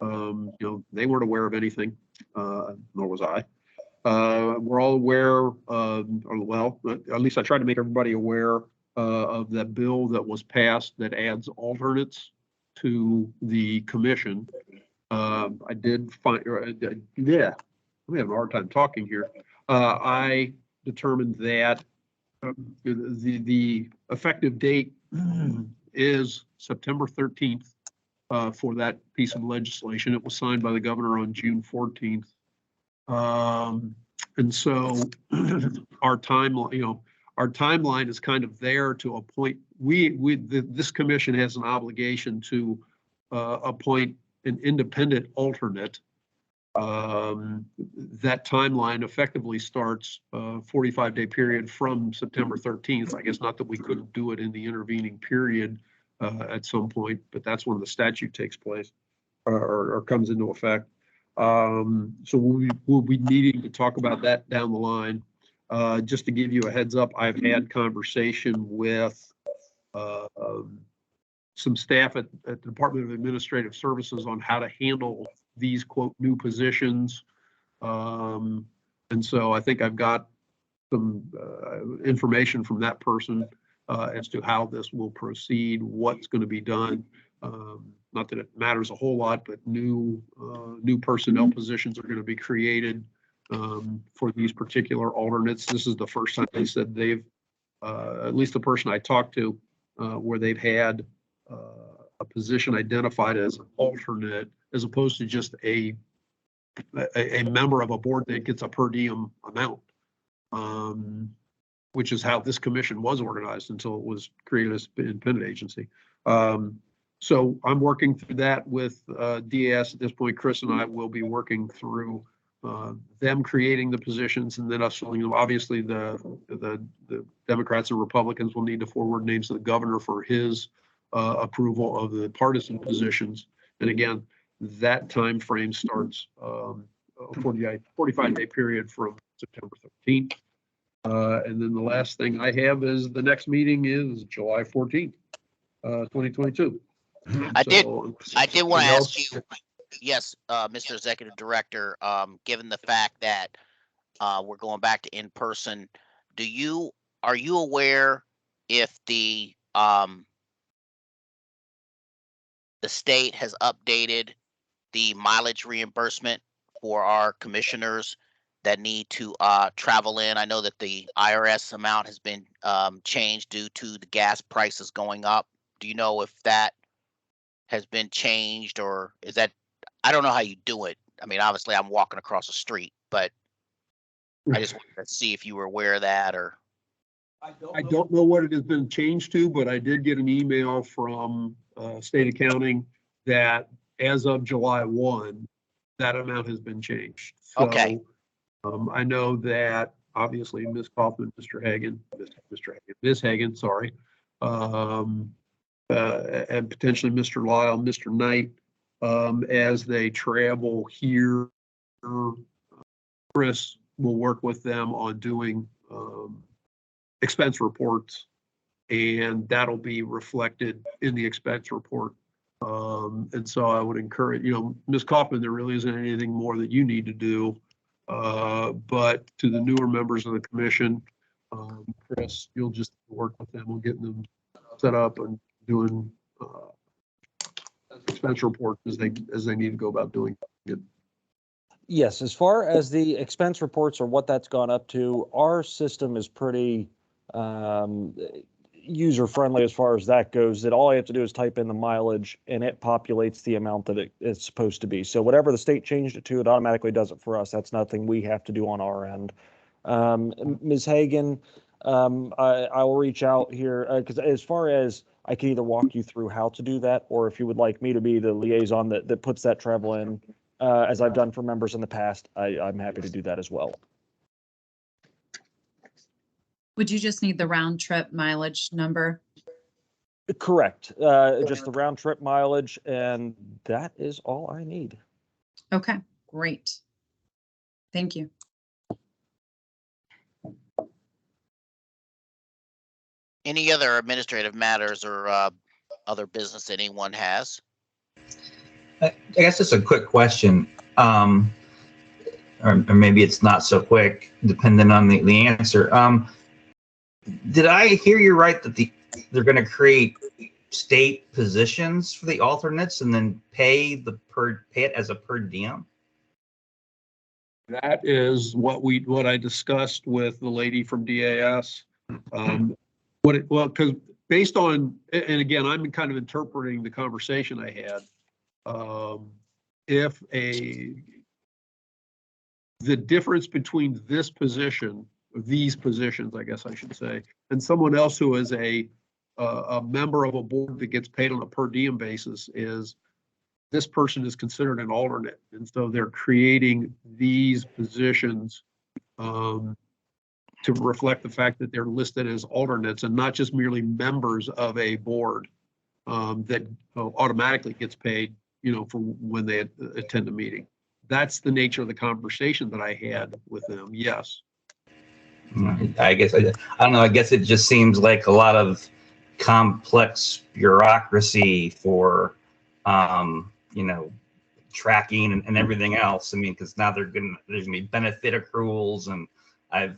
They weren't aware of anything, nor was I. We're all aware, well, at least I tried to make everybody aware of that bill that was passed that adds alternates to the commission. I did find, yeah, I'm having a hard time talking here. I determined that the effective date is September 13th for that piece of legislation. It was signed by the governor on June 14th. And so our timeline is kind of there to appoint. This commission has an obligation to appoint an independent alternate. That timeline effectively starts a 45-day period from September 13th. I guess not that we couldn't do it in the intervening period at some point, but that's when the statute takes place or comes into effect. So we'll be needing to talk about that down the line. Just to give you a heads up, I've had conversation with some staff at the Department of Administrative Services on how to handle these quote new positions. And so I think I've got some information from that person as to how this will proceed, what's going to be done. Not that it matters a whole lot, but new personnel positions are going to be created for these particular alternates. This is the first time they said they've, at least the person I talked to, where they've had a position identified as an alternate, as opposed to just a member of a board that gets a per diem amount, which is how this commission was organized until it was created as an independent agency. So I'm working through that with DAS at this point. Chris and I will be working through them creating the positions and then us filling them. Obviously, the Democrats and Republicans will need to forward names to the governor for his approval of the partisan positions. And again, that time frame starts a 45-day period from September 13th. And then the last thing I have is the next meeting is July 14th, 2022. I did want to ask you, yes, Mr. Executive Director, given the fact that we're going back to in-person, are you aware if the state has updated the mileage reimbursement for our commissioners that need to travel in? I know that the IRS amount has been changed due to the gas prices going up. Do you know if that has been changed, or is that, I don't know how you do it. I mean, obviously I'm walking across the street, but I just wanted to see if you were aware of that, or. I don't know what it has been changed to, but I did get an email from state accounting that as of July 1, that amount has been changed. So, okay. I know that obviously Ms. Kaufman, Ms. Hagan, sorry, and potentially Mr. Lyle, Mr. Knight, as they travel here, Chris will work with them on doing expense reports, and that'll be reflected in the expense report. And so I would encourage, Ms. Kaufman, there really isn't anything more that you need to do. But to the newer members of the commission, Chris, you'll just work with them on getting them set up and doing expense reports as they need to go about doing it. Yes, as far as the expense reports or what that's gone up to, our system is pretty user-friendly as far as that goes, that all I have to do is type in the mileage and it populates the amount that it's supposed to be. So whatever the state changed it to, it automatically does it for us. That's nothing we have to do on our end. Ms. Hagan, I will reach out here because as far as I can either walk you through how to do that, or if you would like me to be the liaison that puts that travel in, as I've done for members in the past, I'm happy to do that as well. Would you just need the round trip mileage number? Correct. Just the round trip mileage, and that is all I need. Okay, great. Thank you. Any other administrative matters or other business anyone has? I guess it's a quick question. Or maybe it's not so quick, depending on the answer. Did I hear you right that they're going to create state positions for the alternates and then pay it as a per diem? That is what I discussed with the lady from DAS. Because based on, and again, I'm kind of interpreting the conversation I had. If the difference between this position, these positions, I guess I should say, and someone else who is a member of a board that gets paid on a per diem basis is this person is considered an alternate. And so they're creating these positions to reflect the fact that they're listed as alternates and not just merely members of a board that automatically gets paid, for when they attend a meeting. That's the nature of the conversation that I had with them. Yes. I guess, I don't know, I guess it just seems like a lot of complex bureaucracy for, tracking and everything else. I mean, because now there's gonna be benefit accruals, and I've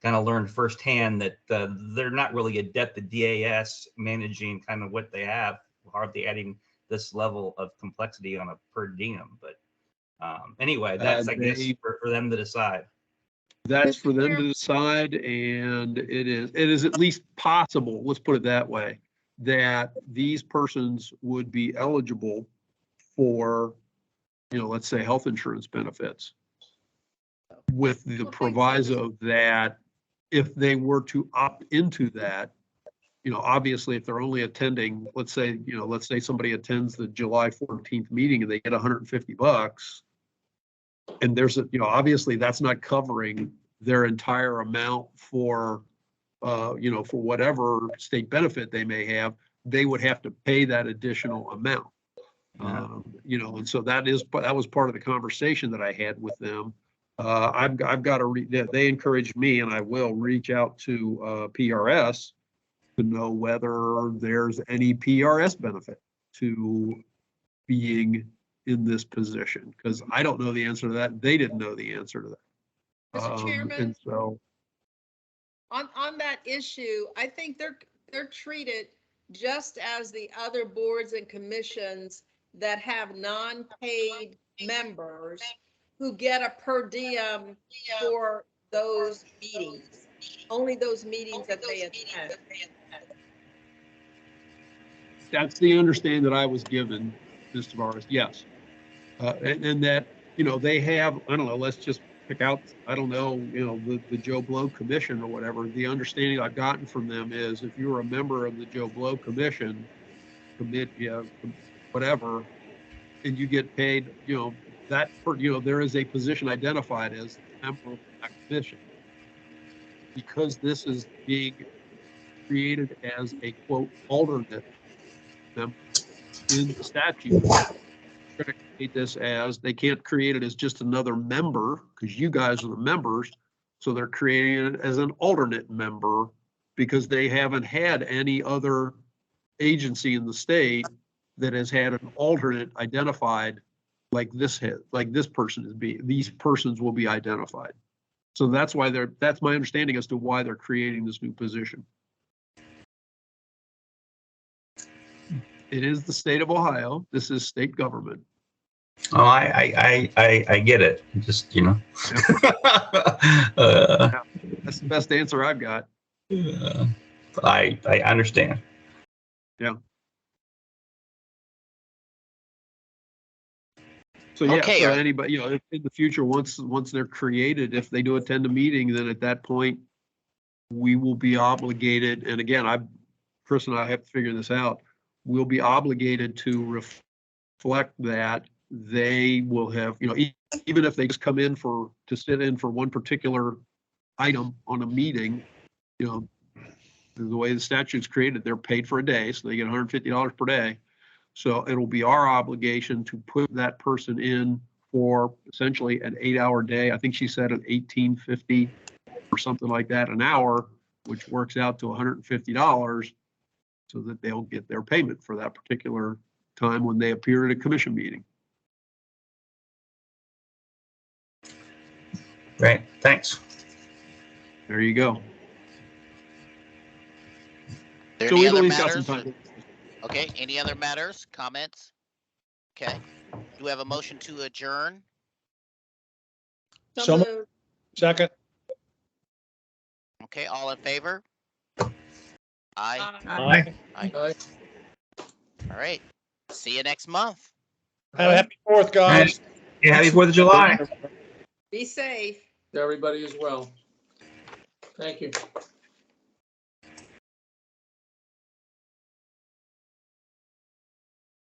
kind of learned firsthand that they're not really adept at DAS managing kind of what they have, hardly adding this level of complexity on a per diem. But anyway, that's I guess for them to decide. That's for them to decide, and it is at least possible, let's put it that way, that these persons would be eligible for, let's say health insurance benefits, with the proviso that if they were to opt into that, obviously if they're only attending, let's say somebody attends the July 14th meeting and they get $150, and there's obviously that's not covering their entire amount for for whatever state benefit they may have. They would have to pay that additional amount. And so that was part of the conversation that I had with them. I've got to they encouraged me, and I will reach out to PRS to know whether there's any PRS benefit to being in this position, because I don't know the answer to that. They didn't know the answer to that. Mr. Chairman, and so on that issue, I think they're treated just as the other boards and commissions that have non-paid members who get a per diem for those meetings, only those meetings that they attend. That's the understanding that I was given, Ms. Tavares. Yes. And that, they have, I don't know, let's just pick out, I don't know, the Joe Blow Commission or whatever. The understanding I've gotten from them is if you're a member of the Joe Blow Commission, whatever, and you get paid, there is a position identified as a member of that commission. Because this is being created as a quote alternate member in the statute, they're going to create this as, they can't create it as just another member because you guys are the members. So they're creating it as an alternate member because they haven't had any other agency in the state that has had an alternate identified like this person is being, these persons will be identified. So that's why that's my understanding as to why they're creating this new position. It is the state of Ohio. This is state government. Oh, I get it. Just, That's the best answer I've got. I understand. Yeah. So yeah, Okay. so anybody, in the future, once they're created, if they do attend a meeting, then at that point, we will be obligated. And again, Chris and I have to figure this out. We'll be obligated to reflect that they will have, even if they just come in to sit in for one particular item on a meeting, The way the statute's created, they're paid for a day, so they get $150 per day. So it'll be our obligation to put that person in for essentially an 8-hour day. I think she said an $18.50 or something like that an hour, which works out to $150, so that they'll get their payment for that particular time when they appear at a commission meeting. Great, thanks. There you go. There So any we've other at least got some matters? time. Okay, any other matters, comments? Okay, do we have a motion to adjourn? So moved. Second. Okay, all in favor? Aye. Aye. Aye. All right, see you next month. Have a happy 4th, guys. Yeah, happy 4th of July. Be safe. Everybody as well. Thank you.